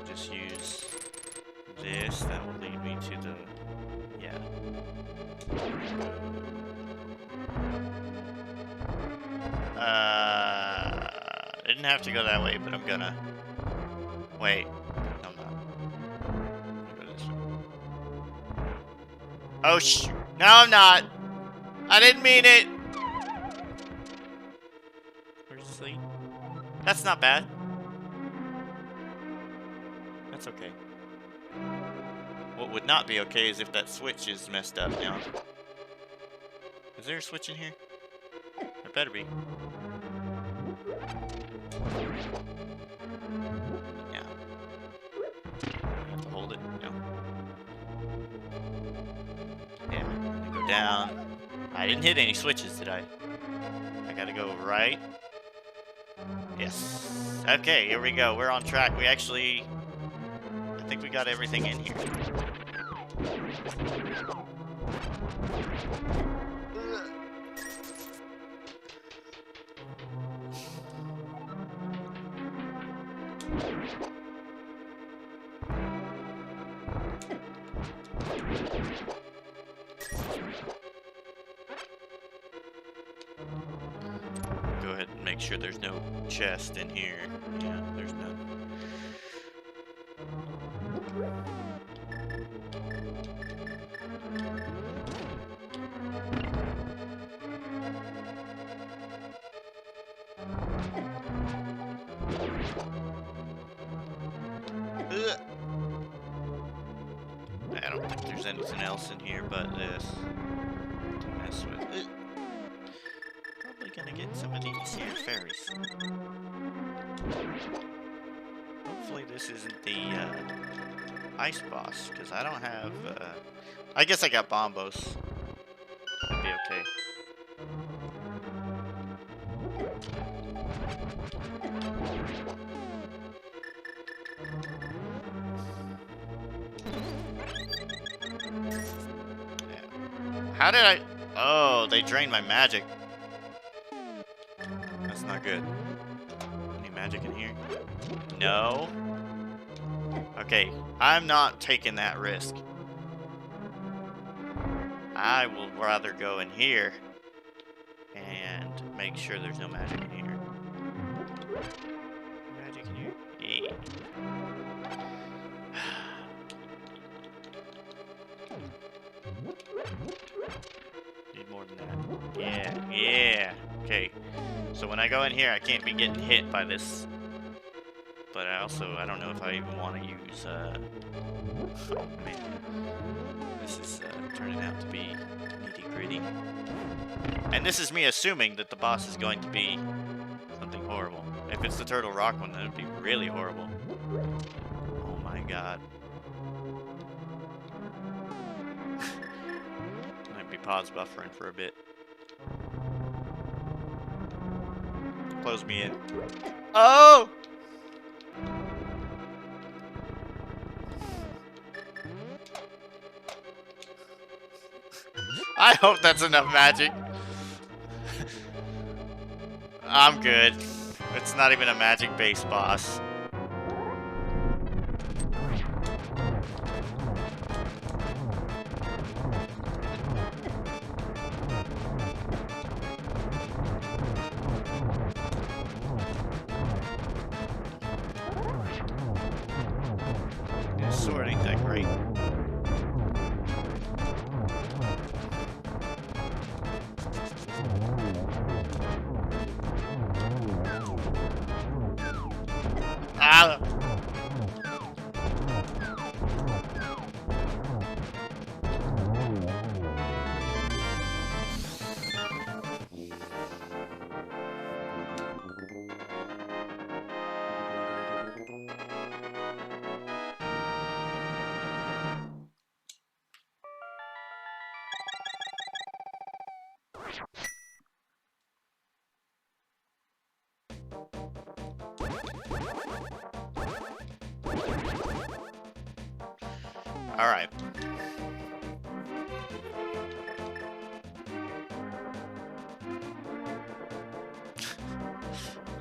Just use this. That will lead me to the... yeah. I didn't have to go that way, but I'm gonna... wait. No, I'm not. I'm gonna go this way. Oh, shoot. No, I'm not. I didn't mean it. Where's the sleep? That's not bad. That's okay. What would not be okay is if that switch is messed up now. Is there a switch in here? There better be. Yeah. I have to hold it. No. Yeah. Go down. I didn't hit any switches, did I? I gotta go right. Yes. Okay, here we go. We're on track. We actually... I think we got everything in here. Go ahead and make sure there's no chest in here. Yeah, there's none. anything else in here but this to mess with. Probably gonna get some of these here fairies. Hopefully this isn't the ice boss, because I don't have... I guess I got bombos. That'd be okay. How did I... Oh, they drained my magic. That's not good. Any magic in here? No. Okay, I'm not taking that risk. I will rather go in here and make sure there's no magic in here. Magic in here? Yeah. Need more than that. Yeah, yeah. Okay. So when I go in here, I can't be getting hit by this. But I don't know if I even want to use, oh man. This is turning out to be nitty-gritty. And this is me assuming that the boss is going to be something horrible. If it's the Turtle Rock one, that would be really horrible. Oh my god. Might be pause buffering for a bit. Close me in. Oh! I hope that's enough magic. I'm good. It's not even a magic-based boss. This sword ain't that great. Ah! Alright.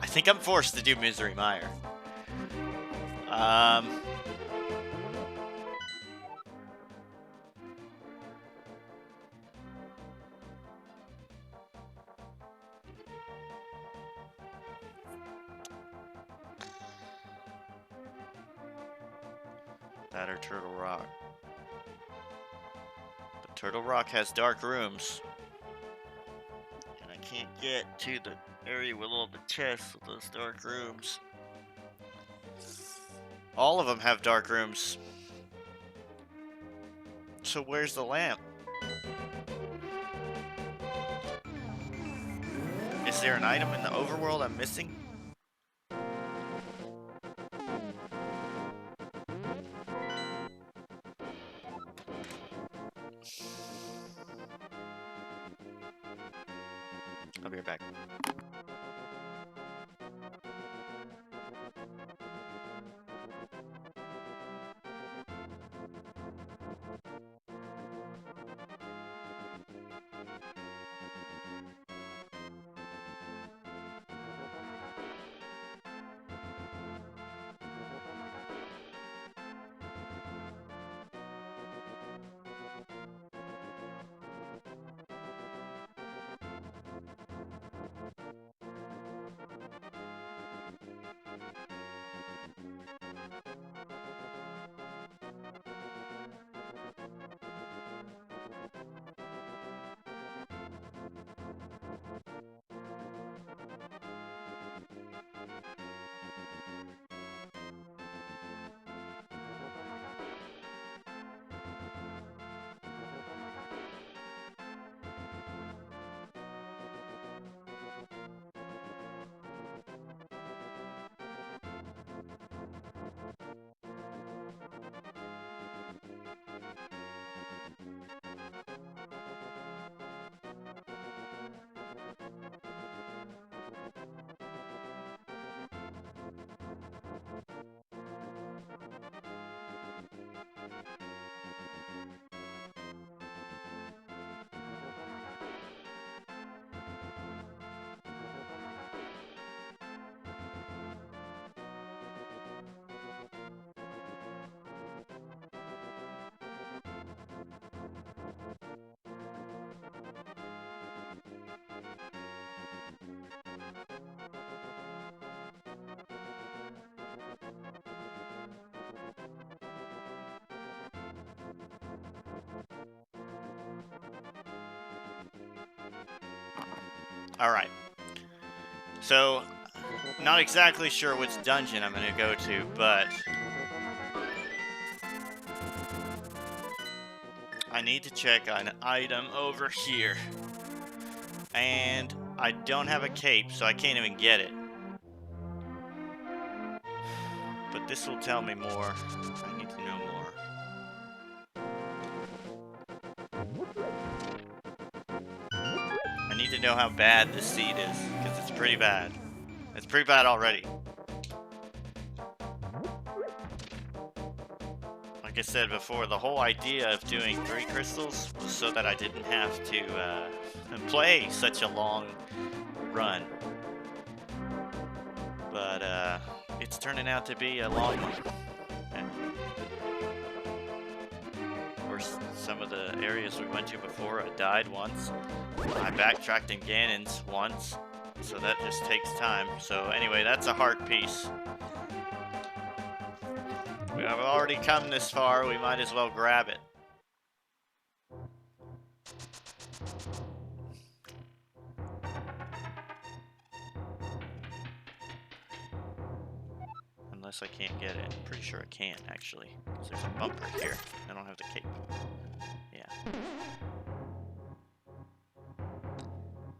I think I'm forced to do Misery Mire. That or Turtle Rock. But Turtle Rock has dark rooms. And I can't get to the area with all the chests with those dark rooms. All of them have dark rooms. So where's the lamp? Is there an item in the overworld I'm missing? I'll be right back. Alright. So, not exactly sure which dungeon I'm gonna go to, but I need to check an item over here. And I don't have a cape, so I can't even get it. But this will tell me more. I need to know more. I need to know how bad this seed is, because it's pretty bad. It's pretty bad already. Like I said before, the whole idea of doing 3 crystals was so that I didn't have to play such a long run. But it's turning out to be a long one. Of course, some of the areas we went to before, I died once. I backtracked in Ganon's once, so that just takes time. So anyway, that's a heart piece. We have already come this far, we might as well grab it. Unless I can't get it. I'm pretty sure I can, actually. Because there's a bumper here. I don't have the cape. Yeah.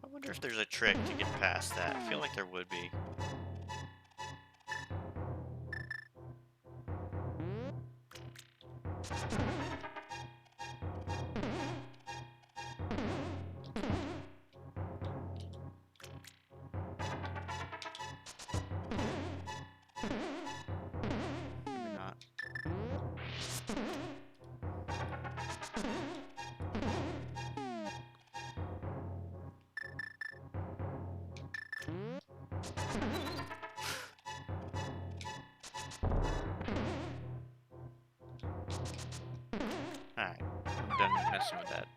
I wonder if there's a trick to get past that. I feel like there would be. Maybe not. Alright, I'm done messing with that.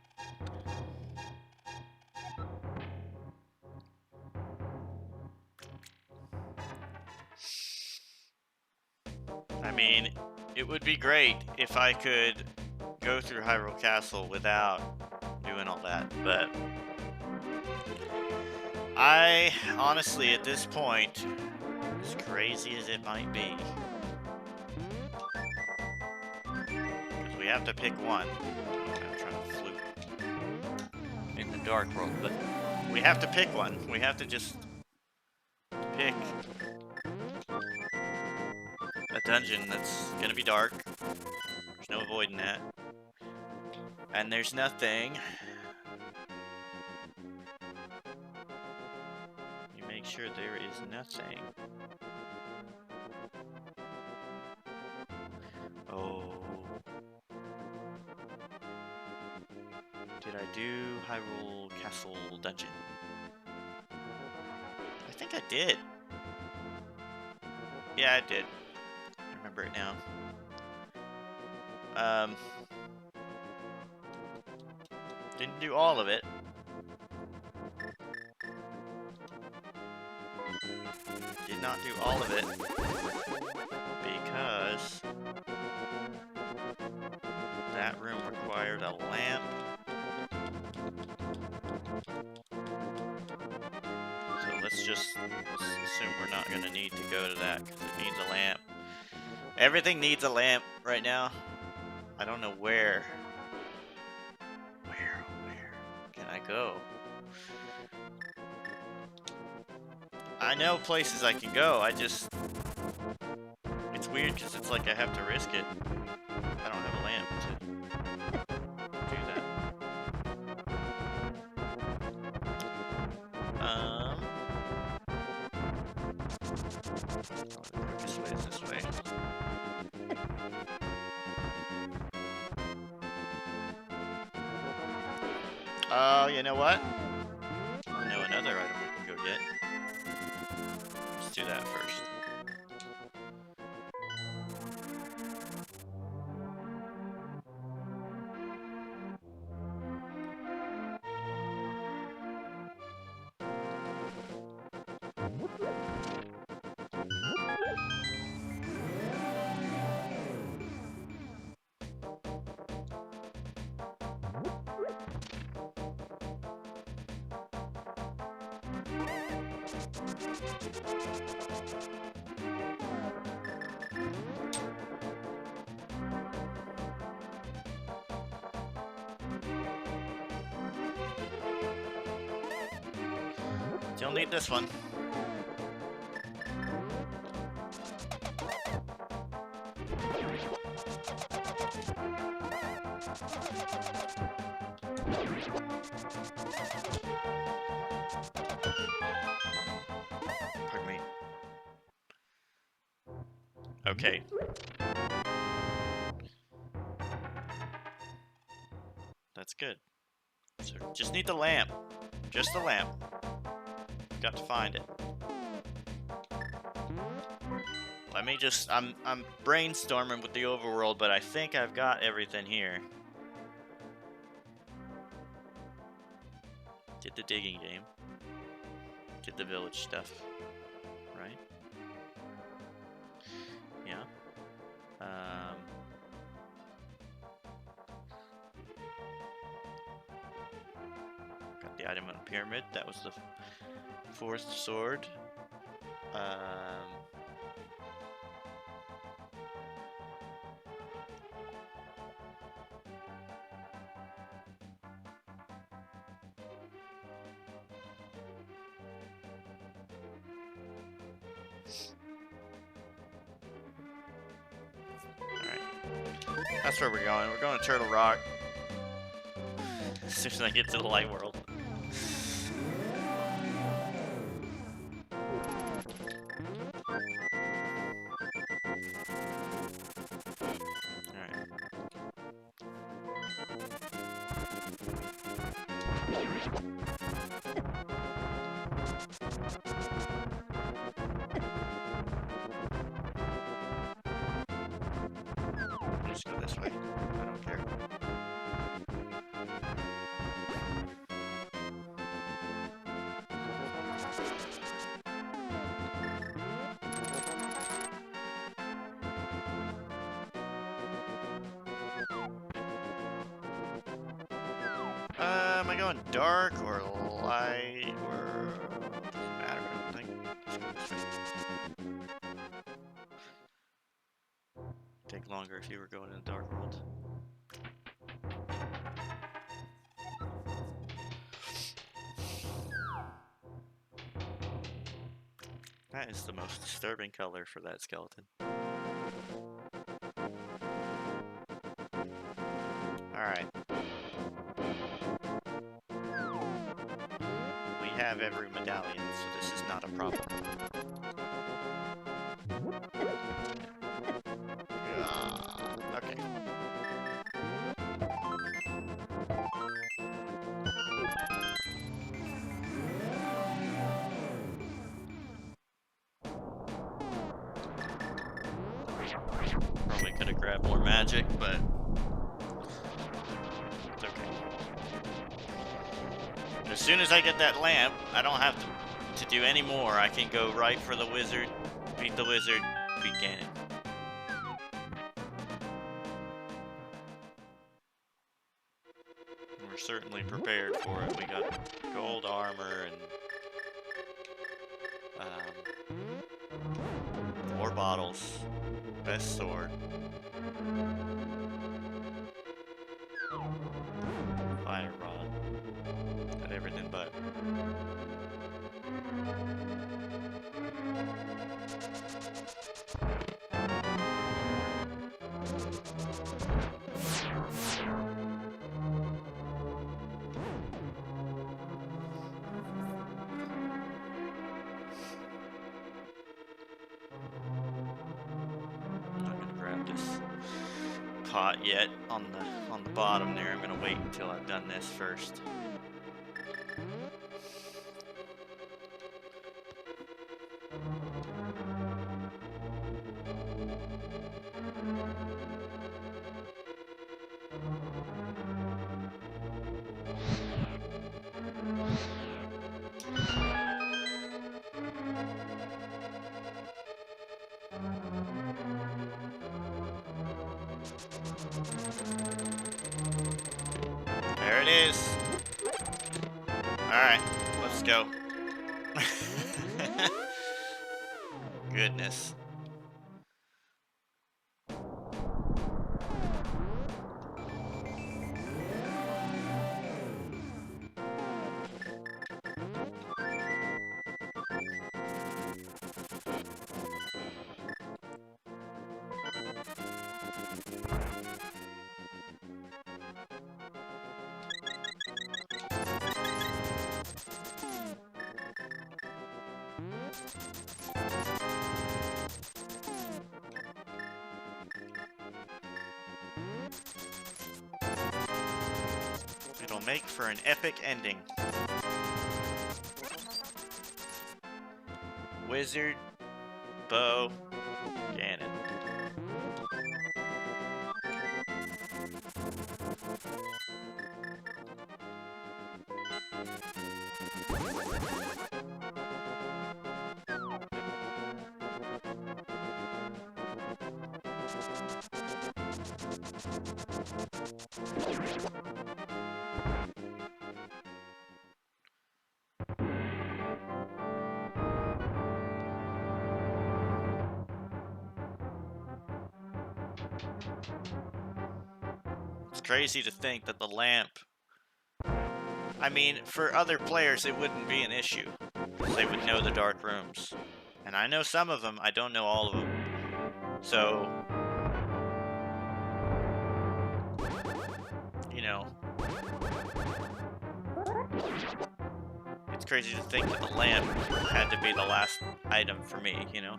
I mean, it would be great if I could go through Hyrule Castle without doing all that, but I honestly, at this point, as crazy as it might be, because we have to pick one. I'm trying to flute in the dark world, but we have to pick one. We have to just pick a dungeon that's gonna be dark. There's no avoiding that. And there's nothing. You make sure there is nothing. Oh. Did I do Hyrule Castle Dungeon? I think I did. Yeah, I did. I remember it now. Didn't do all of it. Did not do all of it because that room required a lamp. So let's assume we're not going to need to go to that because it needs a lamp. Everything needs a lamp right now. I don't know where. Where can I go? I know places I can go, it's weird because it's like I have to risk it. I don't have a lamp to do that. This way is this way. You know what? I know another item we can go get. Let's do that first. You'll need this one. Pardon me. Okay. That's good. So just need the lamp. Just the lamp. Got to find it. Let me just I'm brainstorming with the overworld, but I think I've got everything here. Did the digging game. Did the village stuff. Right? Yeah. Got the item on the pyramid. That was the fourth sword. That's where we're going. We're going to Turtle Rock. As soon as I get to the light world. Alright. Just go this way. I don't care. Am I going dark or light or doesn't matter? I don't think. Let's go this way. Take longer if you were going in the dark world. That is the most disturbing color for that skeleton. Alright. We have every medallion, so this is not a problem. Okay. Probably could have grabbed more magic, but it's okay. And as soon as I get that lamp, I don't have to do any more. I can go right for the wizard, beat the wizard, beat Ganon. We're certainly prepared for it. We got gold armor and more bottles. Best sword. Fire rod. Got everything but. Pot yet on the bottom there. I'm gonna wait until I've done this first. There it is. Alright, let's go. goodness. It'll make for an epic ending. Wizard, bow, Ganon. It's crazy to think that the lamp, I mean, for other players it wouldn't be an issue, because they would know the dark rooms. And I know some of them, I don't know all of them. So, you know, it's crazy to think that the lamp had to be the last item for me, you know?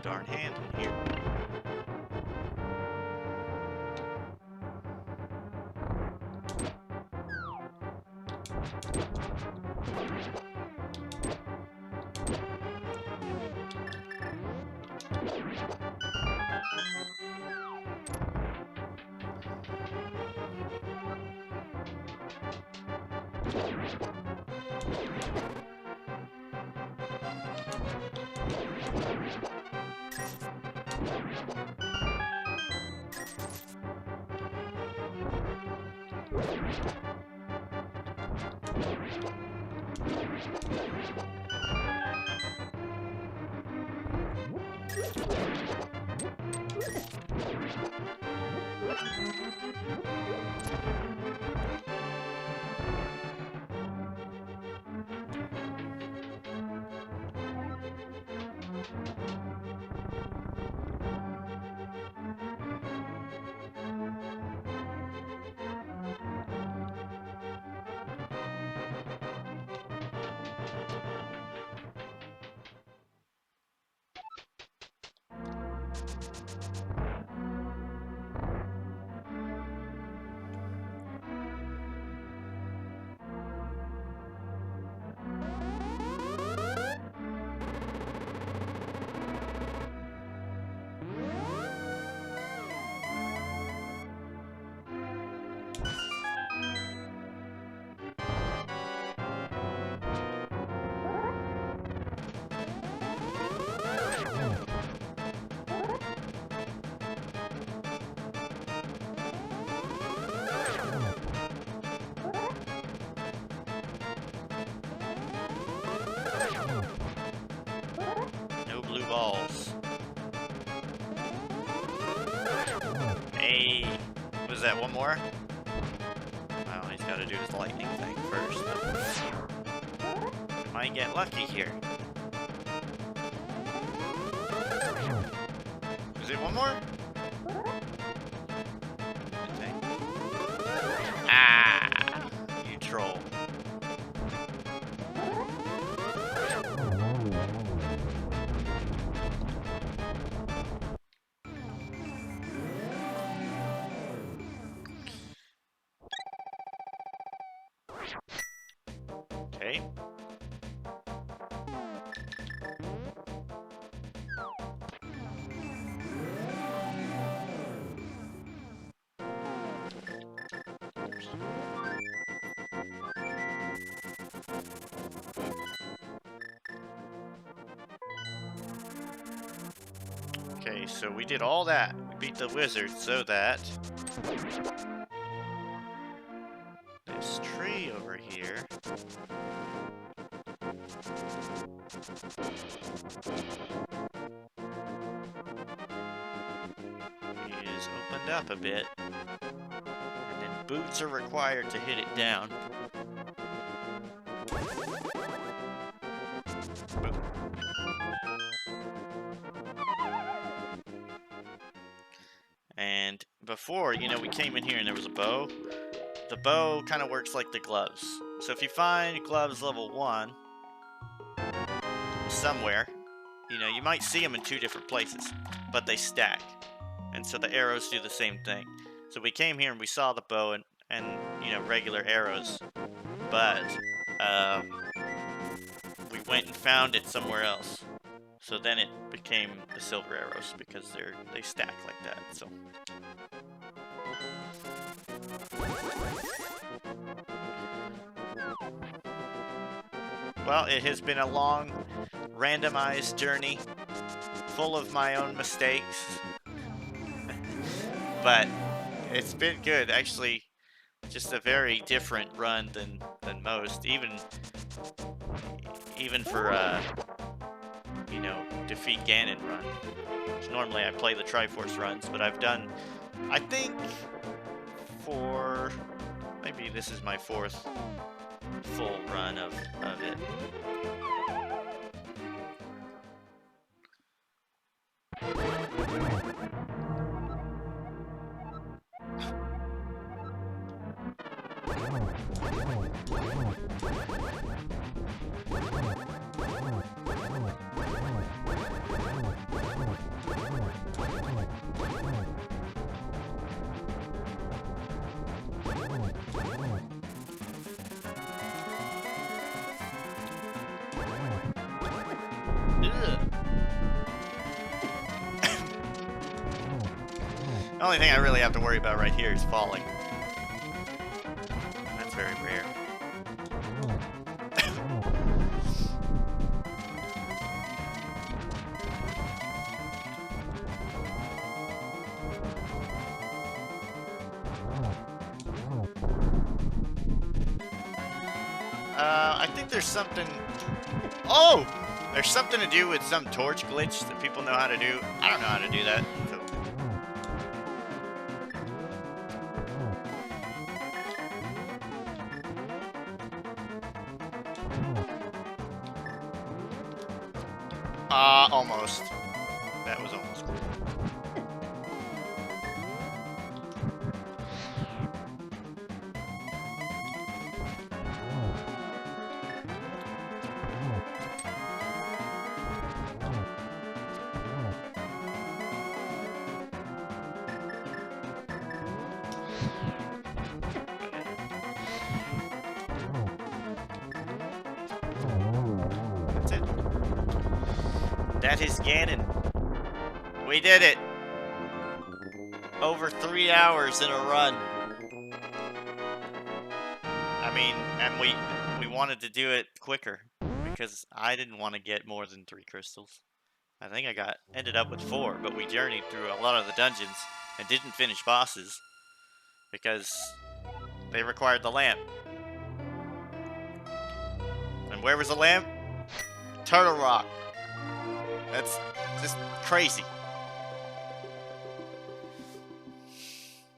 Darn hand in here. No blue balls. Hey, was that one more? Wow, he's got gotta do this lightning thing first. Might get lucky here. Is it one more? Okay. Ah! You troll. Okay. Okay, so we did all that. We beat the wizard so that this tree over here is opened up a bit, and then boots are required to hit it down. Boom. And before, you know, we came in here and there was a bow. The bow kind of works like the gloves. So if you find gloves level 1 somewhere, you know, you might see them in 2 different places, but they stack. And so the arrows do the same thing. So we came here and we saw the bow and you know, regular arrows, but we went and found it somewhere else. So then it became the silver arrows because they stack like that. So well, it has been a long randomized journey full of my own mistakes. But it's been good, actually. Just a very different run than most, even for you know, defeat Ganon run. So normally I play the Triforce runs, but I've done, I think, maybe this is my 4th full run of it. The only thing I really have to worry about right here is falling. That's very rare. I think there's something... Oh! There's something to do with some torch glitch that people know how to do. I don't know how to do that. So. Almost. That was almost cool. That's it. That is Ganon. We did it! Over 3 hours in a run. I mean, and we wanted to do it quicker because I didn't want to get more than 3 crystals. I think I ended up with 4, but we journeyed through a lot of the dungeons and didn't finish bosses because they required the lamp. And where was the lamp? Turtle Rock. That's just crazy.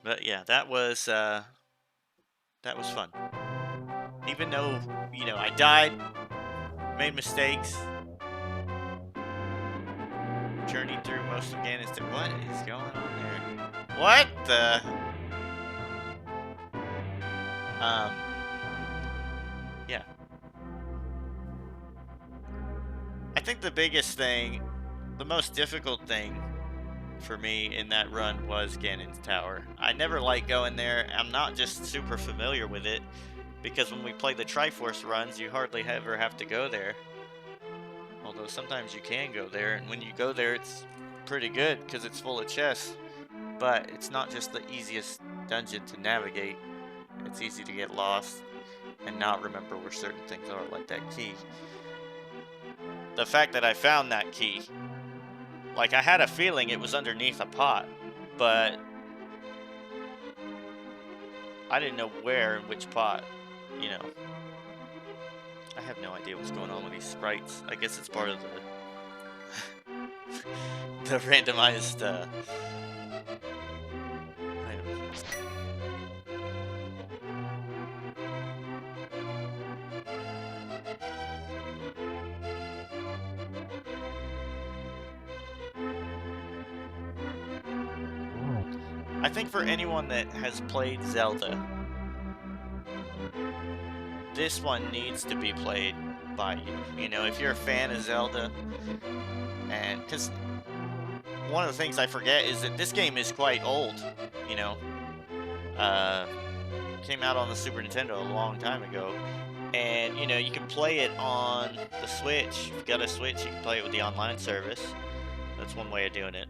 But yeah, that was That was fun. Even though, you know, I died, made mistakes, journeyed through most of Ganon's. What is going on there? What the? Yeah. I think the biggest thing, the most difficult thing for me in that run was Ganon's Tower. I never like going there. I'm not just super familiar with it, because when we play the Triforce runs, you hardly ever have to go there. Although sometimes you can go there, and when you go there, it's pretty good because it's full of chests. But it's not just the easiest dungeon to navigate. It's easy to get lost and not remember where certain things are, like that key. The fact that I found that key, like, I had a feeling it was underneath a pot, but I didn't know where and which pot, you know. I have no idea what's going on with these sprites. I guess it's part of the randomized items. I think for anyone that has played Zelda, this one needs to be played by you. You know, if you're a fan of Zelda, and because one of the things I forget is that this game is quite old, you know. Came out on the Super Nintendo a long time ago, and you know, you can play it on the Switch. If you've got a Switch, you can play it with the online service. That's one way of doing it.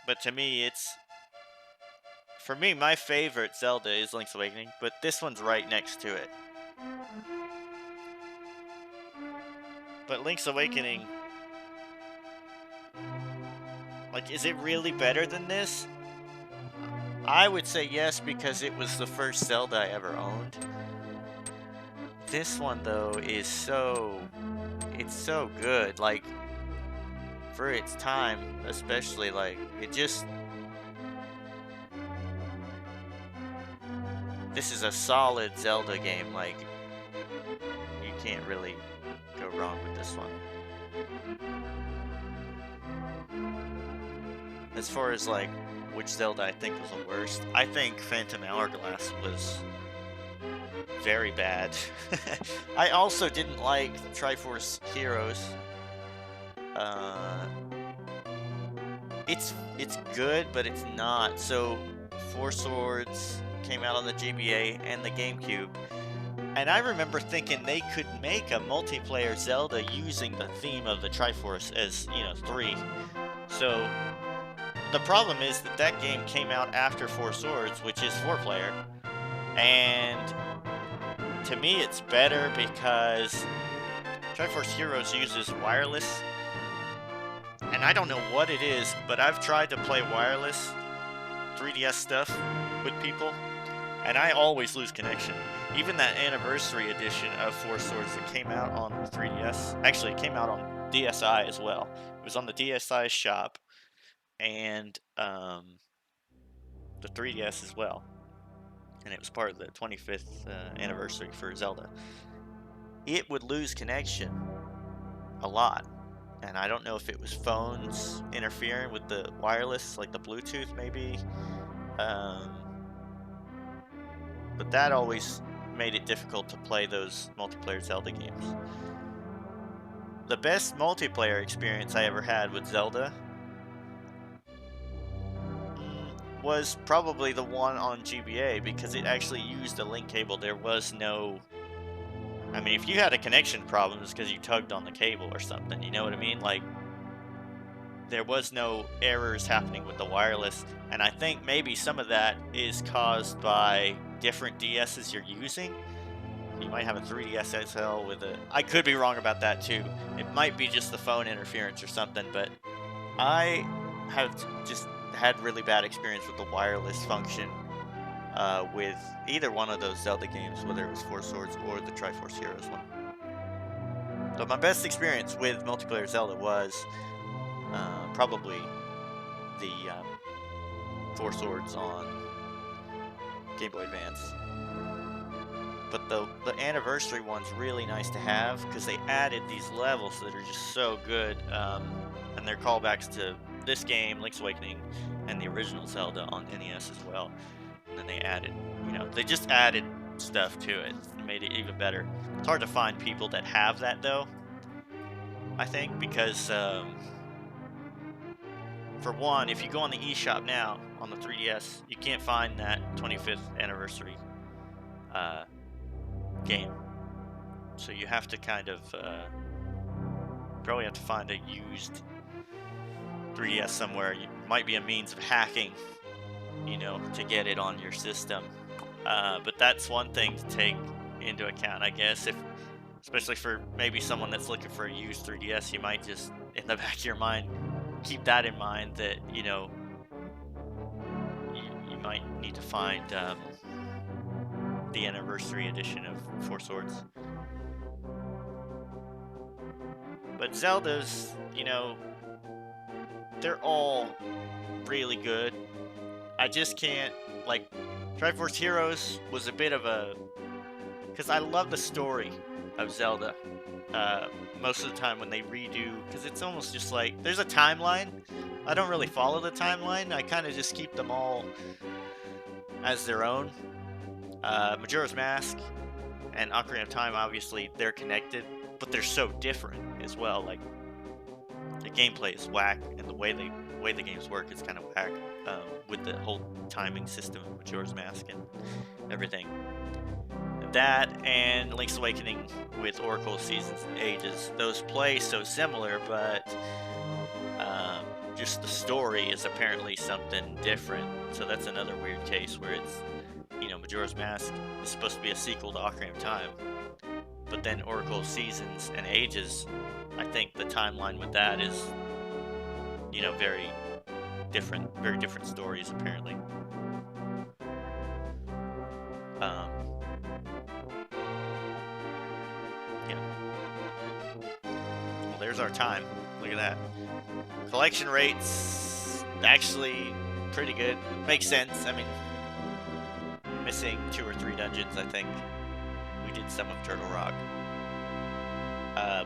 But to me, for me, my favorite Zelda is Link's Awakening, but this one's right next to it. But Link's Awakening, like, is it really better than this? I would say yes, because it was the first Zelda I ever owned. This one, though, is it's so good. Like, for its time, especially, like, this is a solid Zelda game. Like, you can't really go wrong with this one. As far as, like, which Zelda I think was the worst, I think Phantom Hourglass was very bad. I also didn't like Triforce Heroes. It's good, but it's not. So, Four Swords came out on the GBA and the GameCube, and I remember thinking they could make a multiplayer Zelda using the theme of the Triforce as, you know, 3. So, the problem is that game came out after Four Swords, which is 4-player, and to me it's better because Triforce Heroes uses wireless, and I don't know what it is, but I've tried to play wireless 3DS stuff with people, and I always lose connection. Even that anniversary edition of Four Swords that came out on 3DS, actually it came out on DSi as well. It was on the DSi shop, and the 3DS as well, and it was part of the 25th anniversary for Zelda. It would lose connection a lot, and I don't know if it was phones interfering with the wireless, like the Bluetooth maybe, but that always made it difficult to play those multiplayer Zelda games. The best multiplayer experience I ever had with Zelda was probably the one on GBA, because it actually used a link cable. There was no... I mean, if you had a connection problem, it's because you tugged on the cable or something, you know what I mean? Like, there was no errors happening with the wireless, and I think maybe some of that is caused by different DSs you're using. You might have a 3DS XL with a... I could be wrong about that too. It might be just the phone interference or something, but I have just had really bad experience with the wireless function with either one of those Zelda games, whether it was Four Swords or the Triforce Heroes one. But my best experience with multiplayer Zelda was probably the Four Swords on Game Boy Advance. But the anniversary one's really nice to have because they added these levels that are just so good, and they're callbacks to this game, Link's Awakening, and the original Zelda on NES as well. And then they added, they just added stuff to it and made it even better. It's hard to find people that have that though, I think, because for one, if you go on the eShop now on the 3DS, you can't find that 25th anniversary game. So you have to kind of probably have to find a used 3DS somewhere. You might be a means of hacking, to get it on your system. But that's one thing to take into account, I guess. Especially for maybe someone that's looking for a used 3DS, you might just, in the back of your mind, keep that in mind that, you might need to find the anniversary edition of Four Swords. But Zelda's, they're all really good. I just can't, like, Triforce Heroes was a bit of a, because I love the story of Zelda. Most of the time when they redo, because it's almost just like, there's a timeline. I don't really follow the timeline. I kind of just keep them all as their own. Majora's Mask and Ocarina of Time, obviously, they're connected, but they're so different as well. Like, the gameplay is whack, and the way the games work is kind of whack, with the whole timing system of Majora's Mask and everything. That and Link's Awakening with Oracle Seasons and Ages, those play so similar, but just the story is apparently something different. So that's another weird case where it's, Majora's Mask is supposed to be a sequel to Ocarina of Time, but then Oracle Seasons and Ages, I think the timeline with that is, very different stories apparently. Yeah. Well, there's our time. Look at that. Collection rates actually pretty good. Makes sense. I mean, missing 2 or 3 dungeons, I think. We did some of Turtle Rock.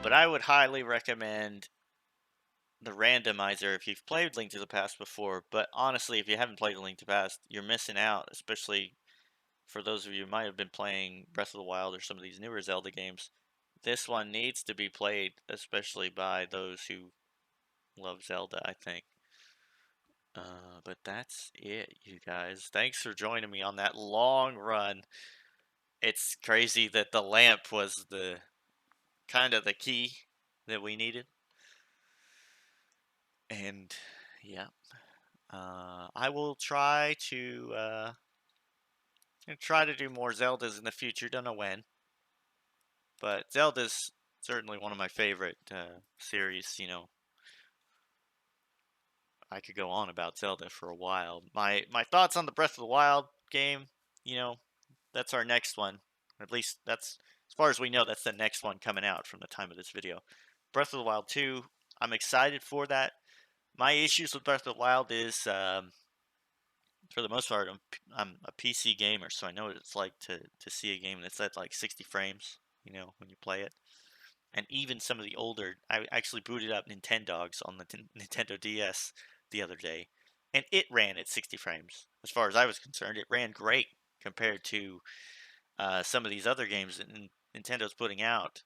But I would highly recommend the Randomizer if you've played Link to the Past before. But honestly, if you haven't played Link to the Past, you're missing out, especially for those of you who might have been playing Breath of the Wild or some of these newer Zelda games. This one needs to be played, especially by those who love Zelda, I think. But that's it, you guys. Thanks for joining me on that long run. It's crazy that the lamp was the kind of the key that we needed. And yeah, I will try to do more Zeldas in the future. Don't know when, but Zelda's certainly one of my favorite series. I could go on about Zelda for a while. My thoughts on the Breath of the Wild game, that's our next one. Or at least that's, as far as we know, that's the next one coming out from the time of this video. Breath of the Wild 2, I'm excited for that. My issues with Breath of the Wild is, for the most part, I'm a PC gamer, so I know what it's like to see a game that's at like 60 frames, when you play it. And even some of the older, I actually booted up Nintendogs on the Nintendo DS the other day, and it ran at 60 frames. As far as I was concerned, it ran great compared to some of these other games that Nintendo's putting out.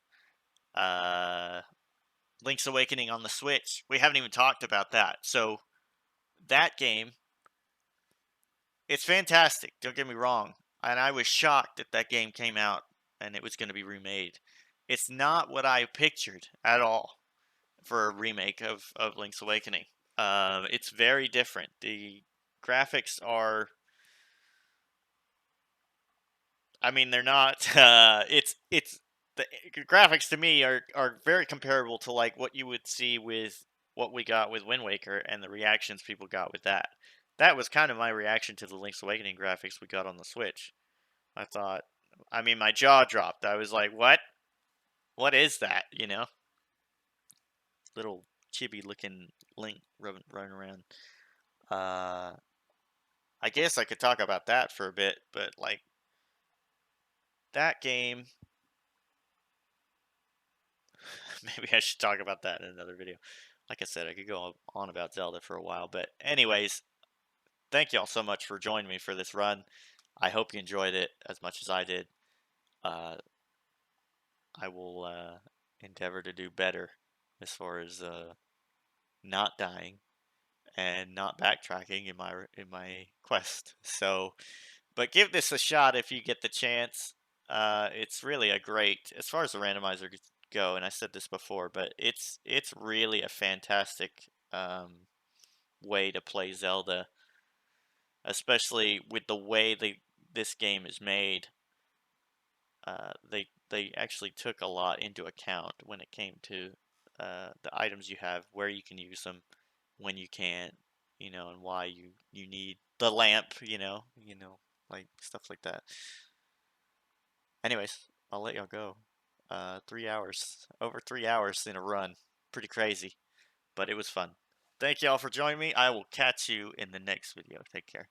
Link's Awakening on the Switch, we haven't even talked about that. So that game, it's fantastic, don't get me wrong. And I was shocked that that game came out and it was going to be remade. It's not what I pictured at all for a remake of Link's Awakening. It's very different. The graphics are, I mean, they're not. It's the graphics to me are very comparable to like what you would see with what we got with Wind Waker and the reactions people got with that. That was kind of my reaction to the Link's Awakening graphics we got on the Switch. I thought, I mean, my jaw dropped. I was like, what? What is that? Little chibi looking Link running around. I guess I could talk about that for a bit, but like that game, maybe I should talk about that in another video. Like I said, I could go on about Zelda for a while, but anyways, thank y'all so much for joining me for this run. I hope you enjoyed it as much as I did. Uh, I will endeavor to do better as far as not dying and not backtracking in my quest. So, but give this a shot if you get the chance. It's really a great, as far as the randomizer go, and I said this before, but it's really a fantastic way to play Zelda, especially with the way this game is made. They actually took a lot into account when it came to the items you have, where you can use them, when you can't, and why you need the lamp, like stuff like that. Anyways, I'll let y'all go. 3 hours, over 3 hours in a run, pretty crazy, but it was fun. Thank y'all for joining me. I will catch you in the next video. Take care.